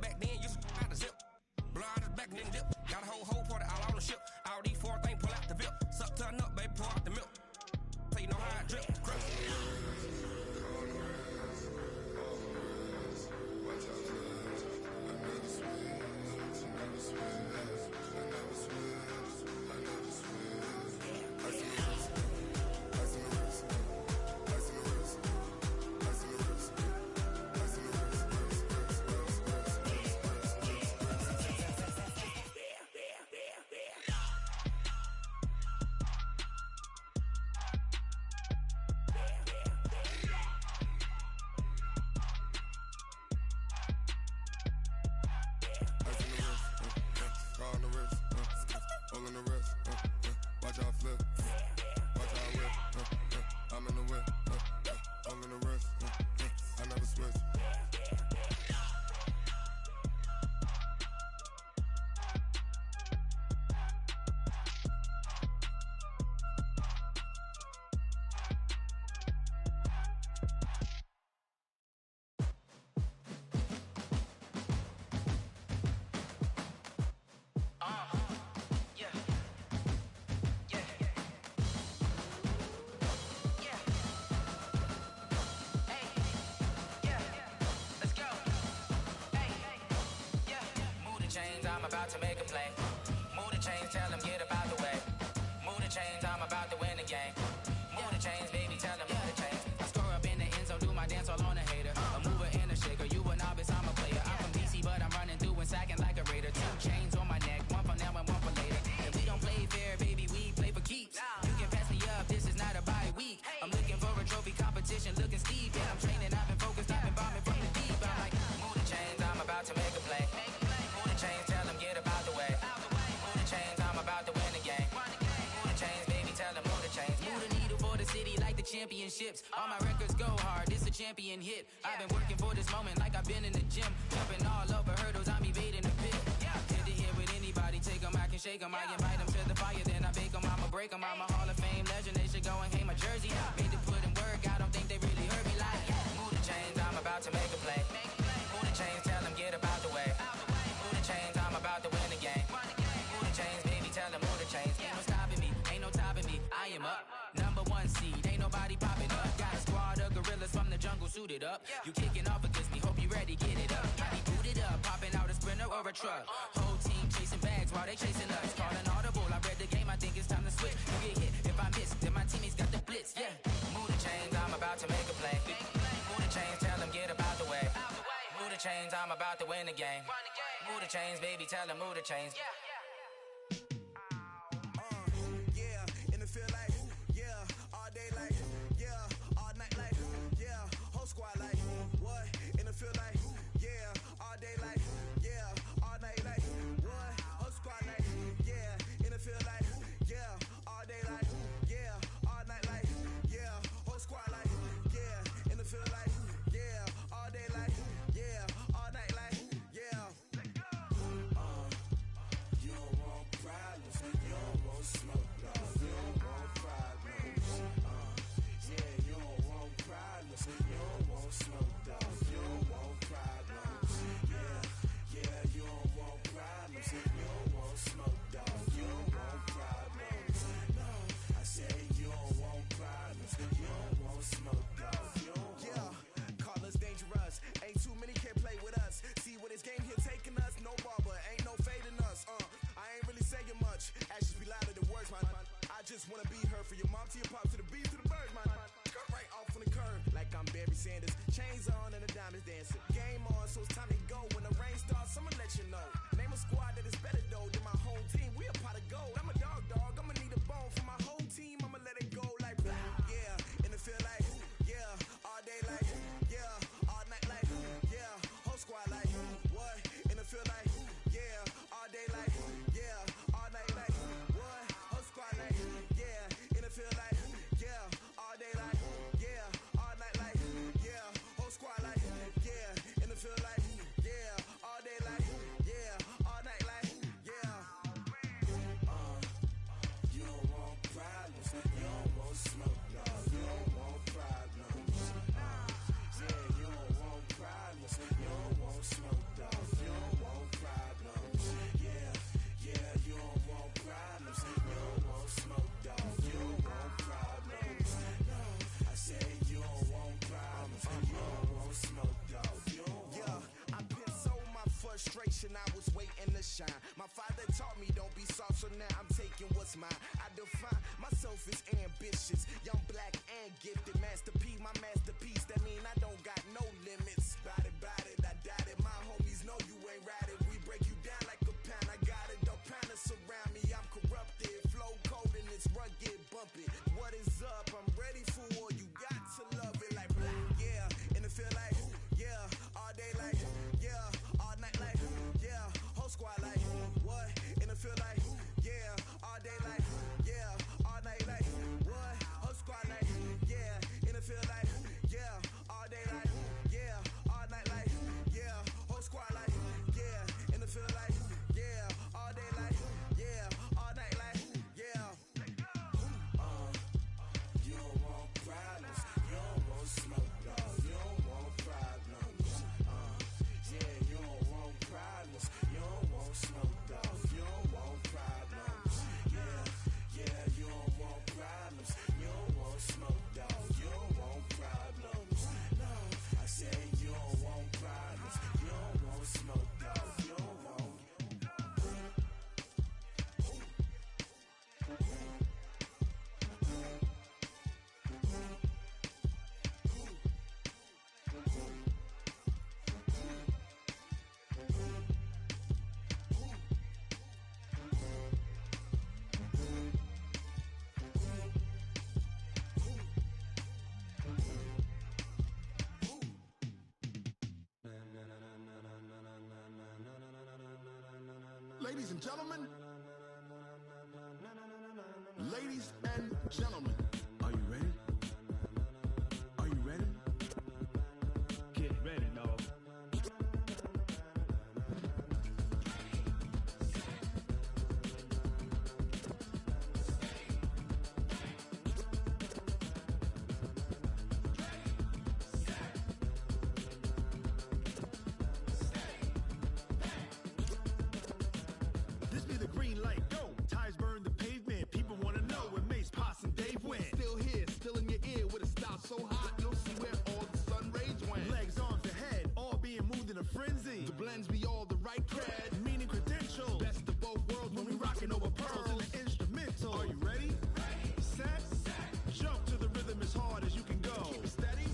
Back then, used to out the zip. Blow out his back, then dip. Got a whole party all on the ship. All these 4 things, pull out the VIP. Suck, turn up, baby, pour out the milk. So you know how I drip. Crush. Watch out, cuz I never switch, I never switch. I'm about to make a play. Move the chains, tell them get up out the way. Move the chains, I'm about to win the game. Move the chains, baby, tell them move the chains. I score up in the end zone, do my dance all on a hater. A mover and a shaker, you a novice, I'm a player. I'm from DC, but I'm running through and sacking like a raider. 2 chains on my neck, one for now and one for later. If we don't play fair, baby, we play for keeps. You can pass me up, this is not a bye week. I'm looking for a trophy competition, looking steep. Yeah, I'm training, I've been focused, I've been bombing from the deep. I'm like, move the chains, I'm about to make a play. Move the chains, tell them get up out the way. Move the chains, I'm about to win the game. Move the chains, baby, tell them move the chains. Move the needle for the city like the championships. All my records go hard, this a champion hit. I've been working for this moment like I've been in the gym. Jumping all over hurdles, I'm evading the pit. Head to head with anybody, take them, I can shake them. I invite them to the fire, then I bake them, I'ma break them. I'm a Hall of Fame legend, they should go and hang my jersey. Made to put in work, I don't think they really heard me like. Move the chains, I'm about to make a play. Move the chains, tell them get up out the way. Move the chains, I'm about to win the game. Move the chains, baby, tell them move the chains. Ain't no stopping me, ain't no topping me, I am up. Number 1 seed, ain't nobody popping up. Got a squad of gorillas from the jungle suited up. You kicking off against me, hope you ready, get it up. I be booted up, popping out a sprinter or a truck. Whole team chasing bags while they chasing us. Calling audible, I read the game, I think it's time to switch. You get hit, if I miss, then my teammates got the blitz, yeah. Move the chains, I'm about to make a play. Move the chains, tell them get up out the way. Move the chains, I'm about to win the game. Move the chains, baby, tell them move the chains. Yeah, in the field like, yeah, all day like, yeah, all night like, yeah, whole squad like, what? In the field like, yeah, all day like, Sanders. Chains on and the diamonds dancing. Game on, so it's time to go. When the rain starts, I'ma let you know. Name a squad that is better though than my whole team. We a pot of gold. I'm a dog. I'ma need a bone for my whole team. I'ma let it go like yeah. And it feel like yeah. All day like yeah. All night like yeah. Whole squad like what? And it feel like yeah. All day like yeah. All night like what? Whole squad like yeah. And it feel like yeah. All day like yeah. All night like yeah. Whole squad like yeah. And it feel like yeah. All day like yeah. All night like yeah. You don't want problems. You don't want smoke, no. You don't want problems. Yeah, you don't want problems. You don't want smoke, dog. You don't want problems. Yeah, you don't want problems. You don't want smoke, dog. You don't want problems. No, I said you don't want problems. You don't want smoke, dog. You don't want. Yeah, I've been so my frustration. I was waiting to shine. My father taught me don't be soft, so now I'm taking what's mine. I define myself as ambitious, young, black, and gifted. Master P, my masterpiece. That mean I don't got no limits. Bout it, I doubt it. My homies know you ain't ratted. We break you down like a pound. I got it, don't pound to surround me. I'm corrupted, flow cold and it's rugged, bumpy. What is up? I'm ready for war. You got to love it like yeah. And it feel like yeah. All day like yeah. All night like yeah. Whole squad like what? And it feel like yeah. All day like yeah. All night like what? Whole squad like yeah. And it feel like yeah. All day like yeah. All night like yeah. Whole squad like yeah. And it feel like yeah. All day like yeah. All night like yeah. You don't want problems. You don't want smoke, dog. You don't want problems. Yeah, you don't want problems. You don't want smoke, dog. You don't want problems. Yeah, you don't want problems. You don't want smoke, dog. You don't want problems. No, I said you don't want problems. You don't want smoke, dog. You don't want. Ladies and gentlemen, ladies and gentlemen, are you ready? Are you ready? Get ready, dog. This be the green light, go. Tires burn the pavement. People wanna know where Mace, Potts, and Dave went. Still here, still in your ear with a style so hot, you'll see where all the sun rays went. Legs, arms, and head, all being moved in a frenzy. The blends be all the right cred, meaning credentials. Best of both worlds when we rockin' over pearls and the instrumental. Are you ready? Set, jump to the rhythm as hard as you can go. Keep it steady,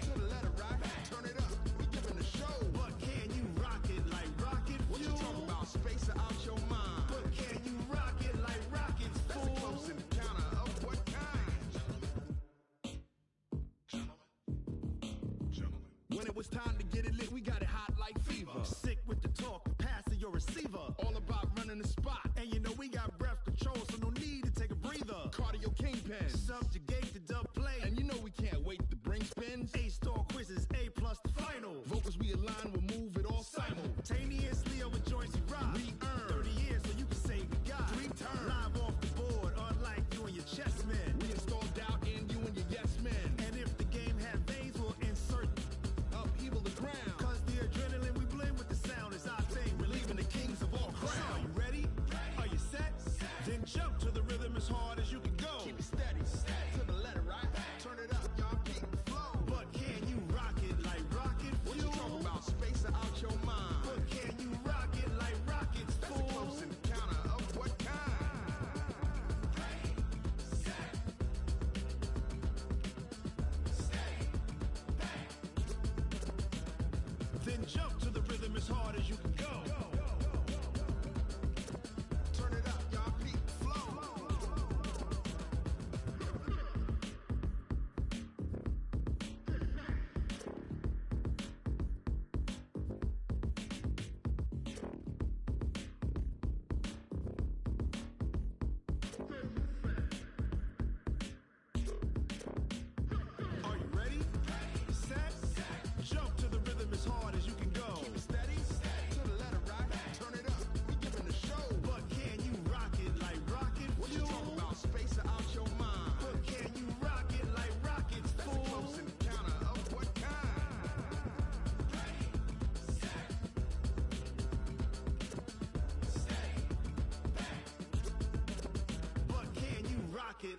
to the letter right. Turn it up, we giving the show. But can you rock it like rocket fuel? What you talking about? Space out your mind. But can you rock it like rockets, fool? That's a close encounter of what kind? Gentlemen. When it was time to get it lit, we got it hot like fever. Sick with the talk, passing your receiver. All about running the spot. And you know we got breath control, so no need to take a breather. Cardio kingpin, subjugate the dub play. And you know we can't wait to bring spins. A-star quizzes, A+ the final. Vocals we align, we'll move it all simultaneously over joints we rock. We earn 30 years, so you can say we got 3 turns. Live off the board, unlike you and your chess men. We install doubt in you and your yes men. And if the game had veins, we'll insert upheaval the ground. Cause the adrenaline we blend with the sound is our thing. We're leaving the kings of all crowns. So are you ready? Are you set? Then jump to the rhythm as hard as you can go. Keep it steady, to the letter right. Turn it up, y'all keep the flow. But can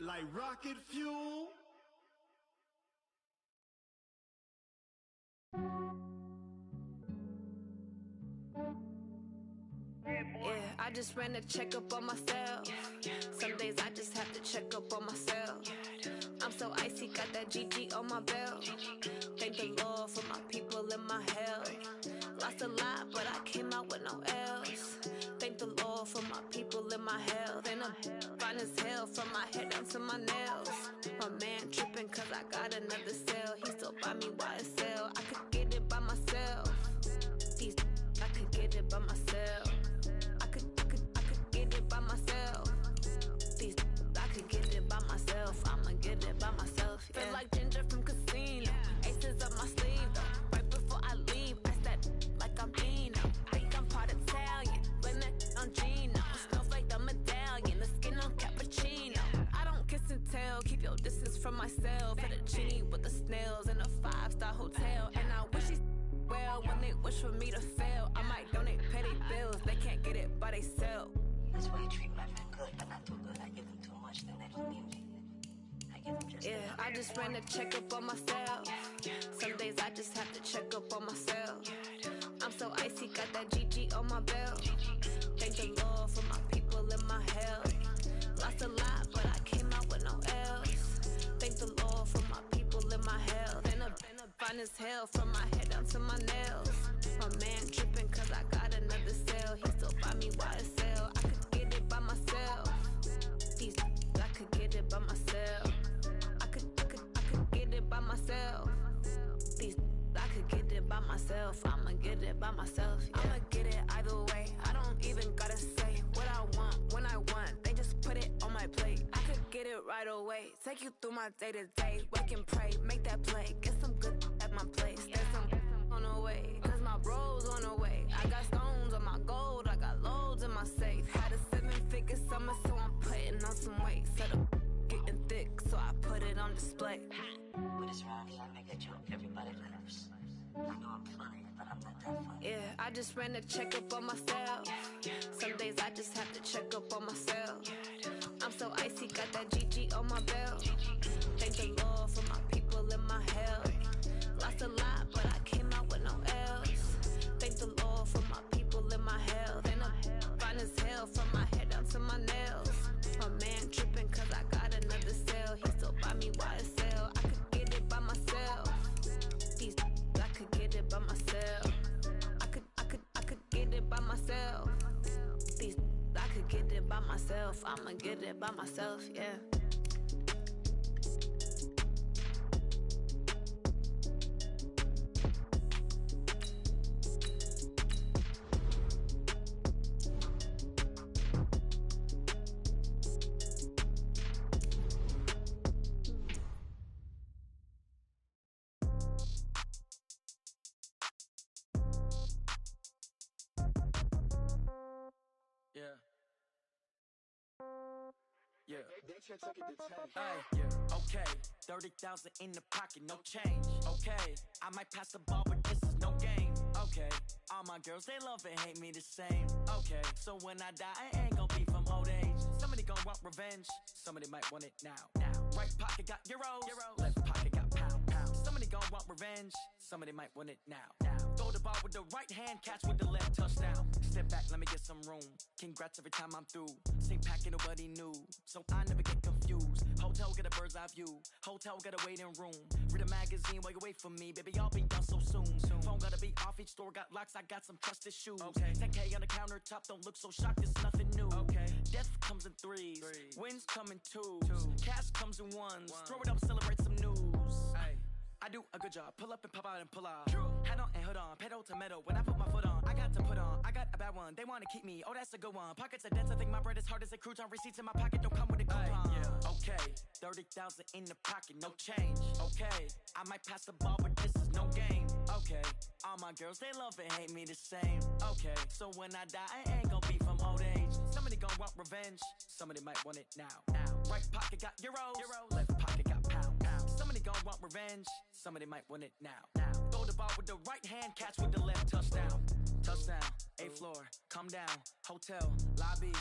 like rocket fuel. Yeah, I just ran a checkup on myself. Some days I just have to check up on myself. I'm so icy, got that GG on my belt. Thank the Lord for my people in my hell. Lost a lot, but I came out with no L's. Thank the Lord for my people in my health. And I'm fine as hell from my head down to my nails. My man tripping cause I got another cell. He still buy me YSL. I could get it by myself. These I could get it by myself. I could get it by myself. These I could get it by myself. I'ma get it by myself. Yeah. Feel like Ginger from Casino. Aces up my sleeve though. Right before I leave, I said like I'm Dino. Think I'm part Italian. Blame it on Gino. Smells like the medallion. The skin on cappuccino. I don't kiss and tell. Keep your distance from myself. Fettuccine with the snails in a 5-star hotel. And I wish he's well when they wish for me to fail. I might donate petty bills. They can't get it by they sell. That's why you treat my friend good, but not too good. I give them too much, then they don't need me. I give them just yeah, I just ran a checkup on myself. Some days I just have to check up on myself. I'm so icy, got that GG on my belt. Thank the Lord for my people in my hell. Lost a lot, but I came out with no L's. Thank the Lord for my people in my hell. Then I'm fine as hell from my head down to my nails. My man tripping cause I got another cell. He still buy me YSL. I could get it by myself. These I could get it by myself. I could get it by myself. These I could get it by myself. I'ma get it by myself. Yeah. I'ma get it either way. I don't even gotta say what I want when I want. They just put it on my plate. I could get it right away. Take you through my day to day. Wake and pray, make that play. Get some good at my place. There's some on the way. Cause my bro's on the way. I got stones on my gold. I got loads in my safe. Had a 7-figure summer, so I'm putting on some weight. Set up getting thick, so I put it on display. With this round here, I make a joke everybody laughs. I know I'm funny, but I'm not that funny. Yeah, I just ran a checkup on myself. Some days I just have to check up on myself. I'm so icy, got that GG on my belt. Thank the Lord for my people in my hell. Lost a lot, but I came out with no L's. Thank the Lord for my people in my hell. Then I'm fine as hell from my head down to my nails. My man tripping cause I got another cell. He still buy me YSL. I could get it by myself. These I could get it by myself. I could get it by myself. These I could get it by myself. I'ma get it by myself, yeah. Yeah. Hey, yeah. Okay, 30,000 in the pocket, no change. Okay, I might pass the ball, but this is no game. Okay, all my girls, they love and hate me the same. Okay, so when I die, I ain't gon' be from old age. Somebody gon' want revenge, somebody might want it now. Right pocket got euros, left pocket got pound. Somebody gon' want revenge, somebody might want it now. Throw the ball with the right hand, catch with the left, touchdown. Step back, let me get some room. Congrats every time I'm through. Same packet, nobody knew, so I never get confused. Hotel get a bird's eye view, hotel got a waiting room. Read a magazine while you wait for me, baby, I'll be done so soon. Phone gotta be off, each store got locks, I got some trusted shoes. 10K on the countertop, don't look so shocked, it's nothing new. Death comes in threes, wins come in twos, cash comes in ones. Throw it up, celebrate some news. I do a good job, pull up and pop out and pull off. Head on and hood on, pedal to metal. When I put my foot on, I got to put on. I got a bad one, they wanna keep me. Oh, that's a good one. Pockets are dense, I think my bread is hard as a crouton. Receipts in my pocket don't come with a coupon. Okay, 30,000 in the pocket, no change. Okay, I might pass the ball, but this is no game. Okay, all my girls, they love and hate me the same. Okay, so when I die, I ain't gon' be from old age. Somebody gon' want revenge, somebody might want it now. Right pocket got euros, left pocket got pound. Somebody gon' want revenge, somebody might want it now. Throw the ball with the right hand, catch with the left, touchdown. Touchdown, 8th floor, come down, hotel, lobby.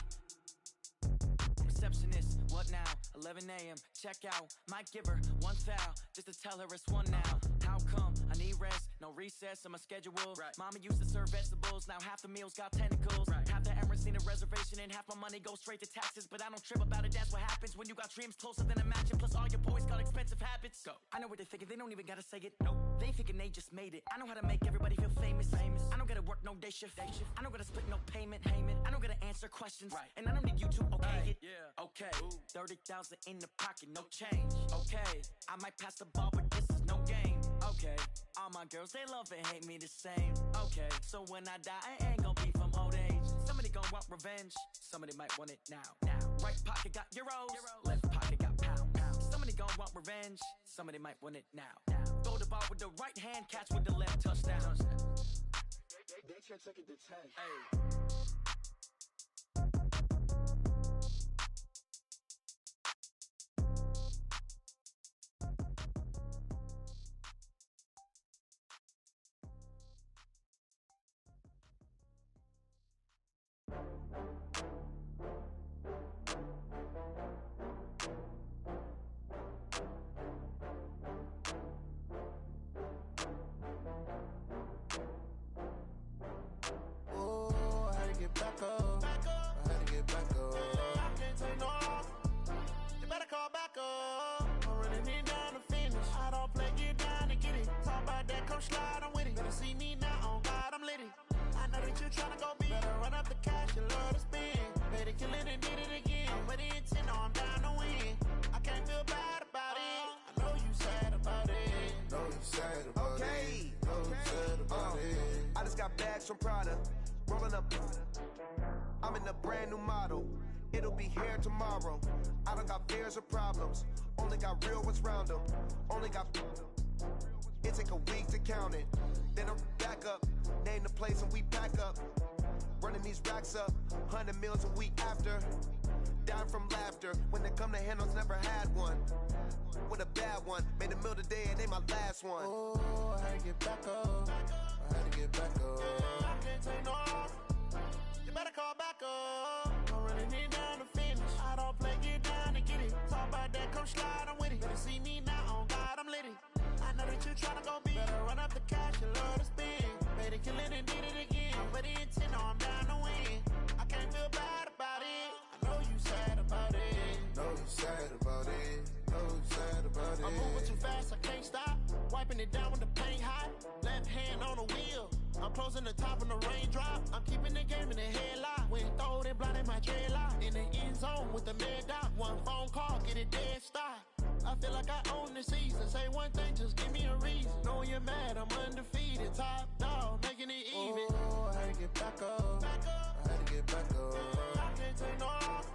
receptionist. What now? 11 a.m. Check out. Might give her one foul just to tell her it's one now. How come? I need rest. No recess on my schedule. Right. Mama used to serve vegetables. Now half the meals got tentacles. Right. Half the Emirates need a reservation and half my money goes straight to taxes. But I don't trip about it. That's what happens when you got dreams closer than a mansion. Plus all your boys got expensive habits. Go. I know what they're thinking. They don't even gotta say it. Nope. They thinking they just made it. I know how to make everybody feel famous. I don't gotta work no day shift. I don't gotta split no payment. I don't gotta answer questions. Right. And I don't need you to okay it. Yeah. Okay. 30,000 in the pocket, no change. Okay. I might pass the ball, but this is no game. Okay. All my girls, they love and hate me the same. Okay. So when I die, I ain't gonna be from old age. Somebody gon' want revenge. Somebody might want it now. Right pocket got euros. Left pocket got pound. Somebody gon' want revenge. Somebody might want it now. Throw the ball with the right hand, catch with the left, touchdown. They can't take it to 10. Hey. Back up. I had to get back up. I can't take no off. You better call back up. I'm running it down to finish. I don't play, get down and get it. Talk about that, come slide, I'm with it. Better see me now, on God, I'm lit it. I know that you tryna go big. Better run up the cash, you love to spin. Better kill it and did it again. But the intent, no, I'm down to win. I can't feel bad about it. I know you sad about it. Know you sad about it. Know you sad about it. I just got bags from Prada. Rolling up. I'm in a brand new model. It'll be here tomorrow. I don't got fears or problems. Only got real ones round them. Only got. It take a week to count it. Then I'm back up. Name the place and we pack up. Running these racks up. 100 meals a week after. Down from laughter. When they come to handles, never had one. With a bad one. Made a meal today and they my last one. Oh, I had to get back up. I had to get back up. I can't take no off. You better call back up. I'm running it down to finish. I don't play, get down and get it. Talk about that, come slide, I'm with it. Better see me now, on God, I'm lit it. I know that you tryna go big. Better run up the cash, you love to spin. Better kill it and did it again. But the intent, no, I'm down to win. I can't feel bad about it. I know you sad about it. Know you sad about it. Know you sad about it. I'm moving too fast, I can't stop. Wiping it down with the paint hot. Left hand on the wheel. I'm closing the top on the raindrop. I'm keeping the game in the headlock. When throw it, blinding my dreadlock. In the end zone with the mad dot. One phone call, get it dead stop. I feel like I own the season. Say one thing, just give me a reason. Knowing you're mad, I'm undefeated. Top dog, making it even. Oh, I had to get back up. I had to get back up. I can't take no off.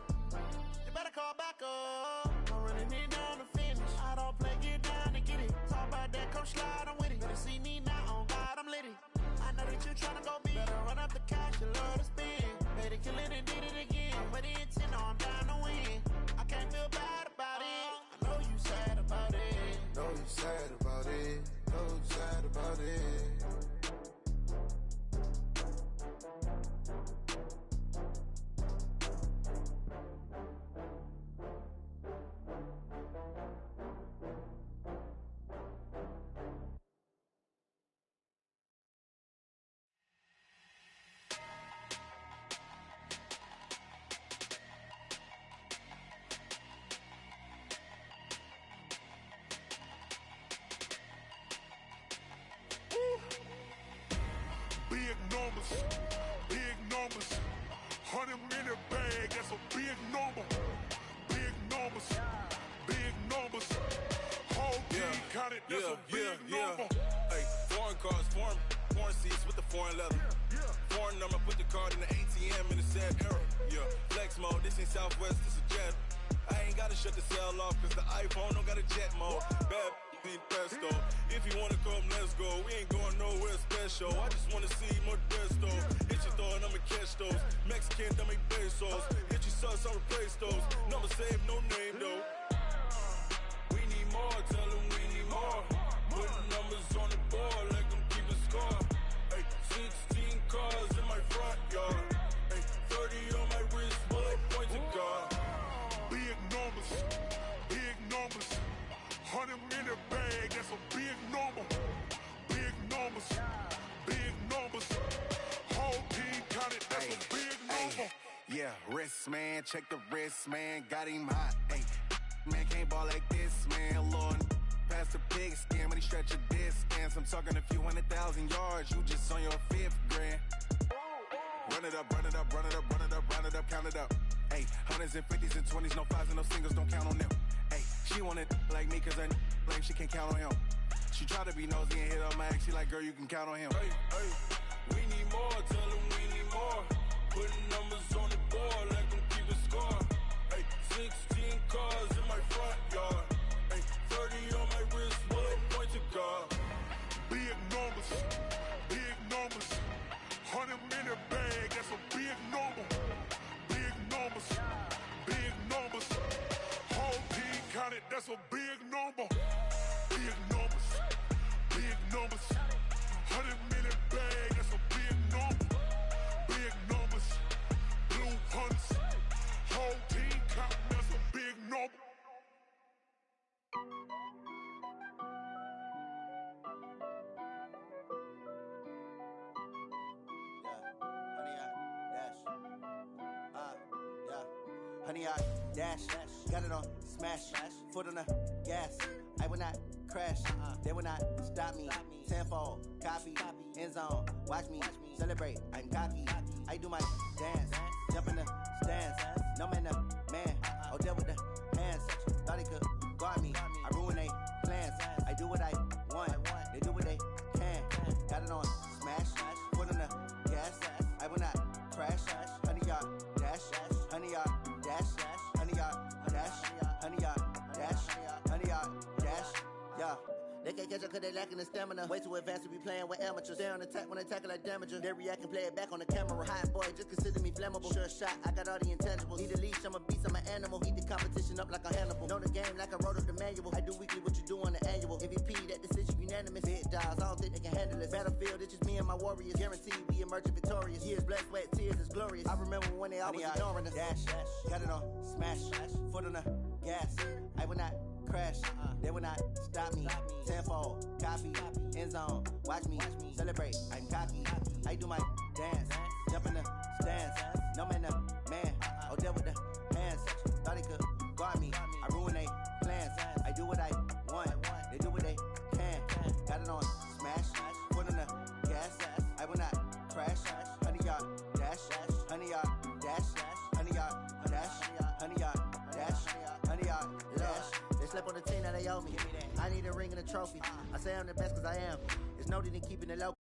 You better call back up. I'm running it down to finish. I don't play, get down and get it. Talk about that, come slide, I'm with it. Better see me now, on God, I'm lit it. I know that you tryna go big. Better run up the cash, you love to spin. Better kill it and did it again. But the intent, no, I'm down to win. I can't feel bad about it. I know you sad about it. Know you sad about it. Know you sad about it. Big numbers, 100-minute bag, that's a big number. Big numbers, big numbers. Whole team counted, that's a big number. Hey, foreign cars, foreign seats with the foreign leather. Foreign number, put the card in the ATM in the sad era. Yeah, flex mode, this ain't Southwest, this is jet. I ain't gotta shut the cell off, cause the iPhone don't got a jet mode. Bad in pesto. If you wanna come, let's go. We ain't going nowhere special. I just wanna see Modesto. Hit your thought, I'ma catch those. Mexican, I make pesos. Hit your sus, I'll replace those. Number saved, no name though. We need more, tell them we need more. Putting numbers on the board like I'm keeping score. Hey, 16 cars in my front yard. Hey, 30 on my wrist, bullet point to God. Yeah, wrist, man, check the wrist, man, got him hot. Hey, man, can't ball like this, man, Lord. Past the pig skin, when he stretch a distance. I'm talking a few 100,000 yards, you just on your 5th grand. Run it up, run it up, run it up, run it up, run it up, count it up. Hey, hundreds and 50s and 20s, no 5s and no singles, don't count on them. Hey, she want it like me, cause I blame she can't count on him. She try to be nosy and hit on my ex, she like, girl, you can count on him. Hey, hey, we need more, tell them we need more. Putting numbers on the board, let them keep a score. Hey, 16 cars in my front yard. Hey, 30 on my wrist, what a point to God. Big numbers, 100-minute bag, that's a big number. Big numbers, whole team counted, that's a big number. Big numbers, 100-minute bag, that's a big number. Big numbers, blue hunts, whole team counting, that's a big number. Honey, I dash, got it on smash, foot on the gas. I will not crash, they will not stop me. Tenfold, copy, end zone, watch me celebrate. I'm cocky, I do my dance, jump in the stands. No man, man, oh deal with the hands. Thought he could guard me, I ruin they plans. I do what I want, they do what they can. Got it on smash, foot on the gas. I will not crash, honey, y'all dash, honey, y'all dash, honey, y'all dash, honey, y'all dash, honey, y'all dash, yeah. They can't catch up cause they lacking the stamina. Way too advanced to be playing with amateurs. Stay on attack when they tackle like damager. They react and play it back on the camera. Hot boy, just consider me flammable. Sure shot, I got all the intangibles. Need a leash, I'm a beast, I'm an animal. Eat the competition up like a Hannibal. Know the game like I wrote up the manual. I do weekly what you do on the annual. MVP, that decision unanimous. Big dogs, I don't think they can handle this. Battlefield, it's just me and my warriors. Guaranteed we emerging victorious. Years, blood, sweat, tears is glorious. I remember when they always ignoring us. Dash, got it on smash, foot on the gas. I will not crash, they will not stop me. Tenfold, copy, end zone, watch me celebrate. I'm cocky, I do my dance, jump in the stands. No man, man, oh deal with the hands. Thought he could guard me, I ruin they plans. I do what I want, they do what they can. Got it on smash, foot on the gas. I will not crash, honey, y'all dash, honey, y'all dash, honey, y'all dash, honey, y'all dash, honey, y'all dash. Slept on the team that they owe me. I need a ring and a trophy. I say I'm the best cause I am. It's no need in keeping it low